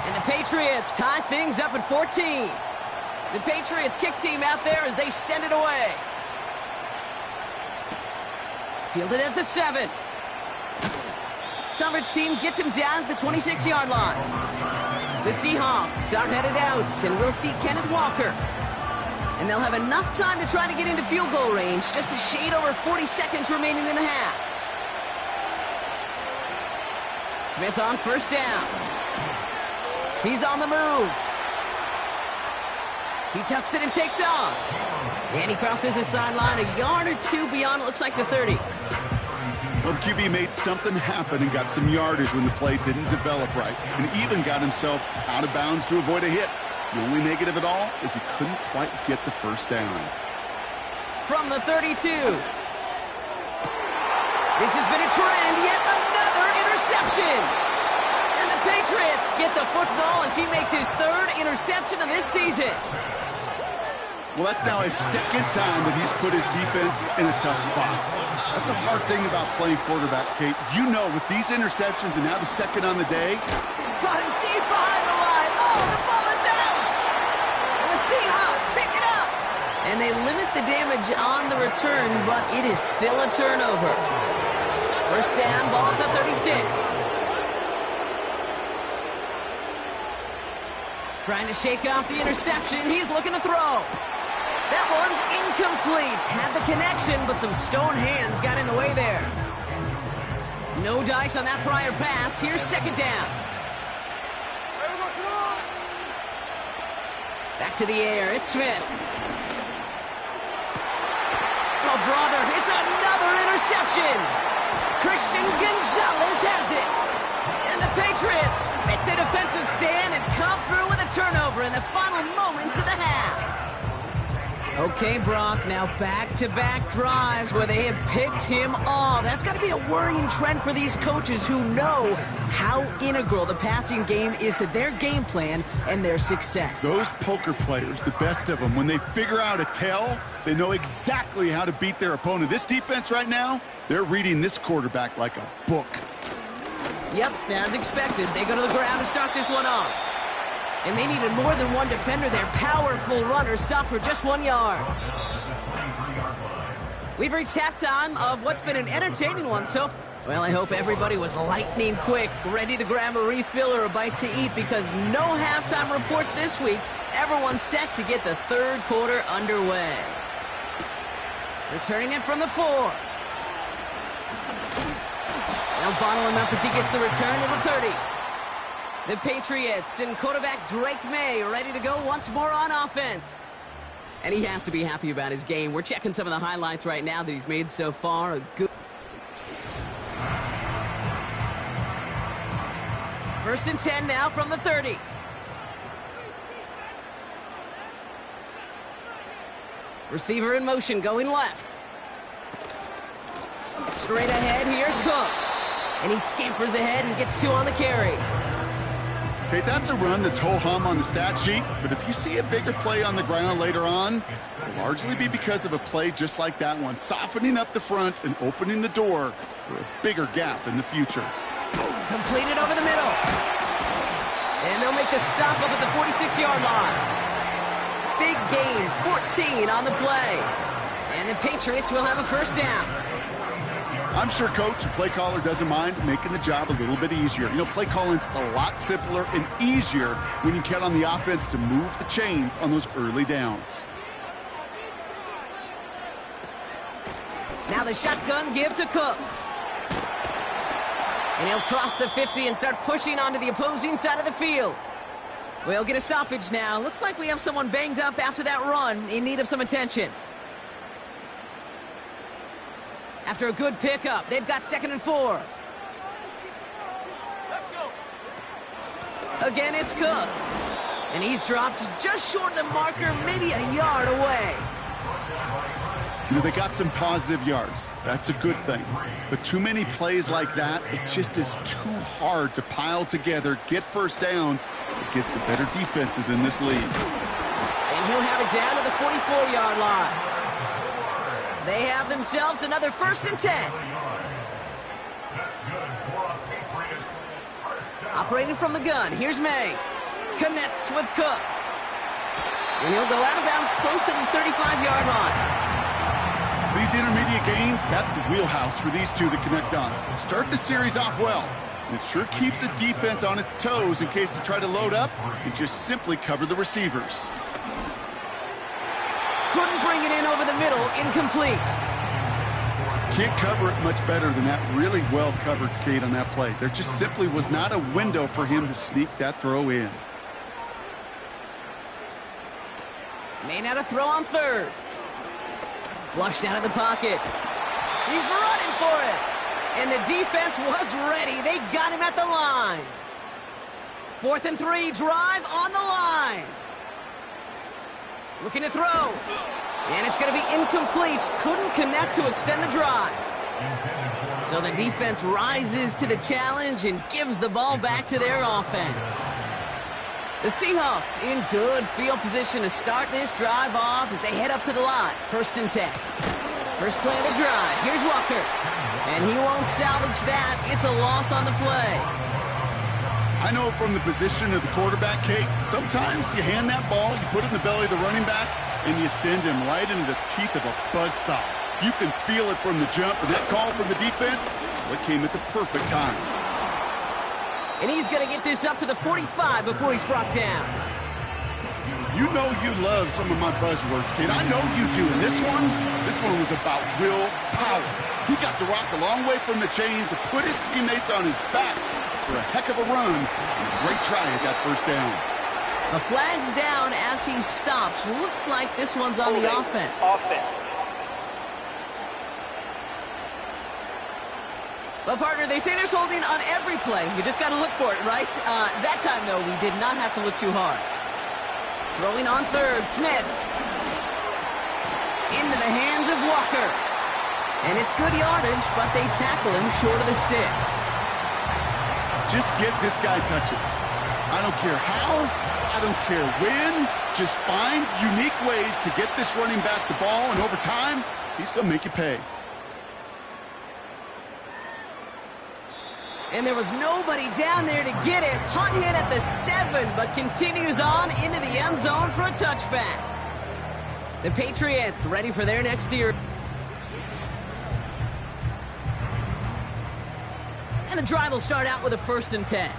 And the Patriots tie things up at 14. The Patriots kick team out there as they send it away. Fielded at the 7. Coverage team gets him down at the 26-yard line. The Seahawks start headed out, and we'll see Kenneth Walker. And they'll have enough time to try to get into field goal range, just a shade over 40 seconds remaining in the half. Smith on first down. He's on the move. He tucks it and takes off. And he crosses the sideline a yard or two beyond, it looks like the 30. Well, the QB made something happen and got some yardage when the play didn't develop right, and even got himself out of bounds to avoid a hit. The only negative at all is he couldn't quite get the first down. From the 32. This has been a trend, yet another interception. And the Patriots get the football as he makes his third interception of this season. Well, that's now his second time that he's put his defense in a tough spot. That's a hard thing about playing quarterback, Kate. You know, with these interceptions and now the second on the day. Got him deep behind the line. Oh, the ball is out. And the Seahawks pick it up. And they limit the damage on the return, but it is still a turnover. First down, ball at the 36. Trying to shake off the interception. He's looking to throw. That one's incomplete. Had the connection, but some stone hands got in the way there. No dice on that prior pass. Here's second down. Back to the air. It's Smith. Oh, brother, it's another interception. Christian Gonzalez has it. And the Patriots make the defensive stand and come through with a turnover in the final moments of the half. Okay, Brock, now back-to-back drives where they have picked him off. That's got to be a worrying trend for these coaches who know how integral the passing game is to their game plan and their success. Those poker players, the best of them, when they figure out a tell, they know exactly how to beat their opponent. This defense right now, they're reading this quarterback like a book. Yep, as expected. They go to the ground to start this one off. And they needed more than one defender. Their powerful runner stopped for just 1 yard. We've reached halftime of what's been an entertaining one so far. Well, I hope everybody was lightning quick, ready to grab a refill or a bite to eat, because no halftime report this week. Everyone's set to get the third quarter underway. Returning it from the 4. Now bottle him up as he gets the return to the 30. The Patriots and quarterback Drake May ready to go once more on offense. And he has to be happy about his game. We're checking some of the highlights right now that he's made so far. A good. First and 10 now from the 30. Receiver in motion going left. Straight ahead, here's Cook. And he scampers ahead and gets 2 on the carry. Okay, that's a run that's ho-hum on the stat sheet, but if you see a bigger play on the ground later on, it'll largely be because of a play just like that one, softening up the front and opening the door for a bigger gap in the future. Completed over the middle. And they'll make the stop up at the 46-yard line. Big gain, 14 on the play. And the Patriots will have a first down. I'm sure coach and play caller doesn't mind making the job a little bit easier. You know, play calling's a lot simpler and easier when you count on the offense to move the chains on those early downs. Now the shotgun give to Cook. And he'll cross the 50 and start pushing onto the opposing side of the field. We'll get a stoppage now. Looks like we have someone banged up after that run in need of some attention. After a good pickup, they've got 2nd and 4. Let's go. Again, it's Cook. And he's dropped just short of the marker, maybe a yard away. You know, they got some positive yards. That's a good thing. But too many plays like that, it just is too hard to pile together, get first downs against the better defenses in this league. And he'll have it down to the 44-yard line. They have themselves another 1st and 10. Operating from the gun, here's May. Connects with Cook. And he'll go out of bounds close to the 35-yard line. These intermediate gains, that's the wheelhouse for these two to connect on. Start the series off well. And it sure keeps the defense on its toes in case they try to load up and just simply cover the receivers. Couldn't bring it in over the middle, incomplete. Can't cover it much better than that really well covered Kate on that play. There just simply was not a window for him to sneak that throw in. May not a throw on 3rd. Flushed out of the pocket. He's running for it. And the defense was ready. They got him at the line. 4th and 3, drive on the line. Looking to throw. And it's going to be incomplete. Couldn't connect to extend the drive. So the defense rises to the challenge and gives the ball back to their offense. The Seahawks in good field position to start this drive off as they head up to the line. 1st and 10. First play of the drive. Here's Walker. And he won't salvage that. It's a loss on the play. I know from the position of the quarterback, Kate, sometimes you hand that ball, you put it in the belly of the running back, and you send him right into the teeth of a buzzsaw. You can feel it from the jump, and that call from the defense, well, it came at the perfect time. And he's going to get this up to the 45 before he's brought down. You know you love some of my buzzwords, kid. I know you do. And this one was about will power. He got to rock a long way from the chains and put his teammates on his back for a heck of a run. And a great try. He got first down. A flag's down as he stops. Looks like this one's on the offense. Well, partner, they say there's holding on every play. You just got to look for it, right? That time, though, we did not have to look too hard. Throwing on 3rd, Smith. Into the hands of Walker. And it's good yardage, but they tackle him short of the sticks. Just get this guy touches. I don't care how, I don't care when. Just find unique ways to get this running back the ball, and over time, he's going to make you pay. And there was nobody down there to get it. Punt hit at the 7, but continues on into the end zone for a touchback. The Patriots ready for their next series. And the drive will start out with a 1st and 10.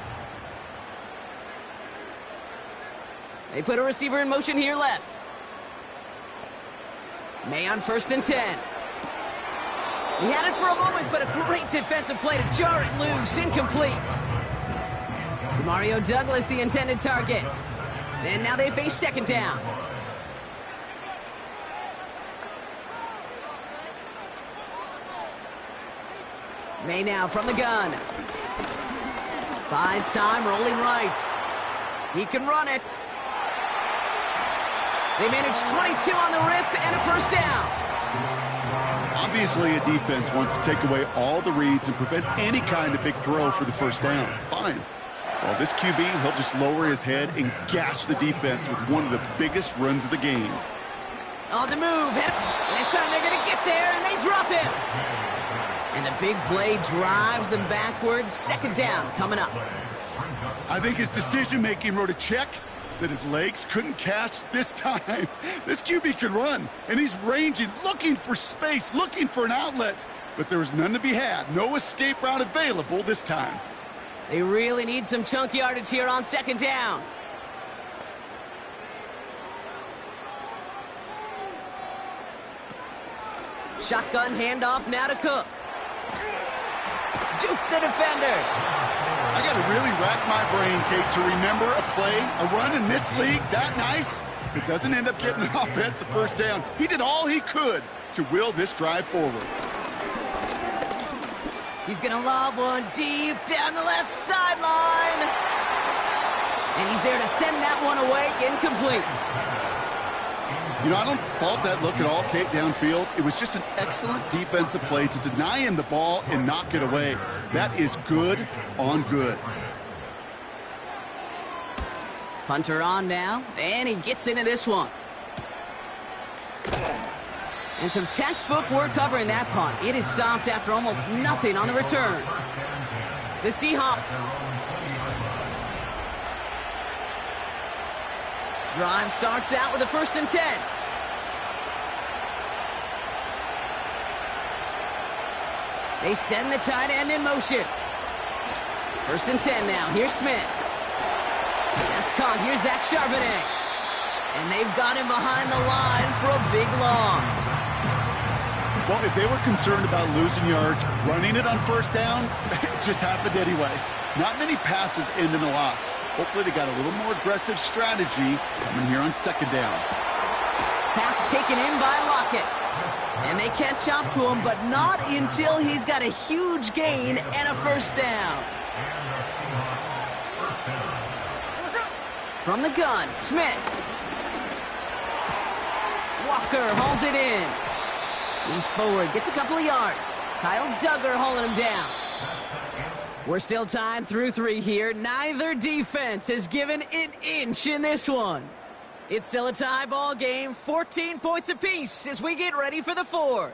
They put a receiver in motion here left. May on 1st and 10. He had it for a moment, but a great defensive play to jar it loose. Incomplete. Demario Douglas, the intended target. And now they face 2nd down. May now from the gun. Buys time, rolling right. He can run it. They manage 22 on the rip and a 1st down. Obviously, a defense wants to take away all the reads and prevent any kind of big throw for the 1st down. Fine. Well, this QB, he'll just lower his head and gash the defense with one of the biggest runs of the game. On the move. This time they're going to get there, and they drop him. And the big play drives them backwards. 2nd down coming up. I think his decision-making wrote a check that his legs couldn't catch this time. This QB can run, and he's ranging, looking for space, looking for an outlet. But there was none to be had. No escape route available this time. They really need some chunk yardage here on second down. Shotgun handoff now to Cook. Juke the defender. I got to really rack my brain, Kate, to remember a play, a run in this league that nice. It doesn't end up getting an offensive first down. He did all he could to will this drive forward. He's going to lob one deep down the left sideline. And he's there to send that one away, incomplete. You know, I don't fault that look at all, Kate, downfield. It was just an excellent defensive play to deny him the ball and knock it away. That is good on good. Punter on now, and he gets into this one. And some textbook work covering that punt. It is stopped after almost nothing on the return. The Seahawks drive starts out with a 1st and 10. They send the tight end in motion. 1st and 10 now. Here's Smith. That's caught. Here's Zach Charbonnet. And they've got him behind the line for a big loss. Well, if they were concerned about losing yards, running it on 1st down, it just happened anyway. Not many passes end in a loss. Hopefully they got a little more aggressive strategy coming here on 2nd down. Pass taken in by Lockett. And they catch up to him, but not until he's got a huge gain and a 1st down. From the gun, Smith. Walker hauls it in. He's forward, gets a couple of yards. Kyle Duggar hauling him down. We're still tied through 3 here. Neither defense has given an inch in this one. It's still a tie ball game, 14 points apiece as we get ready for the 4th.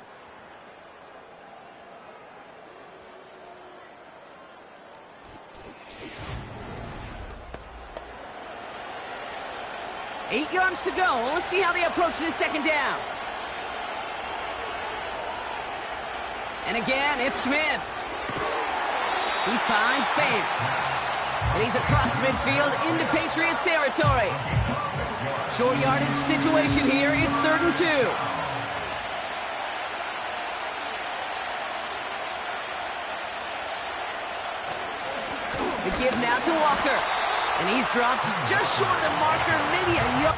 Eight yards to go. Let's see how they approach this 2nd down. And again, it's Smith. He finds Fant. And he's across midfield into Patriots territory. Short yardage situation here. It's 3rd and 2. The give now to Walker. And he's dropped just short of the marker, maybe a yard.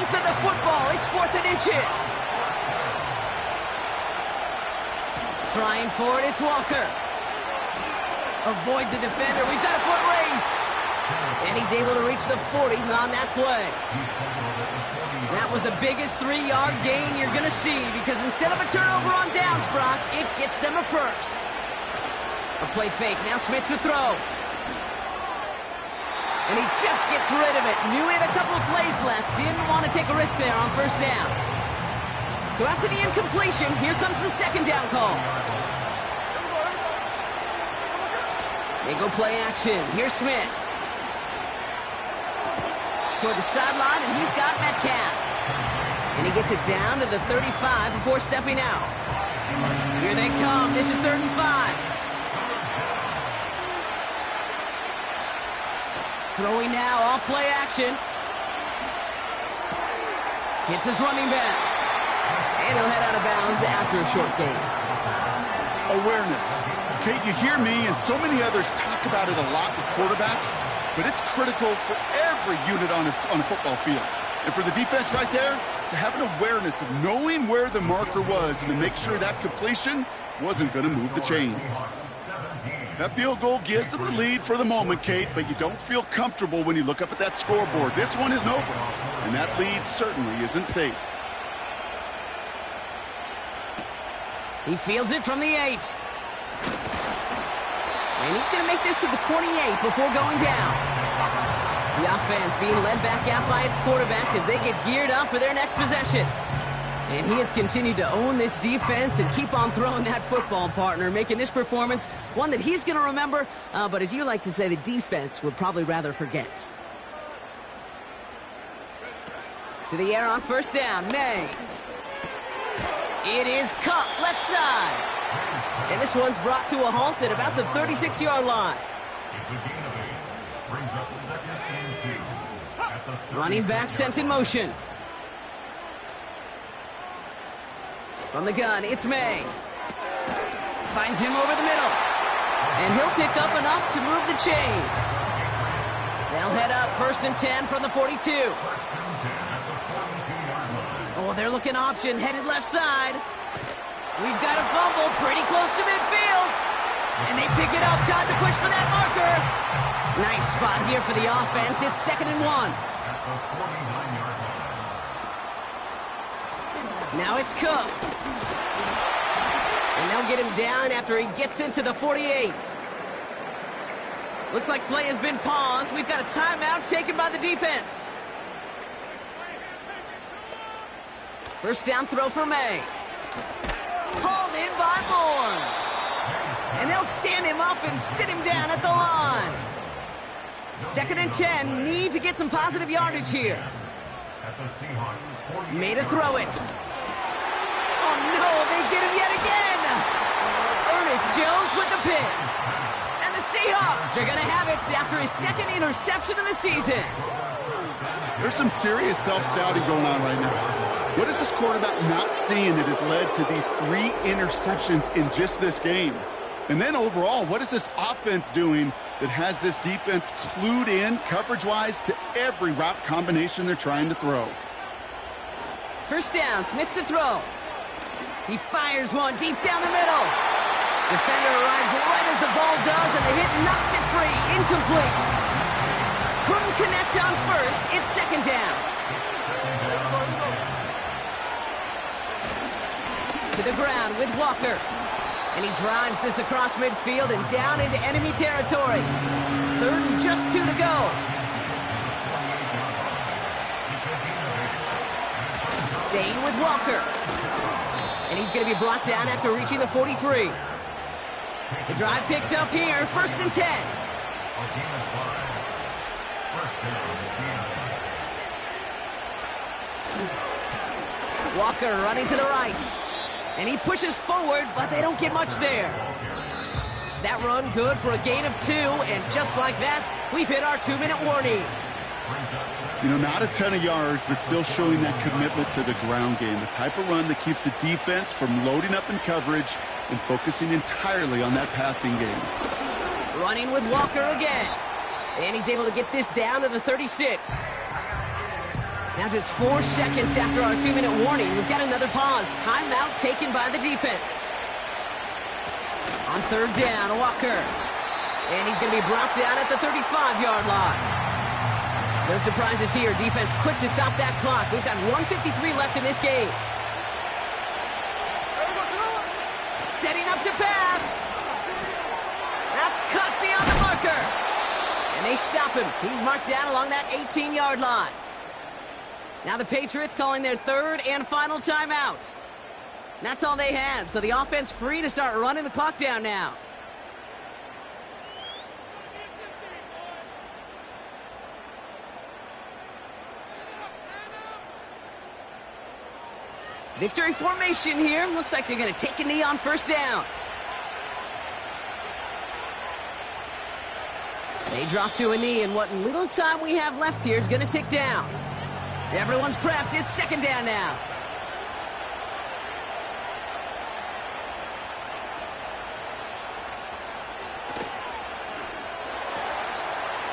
Of the football, it's 4th and inches. Trying for it, it's Walker. Avoids a defender, we've got a foot race. And he's able to reach the 40 on that play. That was the biggest 3-yard gain you're going to see because instead of a turnover on downs, Brock, it gets them a 1st. A play fake, now Smith to throw. And he just gets rid of it. Knew he had a couple of plays left. Didn't want to take a risk there on 1st down. So after the incompletion, here comes the 2nd down call. They go play action. Here's Smith. Toward the sideline, and he's got Metcalf. And he gets it down to the 35 before stepping out. Here they come. This is 3rd and 5. Throwing now, off play action. Hits his running back. And he'll head out of bounds after a short gain. Awareness. Kate, you hear me and so many others talk about it a lot with quarterbacks, but it's critical for every unit on a football field. And for the defense right there, to have an awareness of knowing where the marker was and to make sure that completion wasn't going to move the chains. That field goal gives them the lead for the moment, Kate, but you don't feel comfortable when you look up at that scoreboard. This one isn't over, and that lead certainly isn't safe. He fields it from the 8. And he's going to make this to the 28 before going down. The offense being led back out by its quarterback as they get geared up for their next possession. And he has continued to own this defense and keep on throwing that football, partner, making this performance one that he's going to remember, but as you like to say, the defense would probably rather forget. To the air on first down, May. It is cut left side. And this one's brought to a halt at about the 36-yard line. It's a gain of 8. Brings up 2nd and 2. Running back sent in motion. From the gun, it's May. Finds him over the middle. And he'll pick up enough to move the chains. They'll head up 1st and 10 from the 42. Oh, they're looking option, headed left side. We've got a fumble pretty close to midfield. And they pick it up, time to push for that marker. Nice spot here for the offense. It's 2nd and 1. Now it's Cook. And they'll get him down after he gets into the 48. Looks like play has been paused. We've got a timeout taken by the defense. First down throw for May. Hauled in by Moore. And they'll stand him up and sit him down at the line. 2nd and 10. Need to get some positive yardage here. May to throw it. Oh, no, they get him yet again. Ernest Jones with the pick. And the Seahawks are going to have it after his 2nd interception of the season. There's some serious self-scouting going on right now. What is this quarterback not seeing that has led to these 3 interceptions in just this game? And then overall, what is this offense doing that has this defense clued in coverage-wise to every route combination they're trying to throw? First down, Smith to throw. He fires one deep down the middle. Defender arrives right as the ball does, and the hit knocks it free. Incomplete. Couldn't connect on first. It's 2nd down. To the ground with Walker. And he drives this across midfield and down into enemy territory. 3rd and just 2 to go. Staying with Walker. And he's going to be blocked down after reaching the 43. The drive picks up here, 1st and 10. Walker running to the right. And he pushes forward, but they don't get much there. That run good for a gain of 2, and just like that, we've hit our 2-minute warning. You know, not a ton of yards, but still showing that commitment to the ground game. The type of run that keeps the defense from loading up in coverage and focusing entirely on that passing game. Running with Walker again. And he's able to get this down to the 36. Now just 4 seconds after our 2-minute warning, we've got another pause. Timeout taken by the defense. On 3rd down, Walker. And he's going to be brought down at the 35-yard line. No surprises here. Defense quick to stop that clock. We've got 1:53 left in this game. Setting up to pass. That's cut beyond the marker. And they stop him. He's marked down along that 18-yard line. Now the Patriots calling their 3rd and final timeout. That's all they had, so the offense free to start running the clock down now. Victory formation here. Looks like they're going to take a knee on 1st down. They drop to a knee, and what little time we have left here is going to tick down. Everyone's prepped. It's 2nd down now.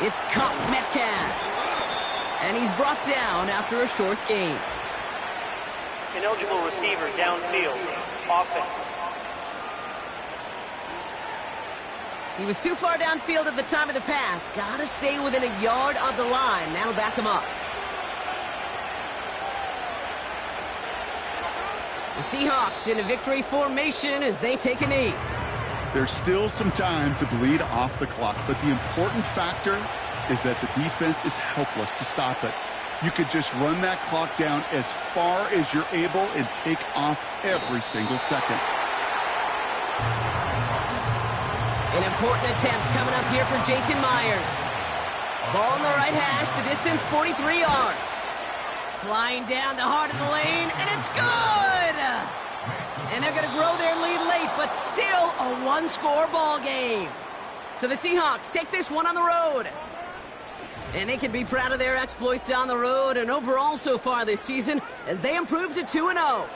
It's Cup Metcalf. And he's brought down after a short gain. Ineligible receiver downfield. Offense. He was too far downfield at the time of the pass. Gotta stay within a yard of the line. That'll back him up. The Seahawks in a victory formation as they take a knee. There's still some time to bleed off the clock, but the important factor is that the defense is helpless to stop it. You could just run that clock down as far as you're able and take off every single second. An important attempt coming up here for Jason Myers. Ball in the right hash, the distance 43 yards. Flying down the heart of the lane, and it's good! And they're going to grow their lead late, but still a one-score ball game. So the Seahawks take this one on the road. And they can be proud of their exploits on the road and overall so far this season as they improve to 2-0.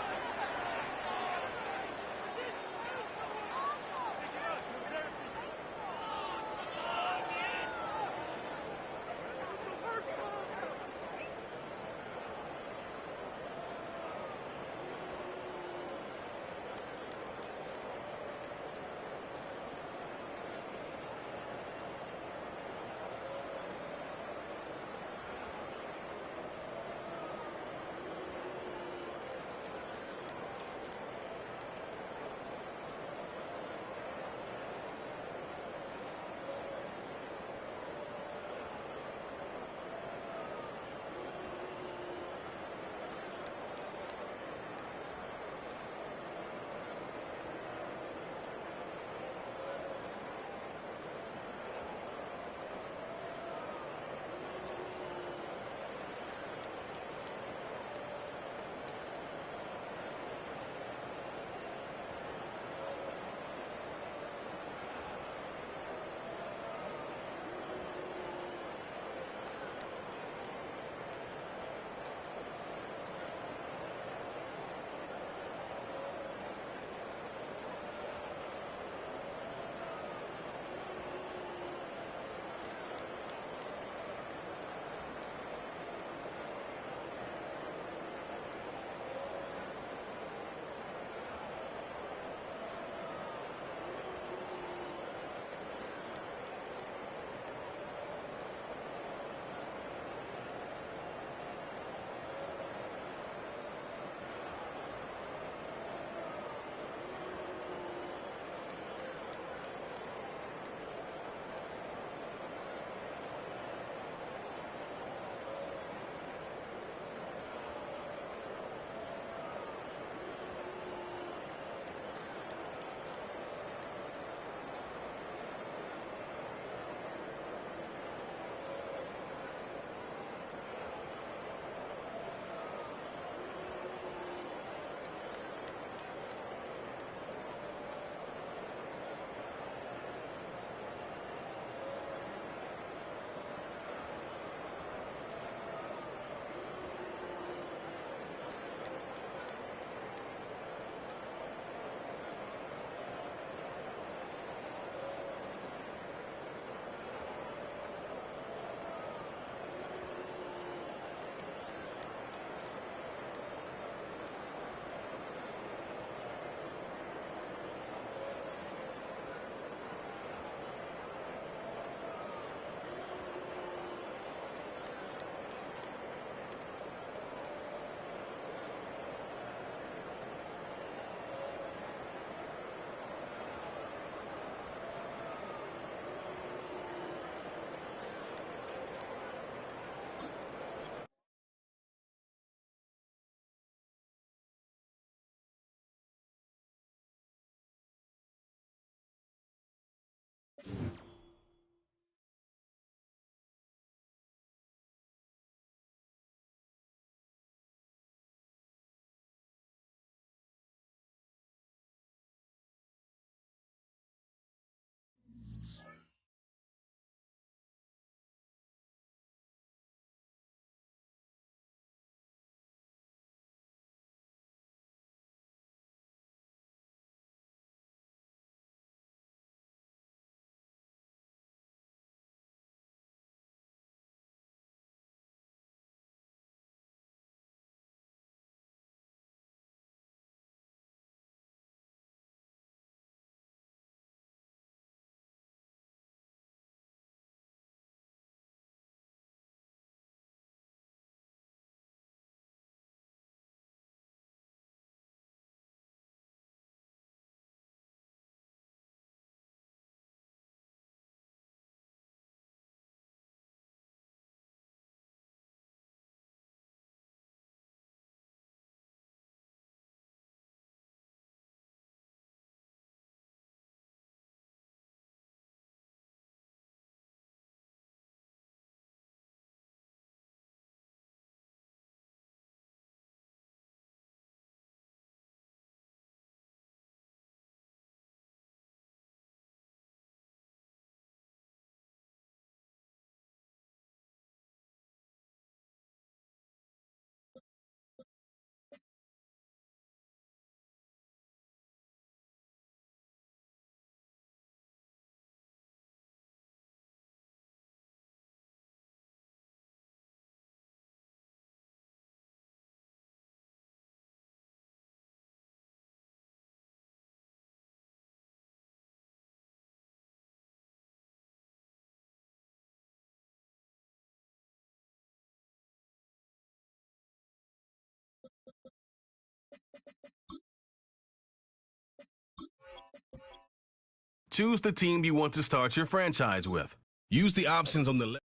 choose the team you want to start your franchise with. Use the options on the left.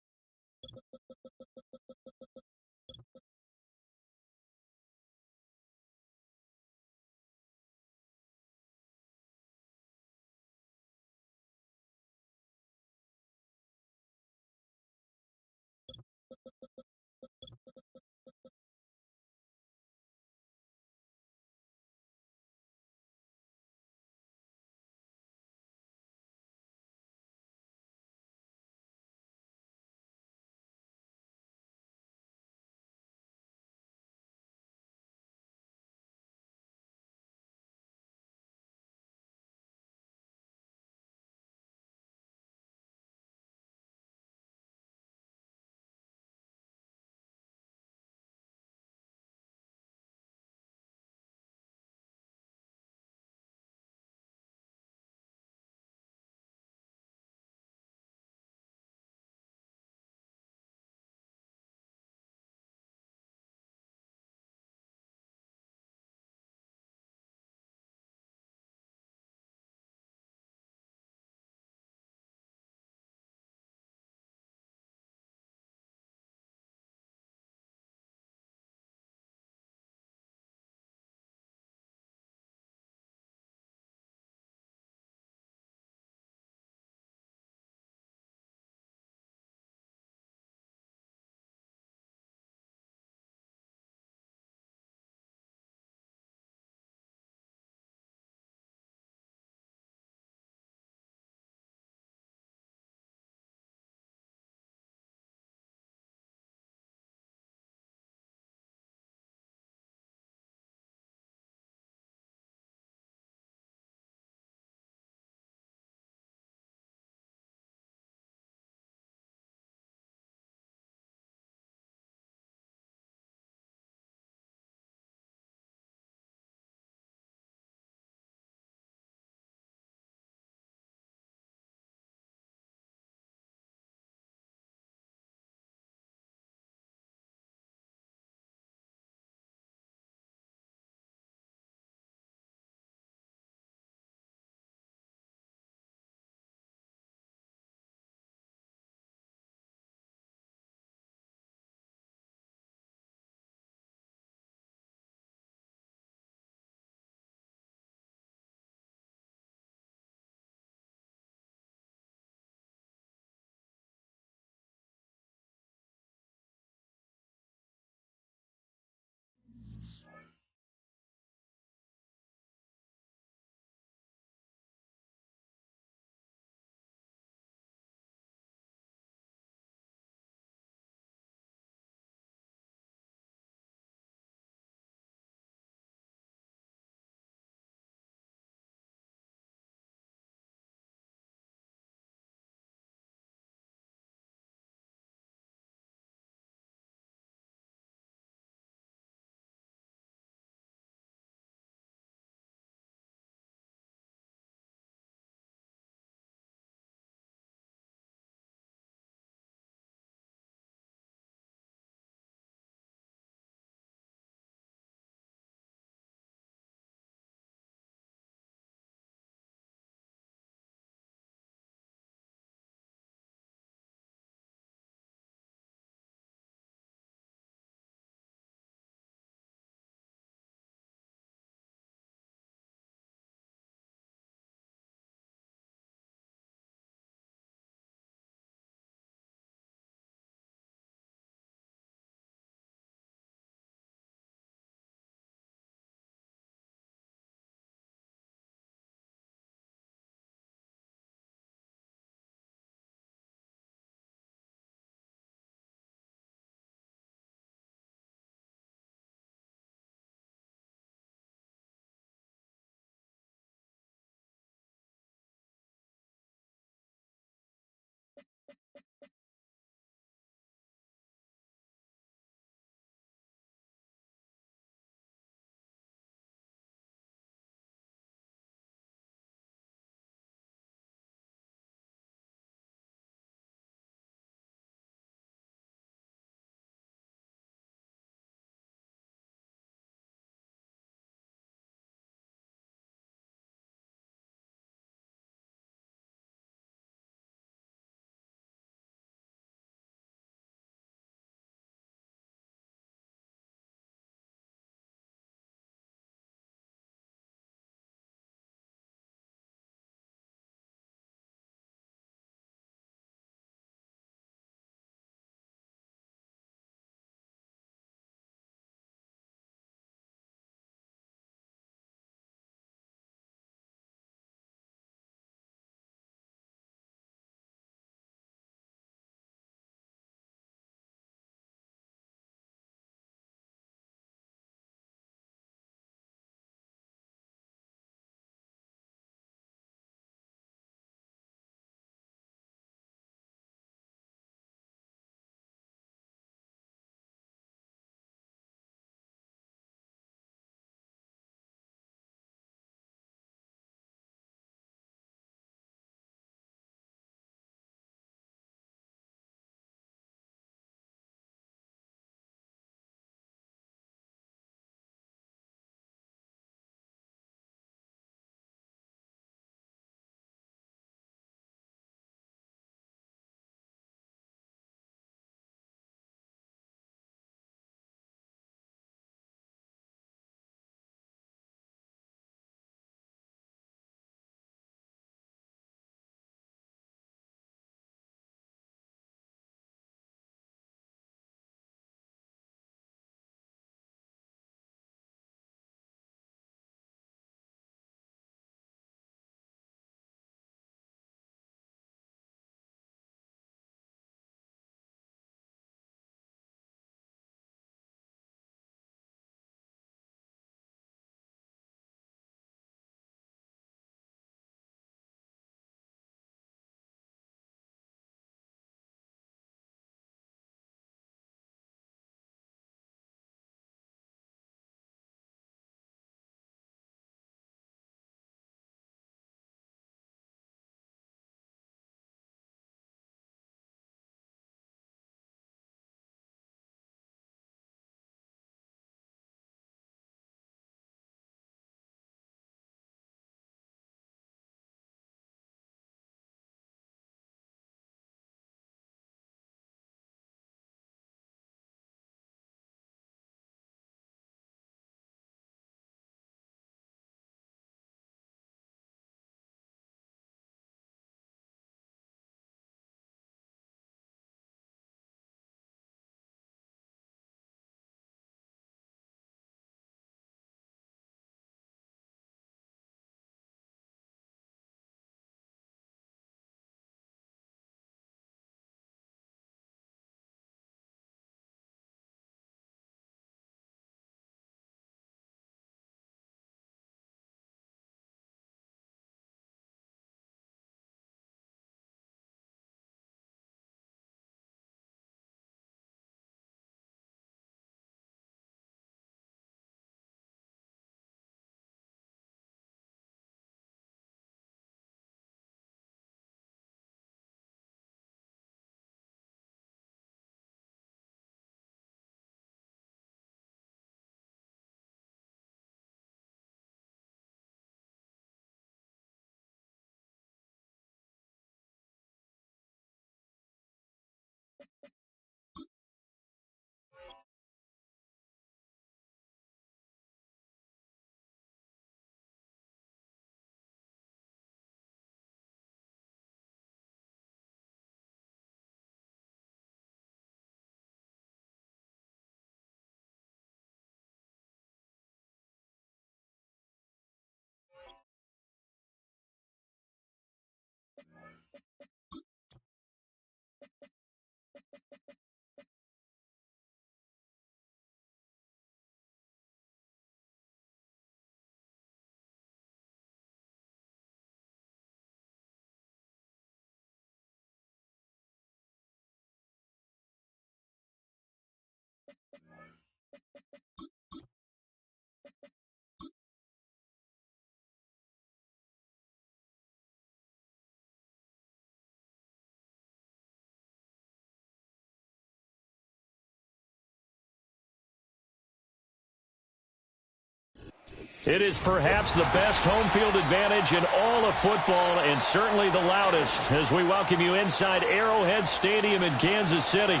It is perhaps the best home field advantage in all of football, and certainly the loudest, as we welcome you inside Arrowhead Stadium in Kansas City.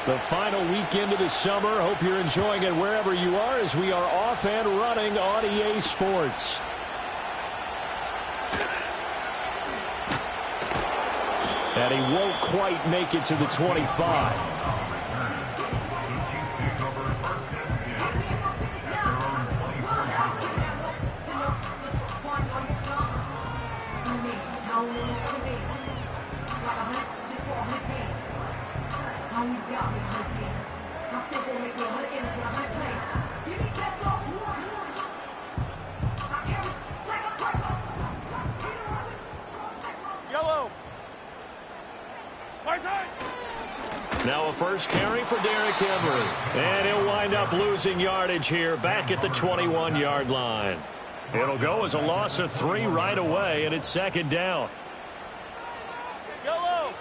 The final weekend of the summer. Hope you're enjoying it wherever you are as we are off and running on EA Sports. And he won't quite make it to the 25. Now a first carry for Derrick Henry. And he'll wind up losing yardage here back at the 21-yard line. It'll go as a loss of 3 right away, and it's second down. Yellow.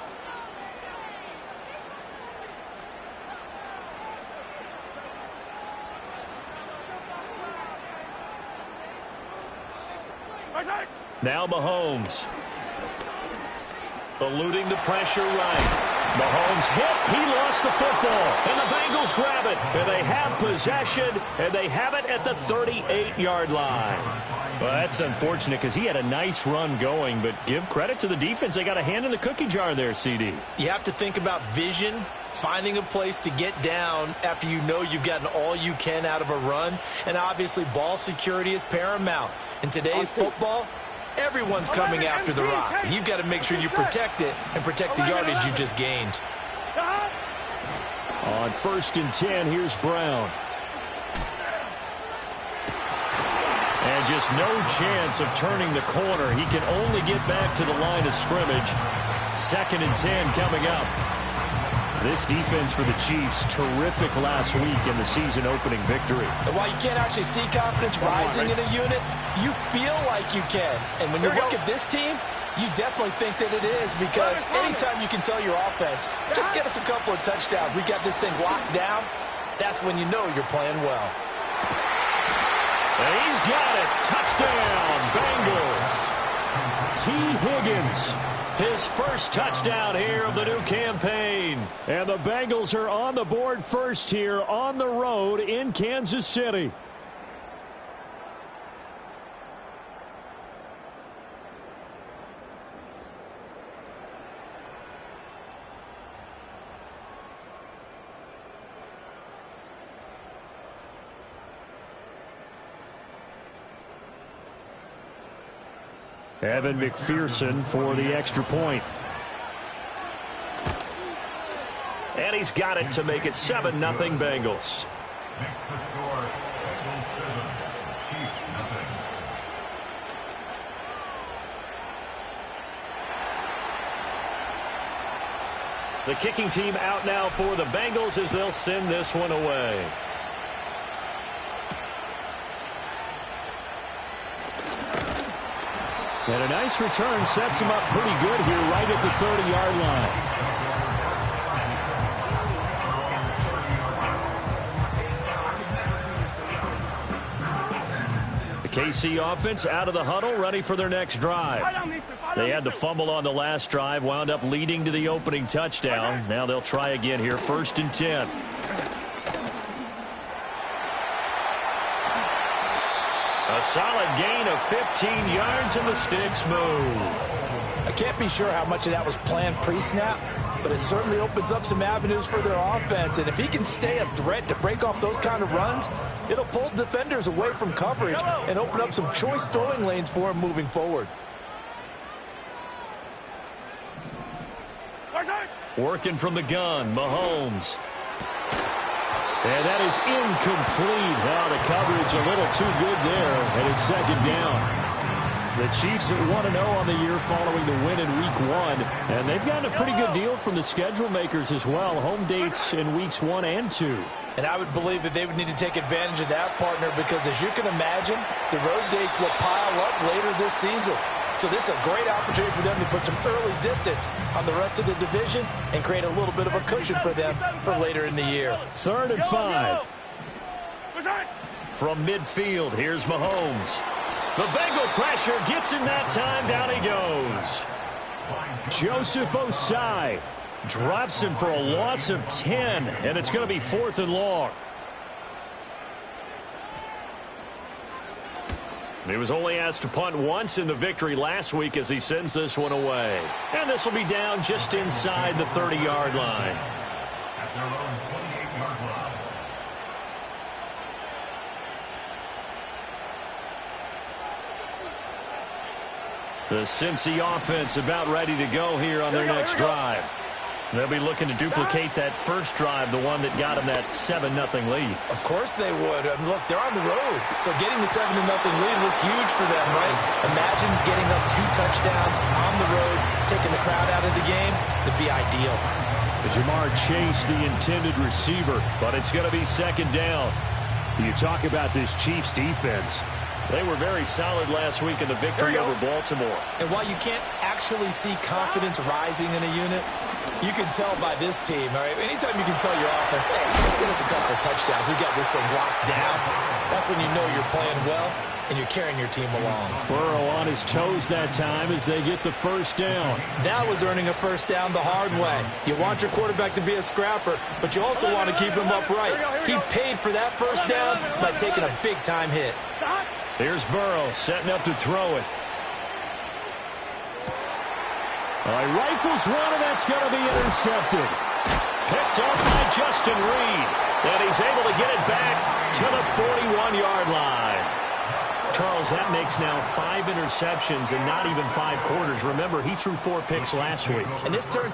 Now Mahomes. Eluding the pressure right. Mahomes hit. He lost the football. And the Bengals grab it. And they have possession. And they have it at the 38-yard line. Well, that's unfortunate because he had a nice run going. But give credit to the defense. They got a hand in the cookie jar there, CD. You have to think about vision, finding a place to get down after you know you've gotten all you can out of a run. And obviously ball security is paramount. In today's football, everyone's coming after the rock. And you've got to make sure you protect it and protect the yardage you just gained. On 1st and 10, here's Brown. And just no chance of turning the corner. He can only get back to the line of scrimmage. 2nd and 10 coming up. This defense for the Chiefs, terrific last week in the season-opening victory. And while you can't actually see confidence rising in a unit, you feel like you can. And when you look at this team, you definitely think that it is, because anytime you can tell your offense, just get us a couple of touchdowns, we got this thing locked down, that's when you know you're playing well. And he's got it. Touchdown, Bengals. T. Higgins. His first touchdown here of the new campaign. And the Bengals are on the board first here on the road in Kansas City. Evan McPherson for the extra point. And he's got it to make it 7-0 Bengals. Next to score, Bengals 7, Chiefs nothing. The kicking team out now for the Bengals as they'll send this one away. And a nice return sets him up pretty good here right at the 30-yard line. The KC offense out of the huddle, ready for their next drive. They had the fumble on the last drive, wound up leading to the opening touchdown. Now they'll try again here, 1st and 10. A solid gain of 15 yards and the sticks move. I can't be sure how much of that was planned pre-snap, but it certainly opens up some avenues for their offense. And if he can stay a threat to break off those kind of runs, it'll pull defenders away from coverage and open up some choice throwing lanes for him moving forward. Working from the gun, Mahomes. And that is incomplete. Oh, the coverage a little too good there, and it's second down. The Chiefs at 1-0 on the year following the win in Week 1, and they've gotten a pretty good deal from the schedule makers as well. Home dates in Weeks 1 and 2. And I would believe that they would need to take advantage of that, partner, because as you can imagine, the road dates will pile up later this season. So this is a great opportunity for them to put some early distance on the rest of the division and create a little bit of a cushion for them for later in the year. 3rd and 5. From midfield, here's Mahomes. The Bengal pressure gets him that time. Down he goes. Joseph Osai drops him for a loss of 10, and it's going to be 4th and long. He was only asked to punt once in the victory last week as he sends this one away. And this will be down just inside the 30-yard line. At their own 28-yard line. The Cincy offense about ready to go here on their next drive. They'll be looking to duplicate that first drive, the one that got them that 7-0 lead. Of course they would. Look, they're on the road. So getting the 7-0 lead was huge for them, right? Imagine getting up 2 touchdowns on the road, taking the crowd out of the game. It'd be ideal. Jamar Chase, the intended receiver, but it's going to be second down. You talk about this Chiefs defense. They were very solid last week in the victory over Baltimore. And while you can't actually see confidence rising in a unit, you can tell by this team, all right? Anytime you can tell your offense, hey, just get us a couple of touchdowns. We got this thing locked down. That's when you know you're playing well and you're carrying your team along. Burrow on his toes that time as they get the first down. That was earning a first down the hard way. You want your quarterback to be a scrapper, but you also want to keep him upright. He paid for that first down by taking a big-time hit. Here's Burrow setting up to throw it. Rifles one, and that's going to be intercepted. Picked up by Justin Reed. And he's able to get it back to the 41-yard line. Charles, that makes now 5 interceptions and not even 5 quarters. Remember, he threw 4 picks last week. And this turns...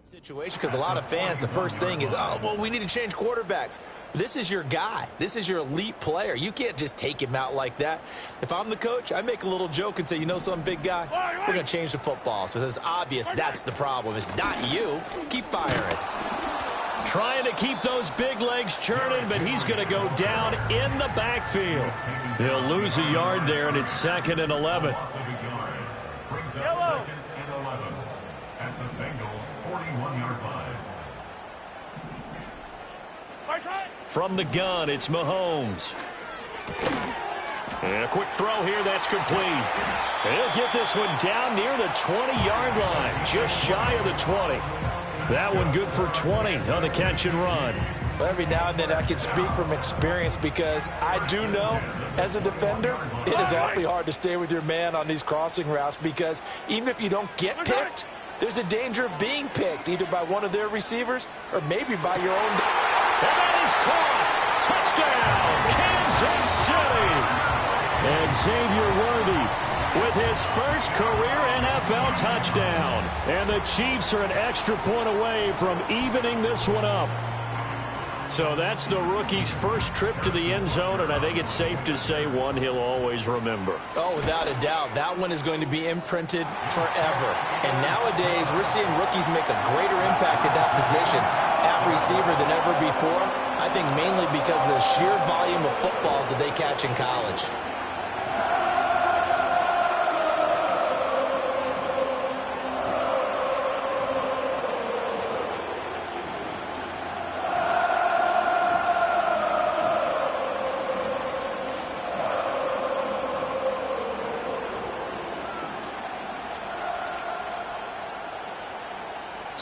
situation because a lot of fans, the first thing is, oh, well, we need to change quarterbacks. This is your guy. This is your elite player. You can't just take him out like that. If I'm the coach, I make a little joke and say, you know some big guy, we're going to change the football. So it's obvious that's the problem. It's not you. Keep firing. Trying to keep those big legs churning, but he's going to go down in the backfield. He'll lose a yard there, and it's 2nd and 11. Yellow. At the Bengals 41-yard line. From the gun, it's Mahomes. And a quick throw here, that's complete. He'll get this one down near the 20-yard line, just shy of the 20. That one good for 20 on the catch and run. Well, every now and then I can speak from experience because I do know as a defender it is awfully hard to stay with your man on these crossing routes because even if you don't get picked, there's a danger of being picked either by one of their receivers or maybe by your own. And that is caught. Touchdown, Kansas City. And Xavier Worthy with his first career NFL touchdown. And the Chiefs are an extra point away from evening this one up. So that's the rookie's first trip to the end zone, and I think it's safe to say one he'll always remember. Oh, without a doubt. That one is going to be imprinted forever. And nowadays, we're seeing rookies make a greater impact at that position at receiver than ever before. I think mainly because of the sheer volume of footballs that they catch in college.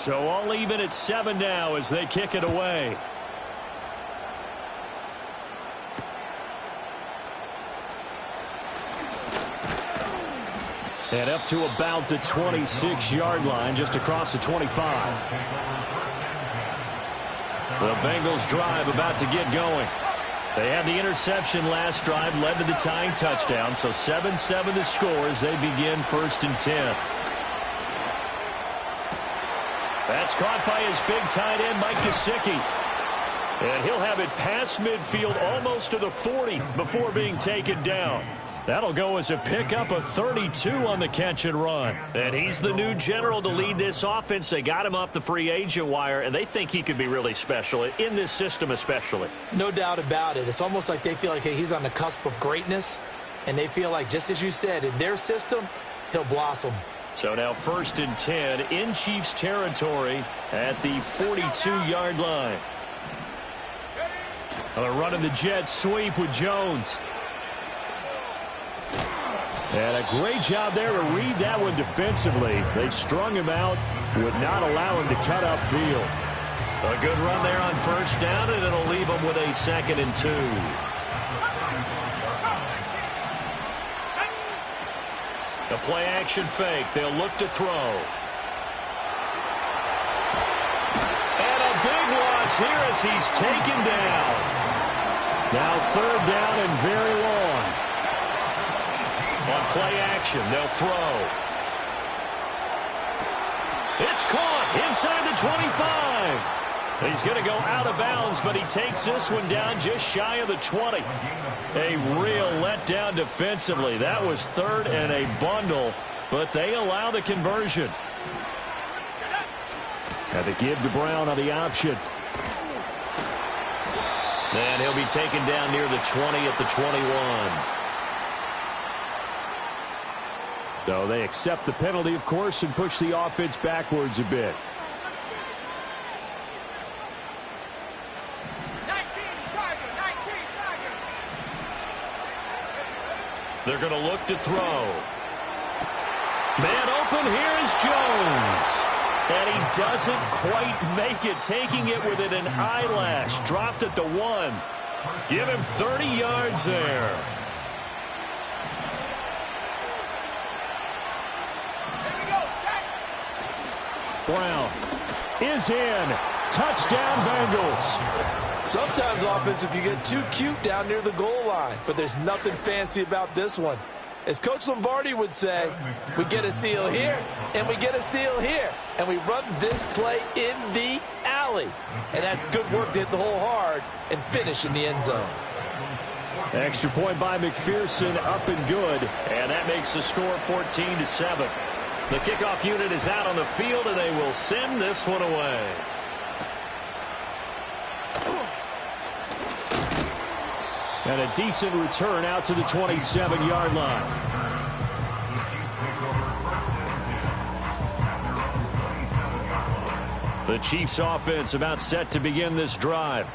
So all even at 7 now as they kick it away. And up to about the 26-yard line, just across the 25. The Bengals drive about to get going. They had the interception last drive, led to the tying touchdown, so 7-7 the score as they begin 1st and 10. That's caught by his big tight end, Mike Gesicki. And he'll have it past midfield almost to the 40 before being taken down. That'll go as a pickup of 32 on the catch and run. And he's the new general to lead this offense. They got him off the free agent wire, and they think he could be really special, in this system especially. No doubt about it. It's almost like they feel like, hey, he's on the cusp of greatness, and they feel like, just as you said, in their system, he'll blossom. So now 1st and 10 in Chiefs territory at the 42-yard line. They're running the jet sweep with Jones. And a great job there to read that one defensively. They strung him out, would not allow him to cut upfield. A good run there on 1st down, and it'll leave him with a 2nd and 2. The play action fake. They'll look to throw. And a big loss here as he's taken down. Now 3rd down and very long. On play action, they'll throw. It's caught inside the 25. He's going to go out of bounds, but he takes this one down just shy of the 20. A real letdown defensively. That was 3rd and a bundle, but they allow the conversion. And they give to Brown on the option. And he'll be taken down near the 20 at the 21. So they accept the penalty, of course, and push the offense backwards a bit. 19 Tiger. They're going to look to throw. Man open, here's Jones. And he doesn't quite make it, taking it within an eyelash. Dropped at the 1. Give him 30 yards there. Brown is in. Touchdown, Bengals. Sometimes offense can get too cute down near the goal line, but there's nothing fancy about this one. As Coach Lombardi would say, we get a seal here, and we get a seal here, and we run this play in the alley. And that's good work to hit the hole hard and finish in the end zone. Extra point by McPherson, up and good, and that makes the score 14-7. The kickoff unit is out on the field, and they will send this one away. And a decent return out to the 27-yard line. The Chiefs offense about set to begin this drive.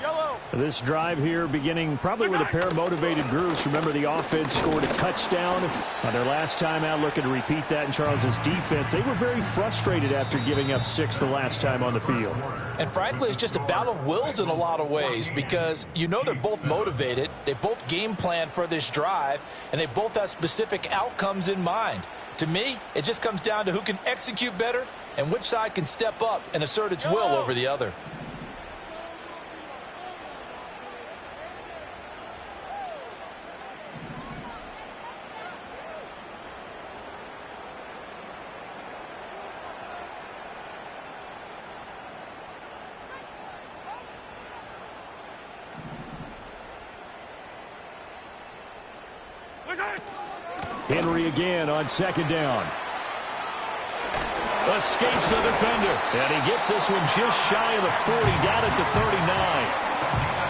This drive here beginning probably with a pair of motivated groups. Remember, the offense scored a touchdown on their last time out. Looking to repeat that in Charles's defense. They were very frustrated after giving up 6 the last time on the field. And frankly, it's just a battle of wills in a lot of ways because you know they're both motivated. They both game plan for this drive, and they both have specific outcomes in mind. To me, it just comes down to who can execute better and which side can step up and assert its will over the other. Henry again on 2nd down. Escapes the defender. And he gets this one just shy of the 40, down at the 39.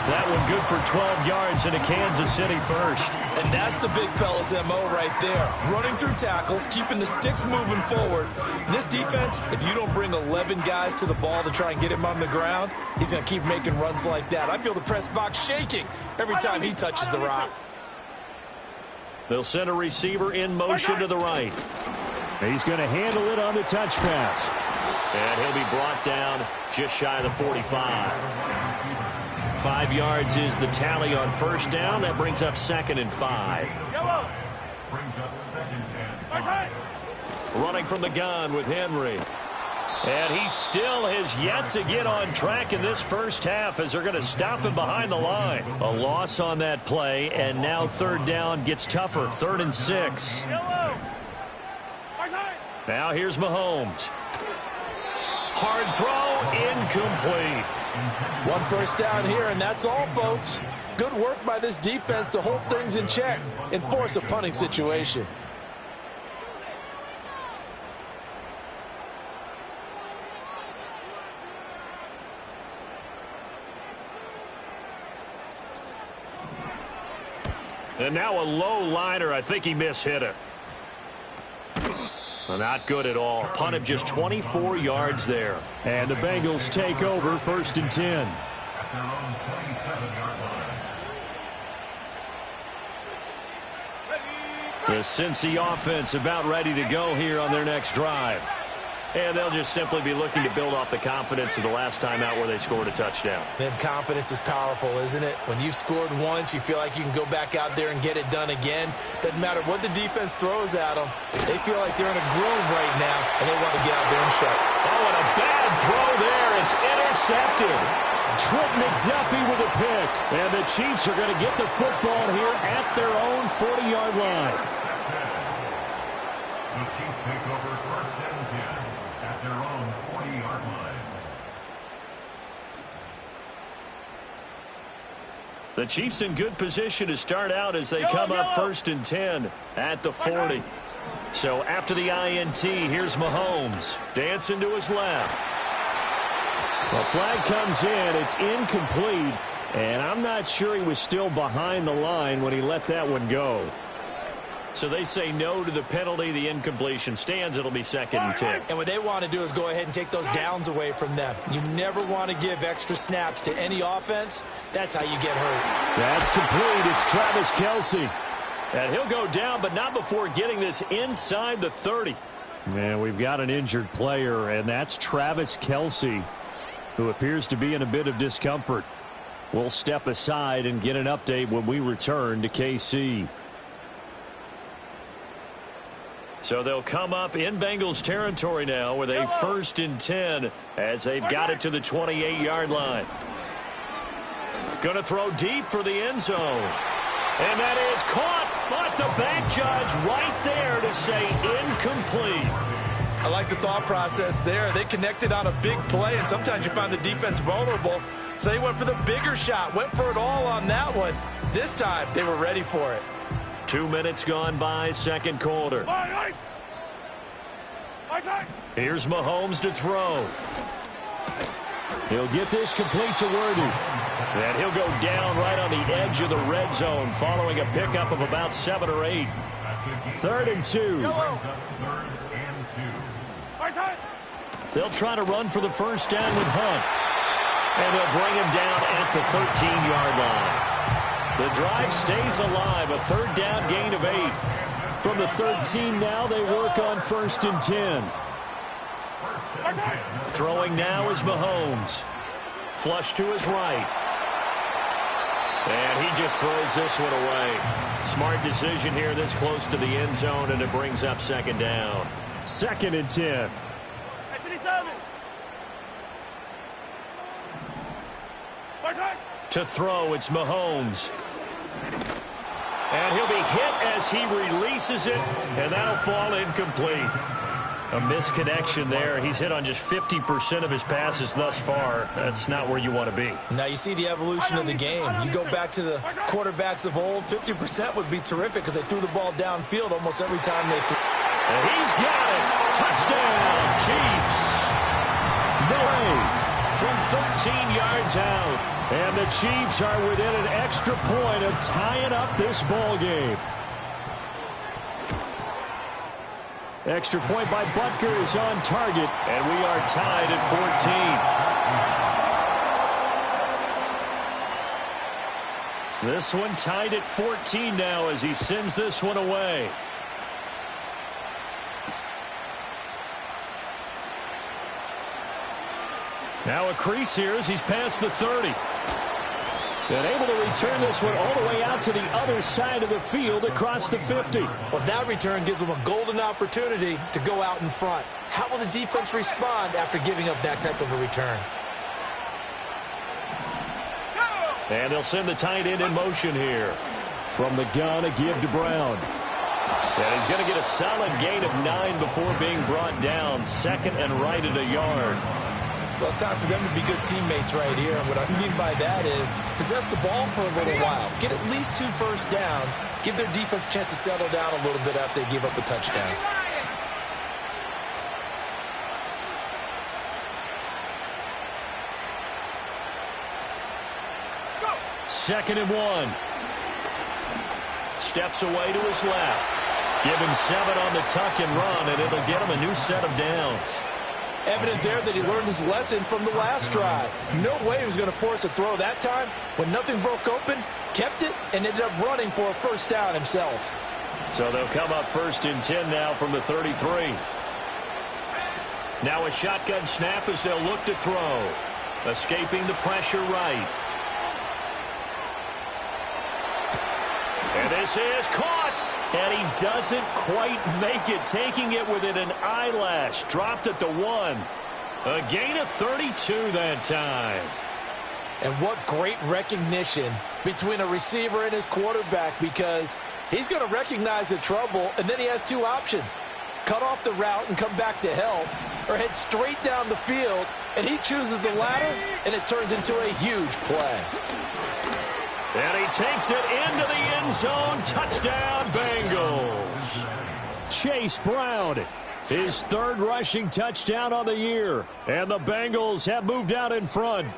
That one good for 12 yards and a Kansas City first. And that's the big fella's MO right there. Running through tackles, keeping the sticks moving forward. This defense, if you don't bring 11 guys to the ball to try and get him on the ground, he's going to keep making runs like that. I feel the press box shaking every time he touches the rock. They'll send a receiver in motion to the right. He's going to handle it on the touch pass. And he'll be brought down just shy of the 45. 5 yards is the tally on first down. That brings up 2nd and 5. Running from the gun with Henry. And he still has yet to get on track in this first half as they're going to stop him behind the line. A loss on that play, and now 3rd down gets tougher. 3rd and 6. Now here's Mahomes. Hard throw, incomplete. 1 first down here, and that's all, folks. Good work by this defense to hold things in check and force a punting situation. And now a low liner. I think he mishit it. Not good at all. Punt of just 24 yards there. And the Bengals take over 1st and 10. The Cincy offense about ready to go here on their next drive. And they'll just simply be looking to build off the confidence of the last time out where they scored a touchdown. And confidence is powerful, isn't it? When you've scored once, you feel like you can go back out there and get it done again. Doesn't matter what the defense throws at them. They feel like they're in a groove right now, and they want to get out there and show. Oh, and a bad throw there. It's intercepted. Trent McDuffie with a pick. And the Chiefs are going to get the football here at their own 40-yard line. The Chiefs take over 1st and 10 at their own 40-yard line. The Chiefs in good position to start out as they come up 1st and 10 at the 40. So after the INT, here's Mahomes. Dancing to his left. The flag comes in. It's incomplete. And I'm not sure he was still behind the line when he let that one go. So they say no to the penalty. The incompletion stands. It'll be 2nd and 10. And what they want to do is go ahead and take those downs away from them. You never want to give extra snaps to any offense. That's how you get hurt. That's complete. It's Travis Kelce. And he'll go down, but not before getting this inside the 30. And we've got an injured player, and that's Travis Kelce, who appears to be in a bit of discomfort. We'll step aside and get an update when we return to KC. So they'll come up in Bengals territory now with a 1st and 10 as they've got it to the 28-yard line. Going to throw deep for the end zone. And that is caught, but the back judge right there to say incomplete. I like the thought process there. They connected on a big play, and sometimes you find the defense vulnerable. So they went for the bigger shot, went for it all on that one. This time, they were ready for it. 2 minutes gone by, 2nd quarter. Here's Mahomes to throw. He'll get this complete to Worthy. And he'll go down right on the edge of the red zone following a pickup of about 7 or 8. 3rd and 2. They'll try to run for the first down with Hunt. And they'll bring him down at the 13-yard line. The drive stays alive, a 3rd down gain of 8. From the 13 now, they work on 1st and 10. Throwing now is Mahomes. Flush to his right. And he just throws this one away. Smart decision here this close to the end zone, and it brings up 2nd down. 2nd and 10. To throw, it's Mahomes. And he'll be hit as he releases it, and that'll fall incomplete. A misconnection there. He's hit on just 50% of his passes thus far. That's not where you want to be. Now you see the evolution of the game. You go back to the quarterbacks of old, 50% would be terrific because they threw the ball downfield almost every time they threw. And he's got it. Touchdown, Chiefs. No way. From 13 yards out. And the Chiefs are within an extra point of tying up this ball game. Extra point by Butker is on target, and we are tied at 14. This one tied at 14 now as he sends this one away. Now a crease here as he's past the 30. And able to return this one all the way out to the other side of the field across the 50. Well, that return gives them a golden opportunity to go out in front. How will the defense respond after giving up that type of a return? And they'll send the tight end in motion here. From the gun, a give to Brown. And he's going to get a solid gain of 9 before being brought down. Second and right at a yard. Well, it's time for them to be good teammates right here. And what I mean by that is possess the ball for a little while. Get at least 2 first downs. Give their defense a chance to settle down a little bit after they give up a touchdown. Second and 1. Steps away to his left. Give him 7 on the tuck and run, and it'll get him a new set of downs. Evident there that he learned his lesson from the last drive. No way he was going to force a throw that time. When nothing broke open, kept it, and ended up running for a first down himself. So they'll come up first and 10 now from the 33. Now a shotgun snap as they'll look to throw. Escaping the pressure right. And this is caught. And he doesn't quite make it, taking it within an eyelash. Dropped at the 1. A gain of 32 that time. And what great recognition between a receiver and his quarterback, because he's going to recognize the trouble, and then he has 2 options. Cut off the route and come back to help, or head straight down the field, and he chooses the latter, and it turns into a huge play. And he takes it into the end zone. Touchdown, Bengals. Chase Brown, his 3rd rushing touchdown on the year. And the Bengals have moved out in front.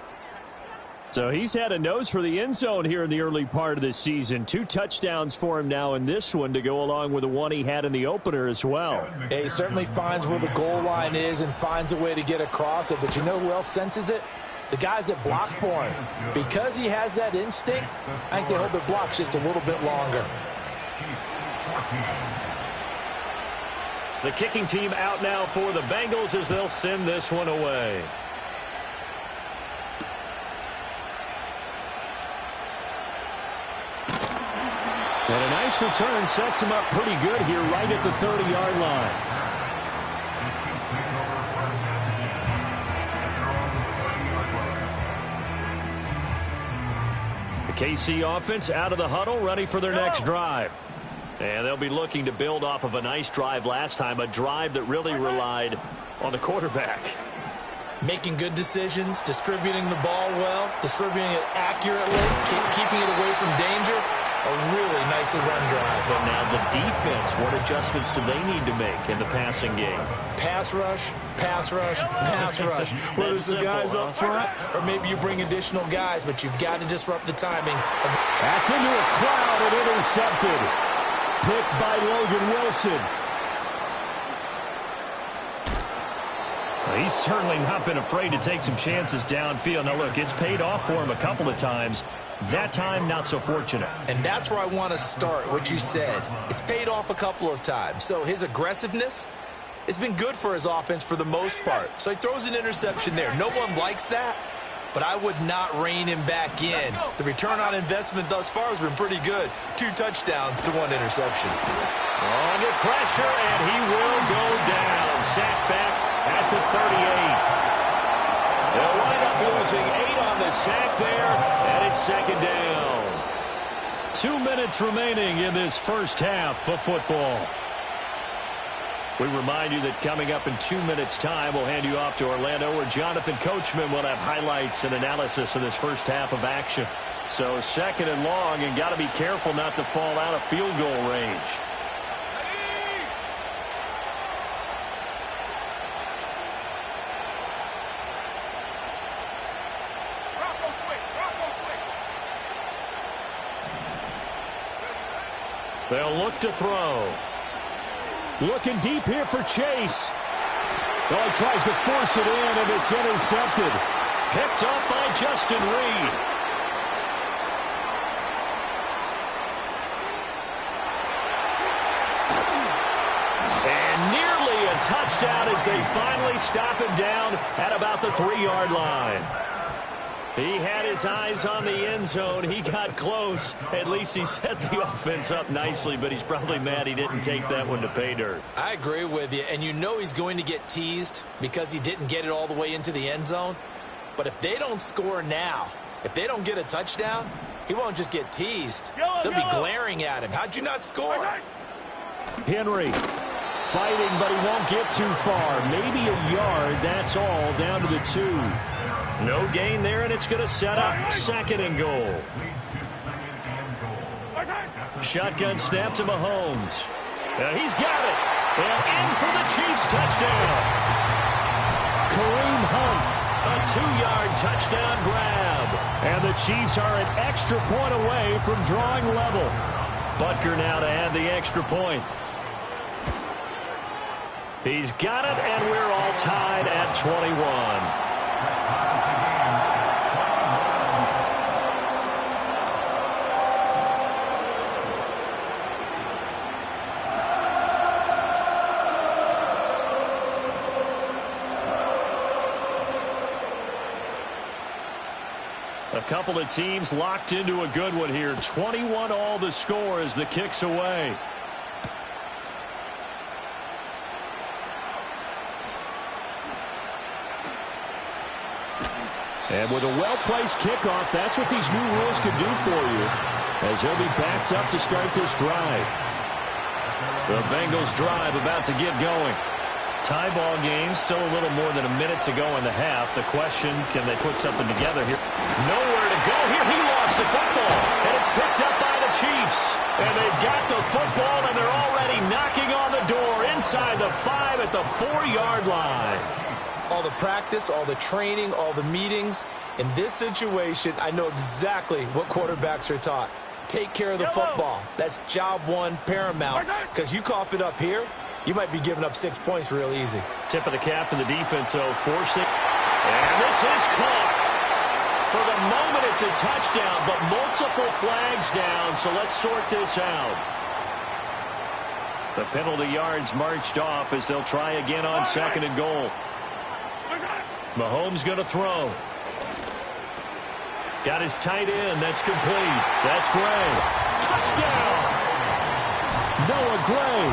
So he's had a nose for the end zone here in the early part of the season. 2 touchdowns for him now in this one to go along with the one he had in the opener as well. Yeah, he certainly finds where the goal line is and finds a way to get across it. But you know who else senses it? The guys that block for him. Because he has that instinct, I think they hold their blocks just a little bit longer. The kicking team out now for the Bengals as they'll send this one away. And a nice return sets him up pretty good here right at the 30-yard line. KC offense out of the huddle, ready for their next drive. And they'll be looking to build off of a nice drive last time, a drive that really relied on the quarterback. Making good decisions, distributing the ball well, distributing it accurately, keeping it away from danger. A really nicely run drive. And now the defense, what adjustments do they need to make in the passing game? Pass rush, pass rush, pass rush. Whether it's the guys up front or maybe you bring additional guys, but you've got to disrupt the timing. That's into a crowd and intercepted. Picked by Logan Wilson. Well, he's certainly not been afraid to take some chances downfield. Now, look, it's paid off for him a couple of times. That time, not so fortunate. And that's where I want to start, what you said. It's paid off a couple of times. So his aggressiveness has been good for his offense for the most part. So he throws an interception there. No one likes that, but I would not rein him back in. The return on investment thus far has been pretty good. 2 touchdowns to 1 interception. Under pressure, and he will go down. Sacked back at the 38. They'll wind up losing 8 on the sack there, and it's 2nd down. 2 minutes remaining in this first half of football. We remind you that coming up in 2 minutes' time, we'll hand you off to Orlando, where Jonathan Coachman will have highlights and analysis of this first half of action. So 2nd and long, and got to be careful not to fall out of field goal range. They'll look to throw. Looking deep here for Chase. Well, he tries to force it in, and it's intercepted. Picked up by Justin Reed. And nearly a a touchdown as they finally stop him down at about the 3-yard line. He had his eyes on the end zone. He got close. At least he set the offense up nicely, but he's probably mad he didn't take that one to pay dirt. I agree with you, and you know he's going to get teased because he didn't get it all the way into the end zone. But if they don't score now, if they don't get a touchdown, he won't just get teased. They'll be glaring at him. How'd you not score? Henry fighting, but he won't get too far. Maybe a yard, that's all, down to the 2. No gain there, and it's going to set up 2nd and goal. Shotgun snap to Mahomes. He's got it. And in for the Chiefs touchdown. Kareem Hunt, a 2-yard touchdown grab. And the Chiefs are an extra point away from drawing level. Butker now to add the extra point. He's got it, and we're all tied at 21. A couple of teams locked into a good one here. 21 all the score as the kick's away. And with a well-placed kickoff, that's what these new rules can do for you, as he'll be backed up to start this drive. The Bengals drive about to get going. Tie ball game, still a little more than a minute to go in the half. The question, can they put something together here? Nowhere to go here. He lost the football, and it's picked up by the Chiefs. And they've got the football, and they're already knocking on the door inside the 5 at the 4-yard line. All the practice, all the training, all the meetings. In this situation, I know exactly what quarterbacks are taught. Take care of the football. That's job one paramount, because you cough it up here, you might be giving up 6 points real easy. Tip of the cap to the defense, so forcing. And this is caught. For the moment, it's a touchdown, but multiple flags down, so let's sort this out. The penalty yards marched off as they'll try again on 2nd and goal. Mahomes going to throw. Got his tight end. That's complete. That's Gray. Touchdown! Noah Gray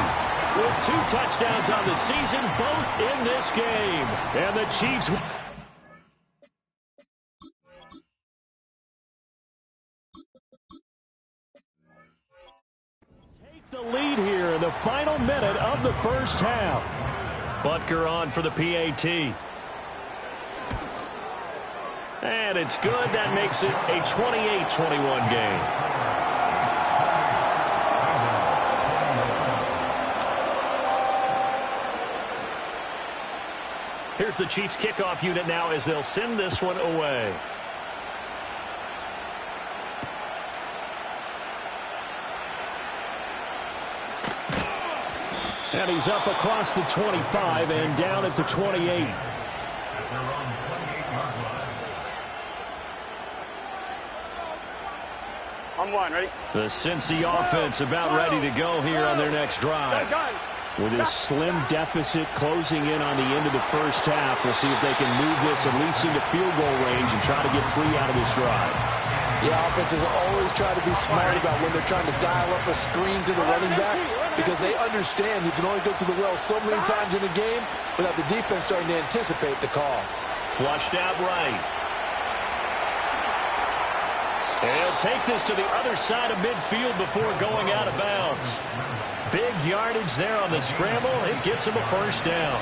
with 2 touchdowns on the season, both in this game. And the Chiefs take the lead here in the final minute of the first half. Butker on for the PAT. And it's good. That makes it a 28-21 game. Here's the Chiefs kickoff unit now as they'll send this one away. And he's up across the 25 and down at the 28. On 1, ready? The Cincy offense about ready to go here on their next drive. With his slim deficit closing in on the end of the first half, we'll see if they can move this at least into field goal range and try to get 3 out of this drive. Yeah, offenses always try to be smart about when they're trying to dial up a screen to the running back, because they understand you can only go to the well so many times in a game without the defense starting to anticipate the call. Flushed out right. And he'll take this to the other side of midfield before going out of bounds. Big yardage there on the scramble. It gets him a first down.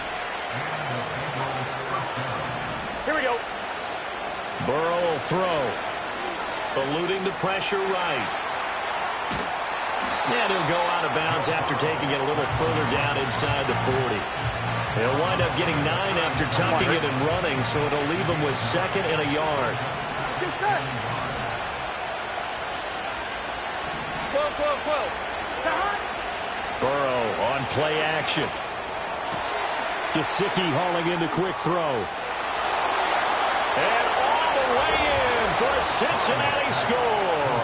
Here we go. Burrow will throw. Eluding the pressure right. And he'll go out of bounds after taking it a little further down inside the 40. He'll wind up getting 9 after tucking it and running, so it'll leave him with 2nd and a yard. Burrow on play action. Gesicki hauling into quick throw. And all the way in for a Cincinnati score.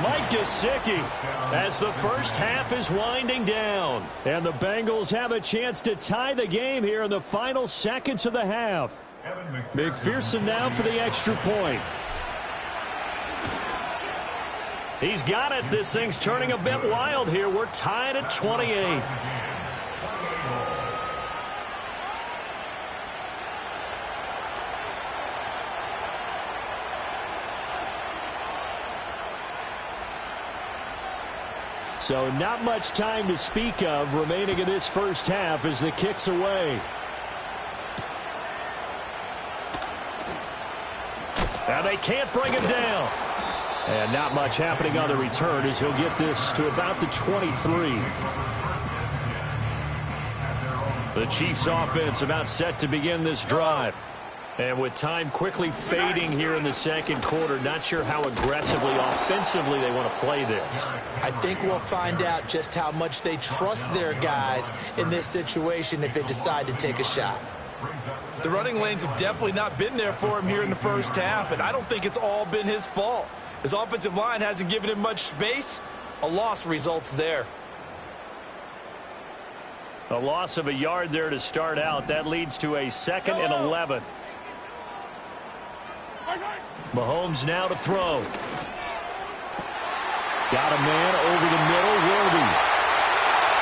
Mike Gesicki as the first half is winding down. And the Bengals have a chance to tie the game here in the final seconds of the half. McPherson now for the extra point. He's got it. This thing's turning a bit wild here. We're tied at 28. So not much time to speak of remaining in this first half as the kick's away. Now they can't bring him down. And not much happening on the return as he'll get this to about the 23. The Chiefs offense about set to begin this drive. And with time quickly fading here in the second quarter, not sure how aggressively, offensively they want to play this. I think we'll find out just how much they trust their guys in this situation if they decide to take a shot. The running lanes have definitely not been there for him here in the first half, and I don't think it's all been his fault. His offensive line hasn't given him much space. A loss results there. A loss of a yard there to start out. That leads to a 2nd and 11. Mahomes now to throw. Got a man over the middle, Worthy.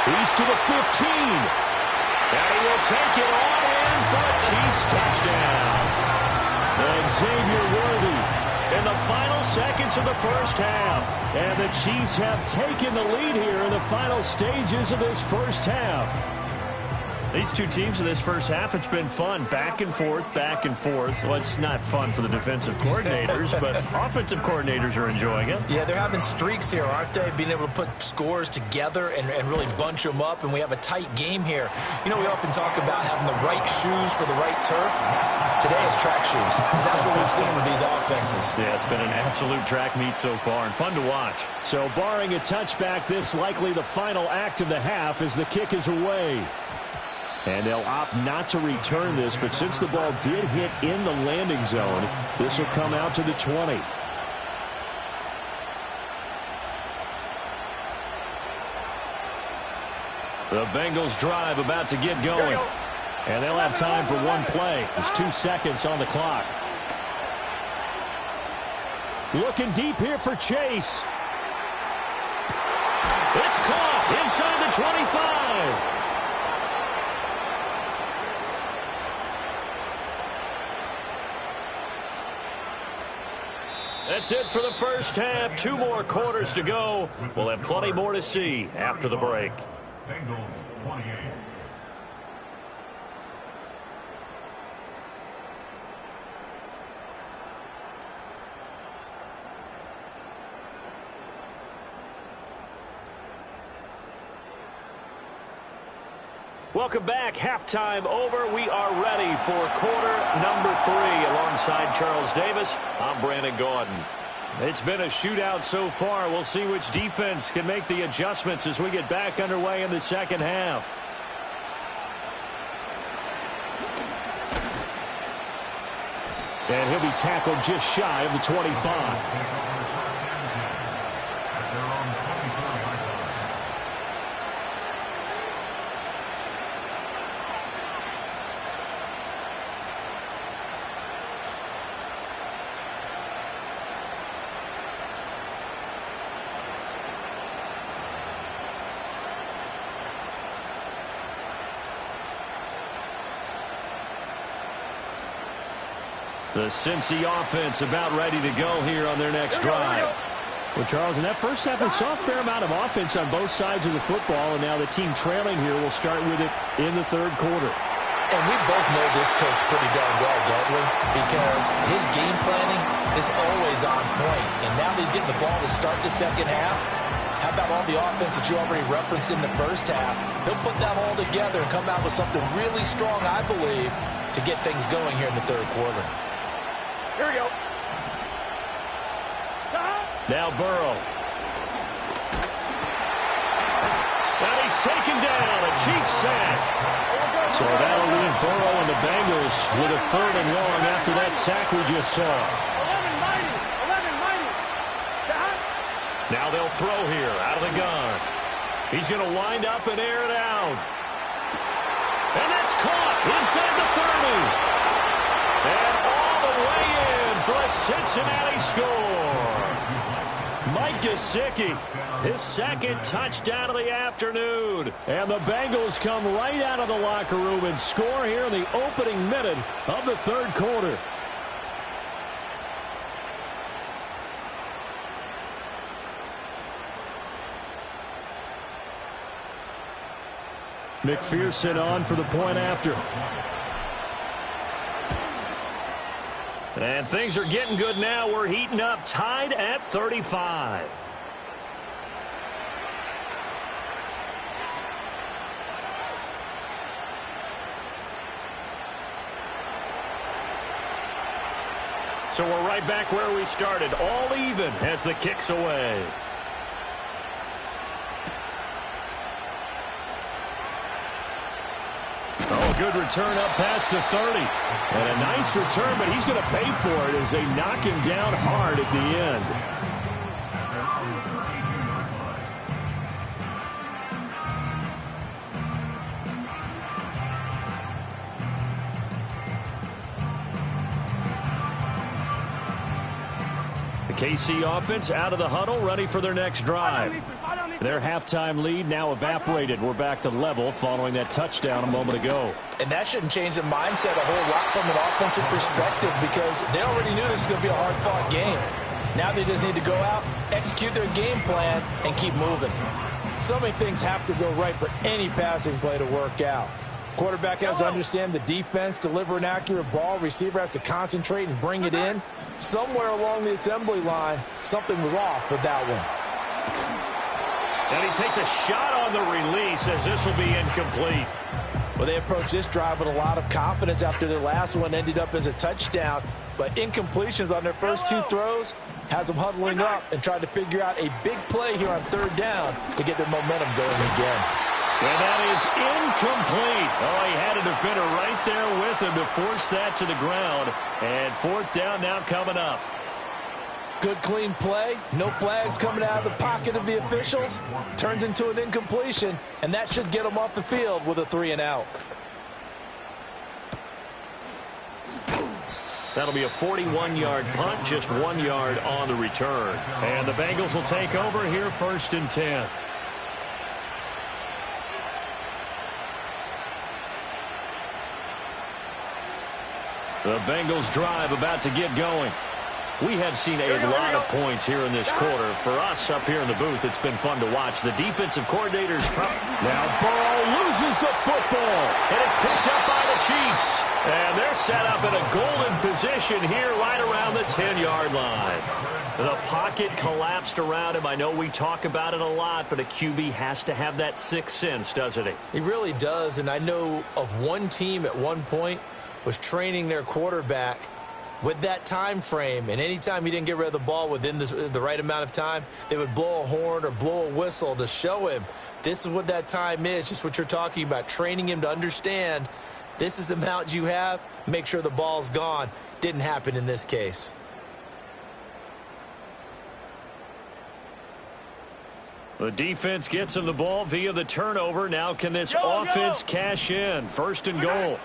He's to the 15. And he will take it all in for a Chiefs touchdown. And Xavier Worthy in the final seconds of the first half. And the Chiefs have taken the lead here in the final stages of this first half. These two teams in this first half, it's been fun. Back and forth, back and forth. Well, it's not fun for the defensive coordinators, but offensive coordinators are enjoying it. Yeah, they're having streaks here, aren't they? Being able to put scores together and really bunch them up, and we have a tight game here. You know, we often talk about having the right shoes for the right turf. Today is track shoes. That's what we've seen with these offenses. Yeah, it's been an absolute track meet so far, and fun to watch. So, barring a touchback, this likely the final act of the half as the kick is away. And they'll opt not to return this, but since the ball did hit in the landing zone, this will come out to the 20. The Bengals drive about to get going. And they'll have time for one play. There's 2 seconds on the clock. Looking deep here for Chase. It's caught inside the 25. That's it for the first half. 2 more quarters to go. We'll have plenty more to see after the break. Bengals 28. Welcome back. Halftime over. We are ready for quarter number 3. Alongside Charles Davis, I'm Brandon Gaudin. It's been a shootout so far. We'll see which defense can make the adjustments as we get back underway in the second half. And he'll be tackled just shy of the 25. The Cincy offense about ready to go here on their next drive. Well, Charles, in that first half, we saw a fair amount of offense on both sides of the football, and now the team trailing here will start with it in the third quarter. And we both know this coach pretty darn well, don't we? Because his game planning is always on point. And now that he's getting the ball to start the second half, how about all the offense that you already referenced in the first half? He'll put that all together and come out with something really strong, I believe, to get things going here in the third quarter. Here we go. Now Burrow. And he's taken down. A Chiefs sack. So that'll leave Burrow and the Bengals with a 3rd and long after that sack we just saw. 11-90. Now they'll throw here out of the gun. He's going to wind up and air it out. And that's caught inside the 30. And all the way in for a Cincinnati score. Mike Gesicki, his second touchdown of the afternoon. And the Bengals come right out of the locker room and score here in the opening minute of the third quarter. McPherson on for the point after. And things are getting good now. We're heating up, tied at 35. So we're right back where we started, all even as the kick's away. Oh, good return up past the 30. And a nice return, but he's going to pay for it as they knock him down hard at the end. The KC offense out of the huddle, ready for their next drive. Their halftime lead now evaporated. We're back to level following that touchdown a moment ago. And that shouldn't change the mindset a whole lot from an offensive perspective because they already knew this was going to be a hard-fought game. Now they just need to go out, execute their game plan, and keep moving. So many things have to go right for any passing play to work out. Quarterback has to understand the defense, deliver an accurate ball. Receiver has to concentrate and bring it in. Somewhere along the assembly line, something was off with that one. And he takes a shot on the release as this will be incomplete. Well, they approached this drive with a lot of confidence after their last one ended up as a touchdown. But incompletions on their first two throws has them huddling up and trying to figure out a big play here on third down to get their momentum going again. And that is incomplete. Oh, he had a defender right there with him to force that to the ground. And fourth down now coming up. Good, clean play. No flags coming out of the pocket of the officials. Turns into an incompletion, and that should get them off the field with a 3-and-out. That'll be a 41-yard punt, just 1 yard on the return. And the Bengals will take over here, 1st and 10. The Bengals drive about to get going. We have seen a lot of points here in this quarter. For us up here in the booth, it's been fun to watch. The defensive coordinators. Now Burrow loses the football, and it's picked up by the Chiefs. And they're set up in a golden position here right around the 10-yard line. The pocket collapsed around him. I know we talk about it a lot, but a QB has to have that sixth sense, doesn't he? He really does, and I know of one team at one point was training their quarterback with that time frame, and anytime he didn't get rid of the ball within the right amount of time, they would blow a horn or blow a whistle to show him this is what that time is, just what you're talking about, training him to understand this is the amount you have, make sure the ball's gone. Didn't happen in this case. The defense gets him the ball via the turnover. Now can this offense cash in? 1st and goal.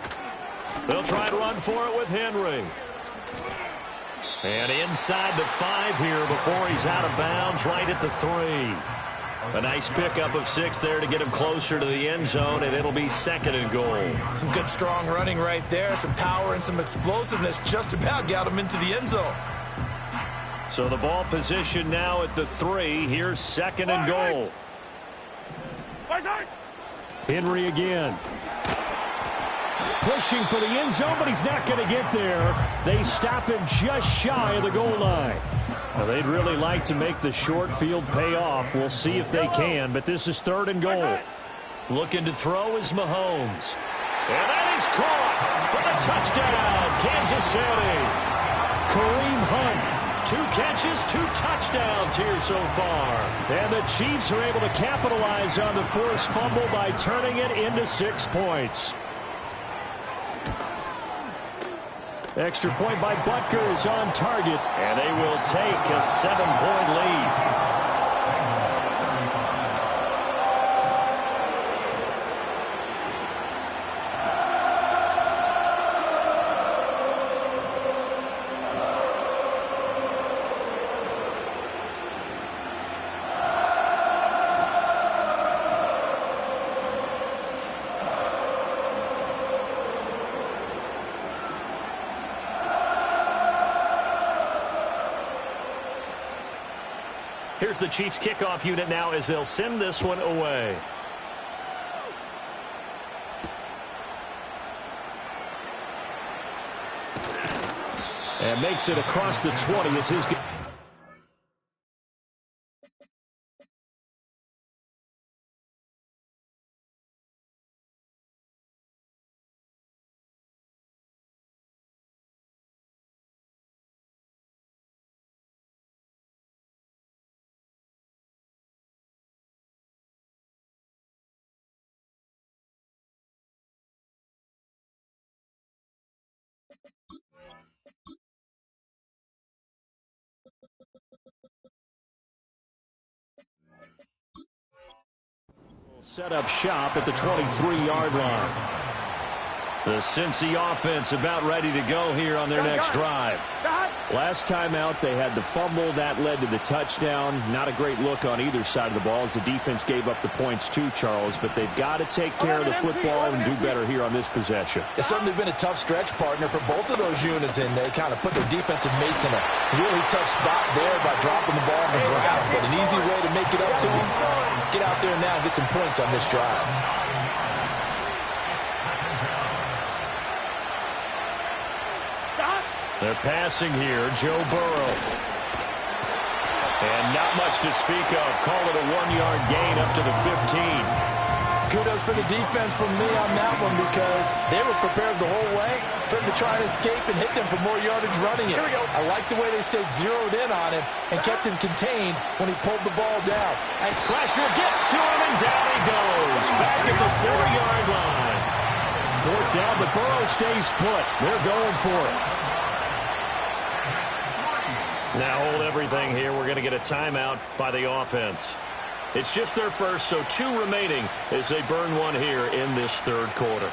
They'll try to run for it with Henry. And inside the 5 here before he's out of bounds, right at the 3. A nice pickup of 6 there to get him closer to the end zone, and it'll be 2nd and goal. Some good strong running right there, some power and some explosiveness just about got him into the end zone. So the ball position now at the 3. Here's 2nd and goal. Henry again. Pushing for the end zone, but he's not going to get there. They stop him just shy of the goal line. Now, they'd really like to make the short field pay off. We'll see if they can, but this is 3rd and goal. Looking to throw is Mahomes. And that is caught for the touchdown, Kansas City. Kareem Hunt, 2 catches, 2 touchdowns here so far. And the Chiefs are able to capitalize on the forced fumble by turning it into 6 points. Extra point by Butker is on target, and they will take a 7-point lead. Here's the Chiefs kickoff unit now as they'll send this one away. And makes it across the 20 as his... Set up shop at the 23-yard line. The Cincy offense about ready to go here on their next drive. Last time out, they had the fumble. That led to the touchdown. Not a great look on either side of the ball as the defense gave up the points too, Charles. But they've got to take care of the football and do better here on this possession. It's certainly been a tough stretch, partner, for both of those units, and they kind of put their defensive mates in a really tough spot there by dropping the ball on the ground. But an easy way to make it up to them, get out there now and get some points on this drive. They're passing here, Joe Burrow. And not much to speak of. Call it a 1-yard gain up to the 15. Kudos for the defense from me on that one because they were prepared the whole way for him to try and escape and hit them for more yardage running it. Here we go. I like the way they stayed zeroed in on him and kept him contained when he pulled the ball down. And pressure gets to him, and down he goes. Back at the 4-yard line. Fourth down, but Burrow stays put. They're going for it. Now hold everything here. We're going to get a timeout by the offense. It's just their first, so 2 remaining as they burn one here in this third quarter.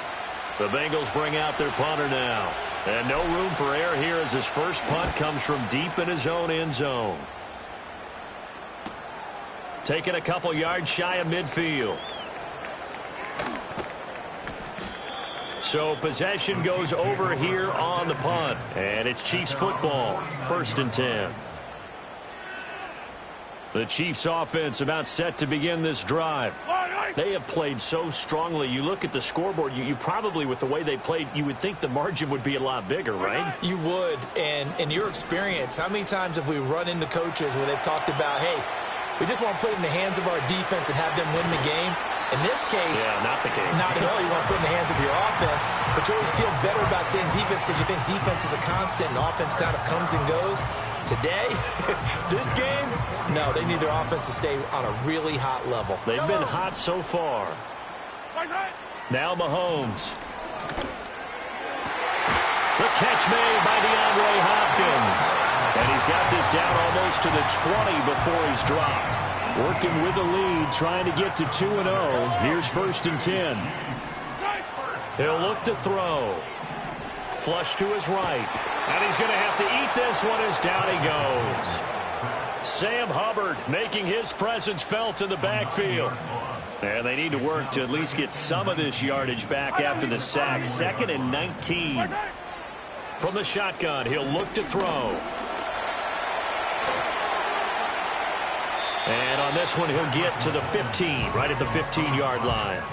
The Bengals bring out their punter now. And no room for error here as his first punt comes from deep in his own end zone. Taking a couple yards shy of midfield. So possession goes over here on the punt. And it's Chiefs football. 1st and 10. The Chiefs offense about set to begin this drive. They have played so strongly. You look at the scoreboard, you probably, with the way they played, you would think the margin would be a lot bigger, right? You would. And in your experience, how many times have we run into coaches where they've talked about, hey, we just want to put it in the hands of our defense and have them win the game? In this case, yeah, not the case. Not at all. You want to put it in the hands of your offense, but you always feel better about saying defense because you think defense is a constant and offense kind of comes and goes. Today, this game, no, they need their offense to stay on a really hot level. They've been hot so far. Now Mahomes. The catch made by DeAndre Hopkins. And he's got this down almost to the 20 before he's dropped. Working with the lead, trying to get to 2-0. Here's 1st and 10. He'll look to throw. Flush to his right. And he's going to have to eat this one as down he goes. Sam Hubbard making his presence felt in the backfield. And they need to work to at least get some of this yardage back after the sack. 2nd and 19. From the shotgun, he'll look to throw. And on this one, he'll get to the 15, right at the 15-yard line.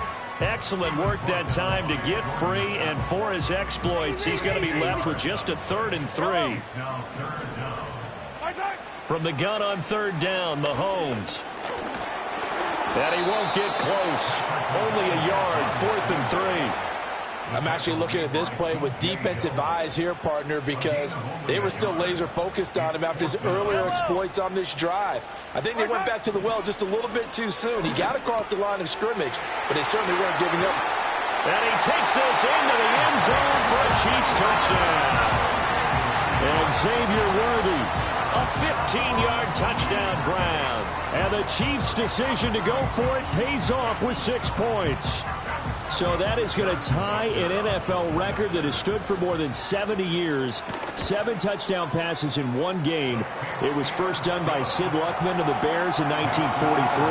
Excellent work that time to get free, and for his exploits, he's going to be left with just a 3rd and 3. From the gun on 3rd down, Mahomes. And he won't get close. Only a yard, 4th and 3. I'm actually looking at this play with defensive eyes here, partner, because they were still laser focused on him after his earlier exploits on this drive. I think they went back to the well just a little bit too soon. He got across the line of scrimmage, but they certainly weren't giving up. And he takes this into the end zone for a Chiefs touchdown. And Xavier Worthy, a 15-yard touchdown grab. And the Chiefs' decision to go for it pays off with 6 points. So that is going to tie an NFL record that has stood for more than 70 years. 7 touchdown passes in one game. It was first done by Sid Luckman of the Bears in 1943,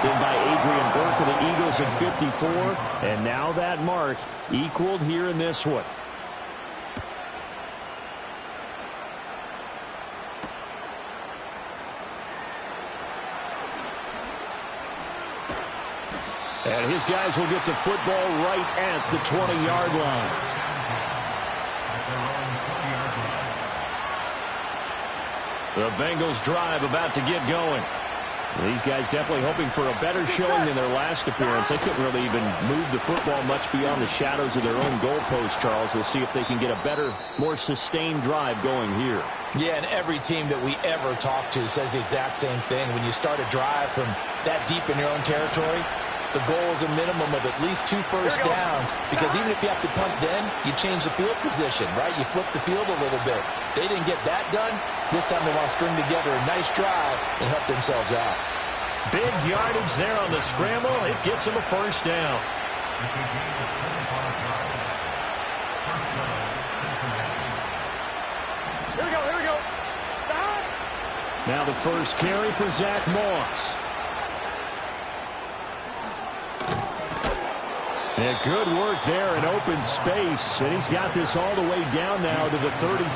then by Adrian Burke of the Eagles in 54, and now that mark equaled here in this one. And his guys will get the football right at the 20-yard line. The Bengals drive about to get going. These guys definitely hoping for a better showing than their last appearance. They couldn't really even move the football much beyond the shadows of their own goalpost, Charles. We'll see if they can get a better, more sustained drive going here. Yeah, and every team that we ever talk to says the exact same thing. When you start a drive from that deep in your own territory, the goal is a minimum of at least 2 first downs, because even if you have to punt then, you change the field position, right? You flip the field a little bit. They didn't get that done. This time they want to string together a nice drive and help themselves out. Big yardage there on the scramble. It gets them a first down. Here we go. Now the first carry for Zach Moss. Yeah, good work there in open space, and he's got this all the way down now to the 32.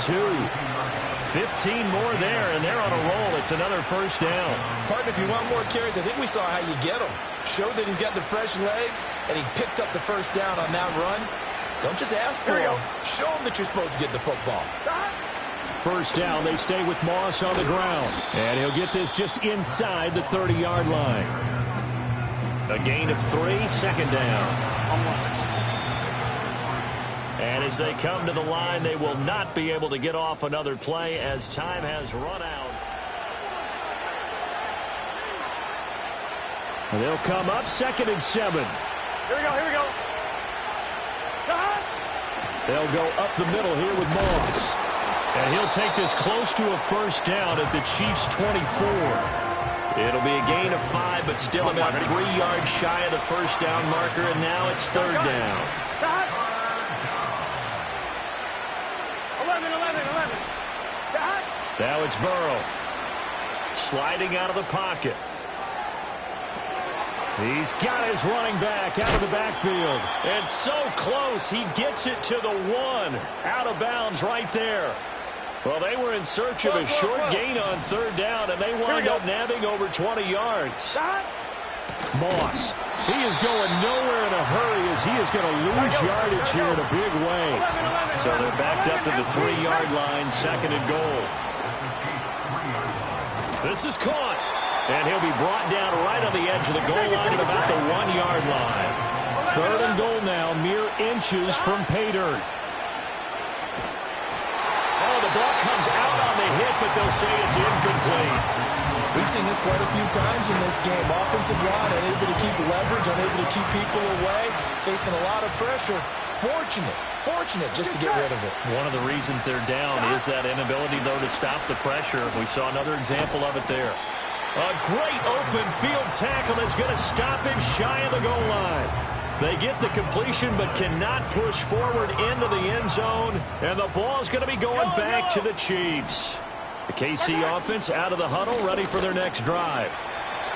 15 more there, and they're on a roll. It's another first down. Partner, if you want more carries, I think we saw how you get them. Showed that he's got the fresh legs, and he picked up the first down on that run. Don't just ask for him. Show him that you're supposed to get the football. First down, they stay with Moss on the ground. And he'll get this just inside the 30-yard line. A gain of 3, second down. And as they come to the line, they will not be able to get off another play as time has run out. And they'll come up 2nd and 7. Here we go. They'll go up the middle here with Moss. And he'll take this close to a first down at the Chiefs' 24. It'll be a gain of 5, but still about 3 yards shy of the first down marker, and now it's 3rd down. 11. Now it's Burrow. Sliding out of the pocket. He's got his running back out of the backfield. And so close, he gets it to the 1. Out of bounds right there. Well, they were in search of a short gain on 3rd down, and they wound up nabbing over 20 yards. Moss, he is going nowhere in a hurry as he is going to lose yardage here in a big way. So they're backed up to the 3-yard line, 2nd and goal. This is caught, and he'll be brought down right on the edge of the goal line at about the 1-yard line. 3rd and goal now, mere inches from pay dirt. The ball comes out on the hit, but they'll say it's incomplete. We've seen this quite a few times in this game. Offensive line unable to keep leverage, unable to keep people away, facing a lot of pressure. Fortunate just to get rid of it. One of the reasons they're down is that inability, though, to stop the pressure. We saw another example of it there. A great open field tackle that's going to stop him shy of the goal line. They get the completion but cannot push forward into the end zone, and the ball is going to be going back to the Chiefs. The KC offense out of the huddle, ready for their next drive.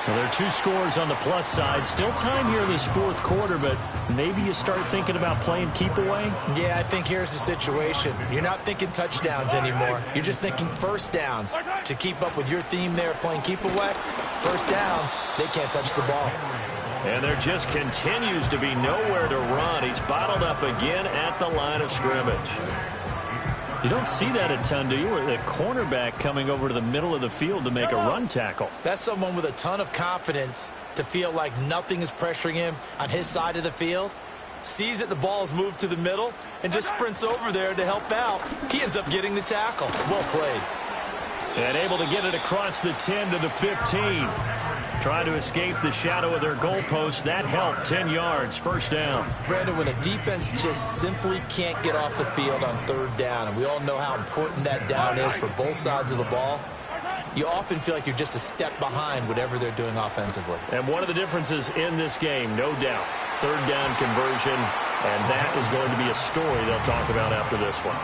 Well, there are 2 scores on the plus side. Still time here in this 4th quarter, but maybe you start thinking about playing keep away? Yeah, I think here's the situation. You're not thinking touchdowns anymore. You're just thinking first downs. To keep up with your theme there, playing keep away, first downs, they can't touch the ball. And there just continues to be nowhere to run. He's bottled up again at the line of scrimmage. You don't see that a ton, do you? With a cornerback coming over to the middle of the field to make a run tackle. That's someone with a ton of confidence to feel like nothing is pressuring him on his side of the field. Sees that the ball is moved to the middle and just sprints over there to help out. He ends up getting the tackle. Well played. And able to get it across the 10 to the 15. Trying to escape the shadow of their goalpost. That helped. 10 yards. First down. Brandon, when a defense just simply can't get off the field on 3rd down, and we all know how important that down is for both sides of the ball, you often feel like you're just a step behind whatever they're doing offensively. And one of the differences in this game, no doubt, 3rd down conversion, and that is going to be a story they'll talk about after this one.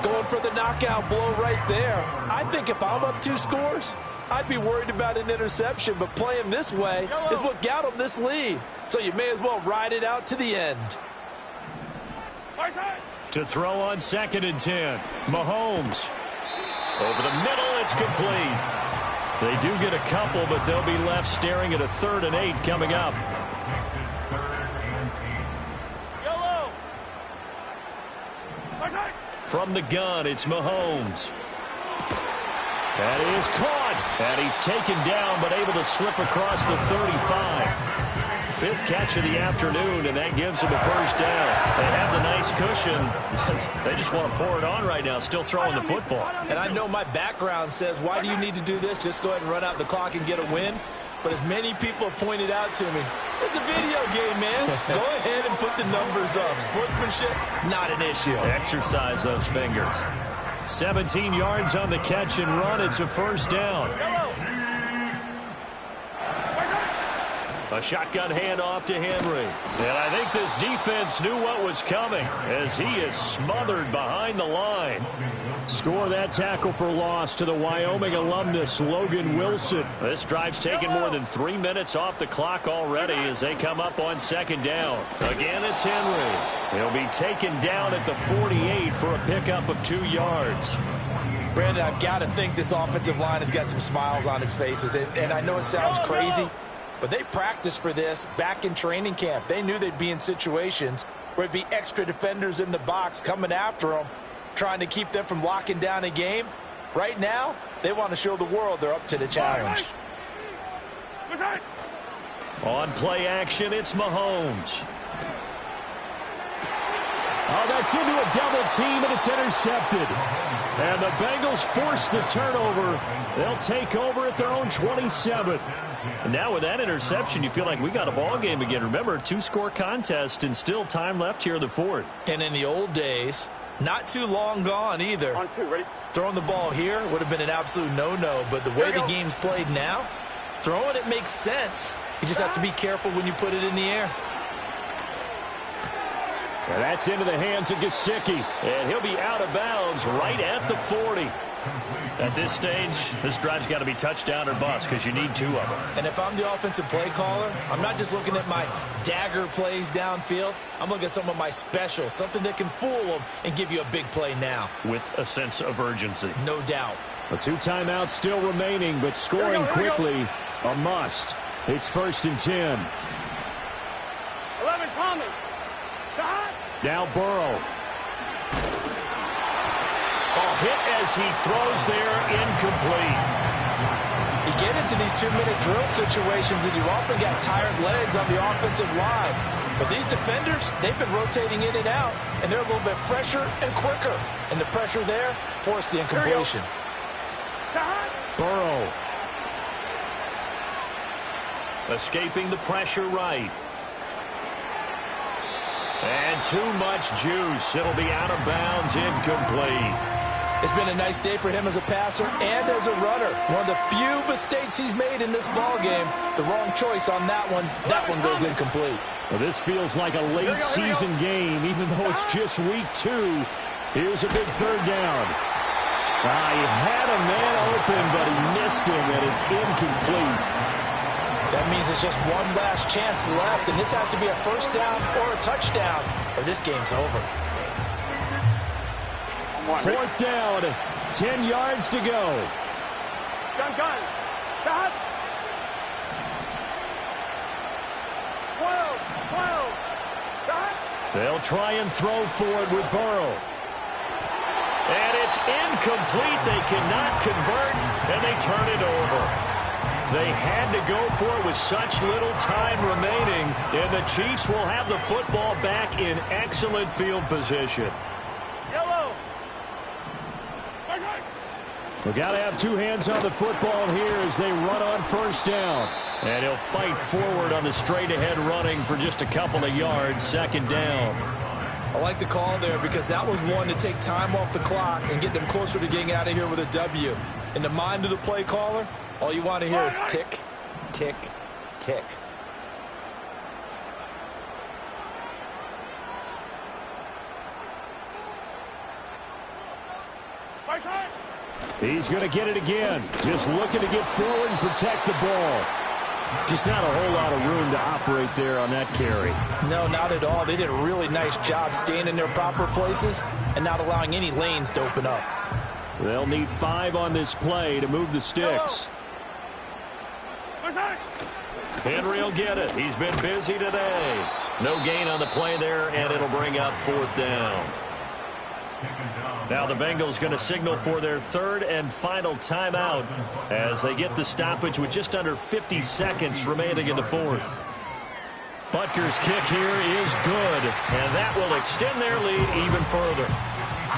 Going for the knockout blow right there. I think if I'm up 2 scores, I'd be worried about an interception, but playing this way is what got them this lead. So you may as well ride it out to the end. To throw on 2nd and 10. Mahomes. Over the middle, it's complete. They do get a couple, but they'll be left staring at a 3rd and 8 coming up. From the gun, it's Mahomes. That is caught. And he's taken down, but able to slip across the 35. Fifth catch of the afternoon, and that gives him a first down. They have the nice cushion. They just want to pour it on right now, still throwing the football. And I know my background says, why do you need to do this? Just go ahead and run out the clock and get a win. But as many people have pointed out to me, it's a video game, man. Go ahead and put the numbers up. Sportsmanship, not an issue. Exercise those fingers. 17 yards on the catch and run. It's a first down. A shotgun handoff to Henry. And I think this defense knew what was coming as he is smothered behind the line. Score that tackle for loss to the Wyoming alumnus, Logan Wilson. This drive's taken more than 3 minutes off the clock already as they come up on second down. Again, it's Henry. He'll be taken down at the 48 for a pickup of 2 yards. Brandon, I've got to think this offensive line has got some smiles on its faces. And I know it sounds crazy, but they practiced for this back in training camp. They knew they'd be in situations where it'd be extra defenders in the box coming after them, trying to keep them from locking down a game. Right now, they want to show the world they're up to the challenge. On play action, it's Mahomes. Oh, that's into a double team, and it's intercepted. And the Bengals force the turnover. They'll take over at their own 27. And now with that interception, you feel like we got a ball game again. Remember, 2-score contest and still time left here in the fourth. And in the old days, not too long gone either. On 2, ready? Throwing the ball here would have been an absolute no-no. But the way the game's played now, throwing it makes sense. You just have to be careful when you put it in the air. And that's into the hands of Gesicki. And he'll be out of bounds right at the 40. At this stage, this drive's got to be touchdown or bust because you need 2 of them. And if I'm the offensive play caller, I'm not just looking at my dagger plays downfield. I'm looking at some of my specials, something that can fool them and give you a big play now. With a sense of urgency. No doubt. The 2 timeouts still remaining, but scoring quickly, a must. It's 1st and 10. 11, Thomas. Now Burrow. Oh, hit as he throws there, incomplete. You get into these 2-minute drill situations and you often got tired legs on the offensive line. But these defenders, they've been rotating in and out, and they're a little bit fresher and quicker. And the pressure there forced the incompletion. Burrow. Escaping the pressure right. And too much juice. It'll be out of bounds, incomplete. It's been a nice day for him as a passer and as a runner. One of the few mistakes he's made in this ballgame. The wrong choice on that one. That one goes incomplete. Well, this feels like a late season game, even though it's just week 2. Here's a big 3rd down. He had a man open, but he missed him, and it's incomplete. That means it's just one last chance left, and this has to be a first down or a touchdown, or this game's over. 4th down, 10 yards to go. Gun. Stop. 12. Stop. They'll try and throw forward with Burrow. And it's incomplete. They cannot convert, and they turn it over. They had to go for it with such little time remaining, and the Chiefs will have the football back in excellent field position. Yellow. We've got to have 2 hands on the football here as they run on 1st down. And he'll fight forward on the straight-ahead running for just a couple of yards, 2nd down. I like the call there because that was one to take time off the clock and get them closer to getting out of here with a W. In the mind of the play caller, all you want to hear is tick, tick, tick. He's going to get it again. Just looking to get forward and protect the ball. Just not a whole lot of room to operate there on that carry. No, not at all. They did a really nice job staying in their proper places and not allowing any lanes to open up. They'll need 5 on this play to move the sticks. Henry will get it. He's been busy today. No gain on the play there, and it'll bring up 4th down. Now the Bengals going to signal for their third and final timeout as they get the stoppage with just under 50 seconds remaining in the fourth. Butker's kick here is good, and that will extend their lead even further.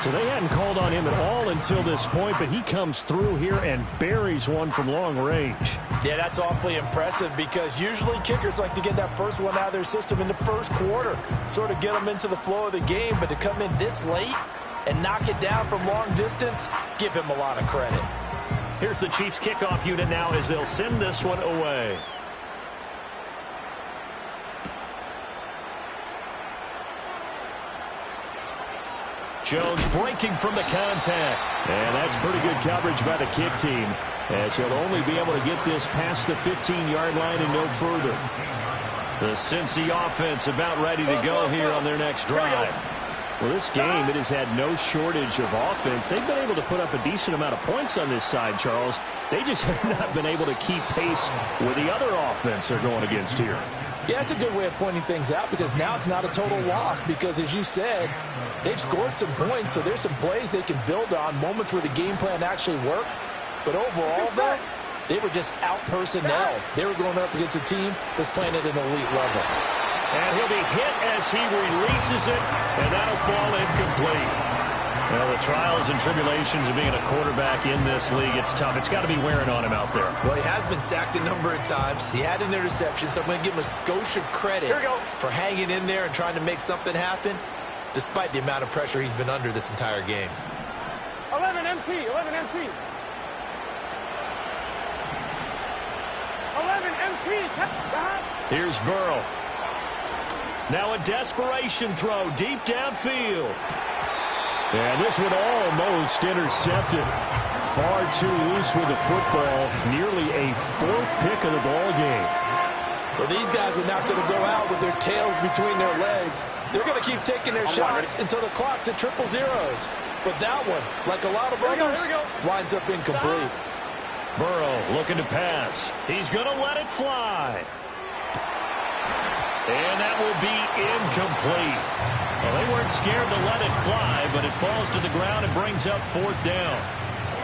So they hadn't called on him at all until this point, but he comes through here and buries one from long range. Yeah, that's awfully impressive because usually kickers like to get that first one out of their system in the first quarter, sort of get them into the flow of the game, but to come in this late and knock it down from long distance, give him a lot of credit. Here's the Chiefs kickoff unit now as they'll send this one away. Jones breaking from the contact. And that's pretty good coverage by the kick team, as he'll only be able to get this past the 15-yard line and no further. The Cincy offense about ready to go here on their next drive. Well, this game, it has had no shortage of offense. They've been able to put up a decent amount of points on this side, Charles. They just have not been able to keep pace with the other offense they're going against here. Yeah, it's a good way of pointing things out because now it's not a total loss because, as you said, they've scored some points, so there's some plays they can build on, moments where the game plan actually worked. But overall, though, they were just out personnel. They were going up against a team that's playing at an elite level. And he'll be hit as he releases it, and that'll fall incomplete. Well, the trials and tribulations of being a quarterback in this league, it's tough. It's got to be wearing on him out there. Well, he has been sacked a number of times. He had an interception, so I'm going to give him a skosh of credit for hanging in there and trying to make something happen, despite the amount of pressure he's been under this entire game. 11 MT, 11 MT. 11 MT. Here's Burrow. Now a desperation throw deep downfield. And this one almost intercepted. Far too loose with the football. Nearly a fourth pick of the ball game. Well, these guys are not going to go out with their tails between their legs. They're going to keep taking their shots until the clock's at 000. But that one, like a lot of others, winds up incomplete. Burrow looking to pass. He's going to let it fly. And that will be incomplete. Well, they weren't scared to let it fly, but it falls to the ground and brings up fourth down.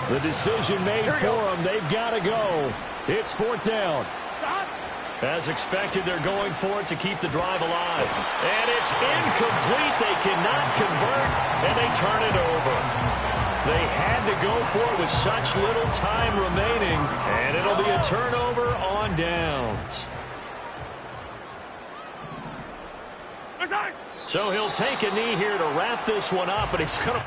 The decision made for them. They've got to go. It's fourth down. As expected, they're going for it to keep the drive alive. And it's incomplete. They cannot convert, and they turn it over. They had to go for it with such little time remaining, and it'll be a turnover on downs. So he'll take a knee here to wrap this one up, and he's going to...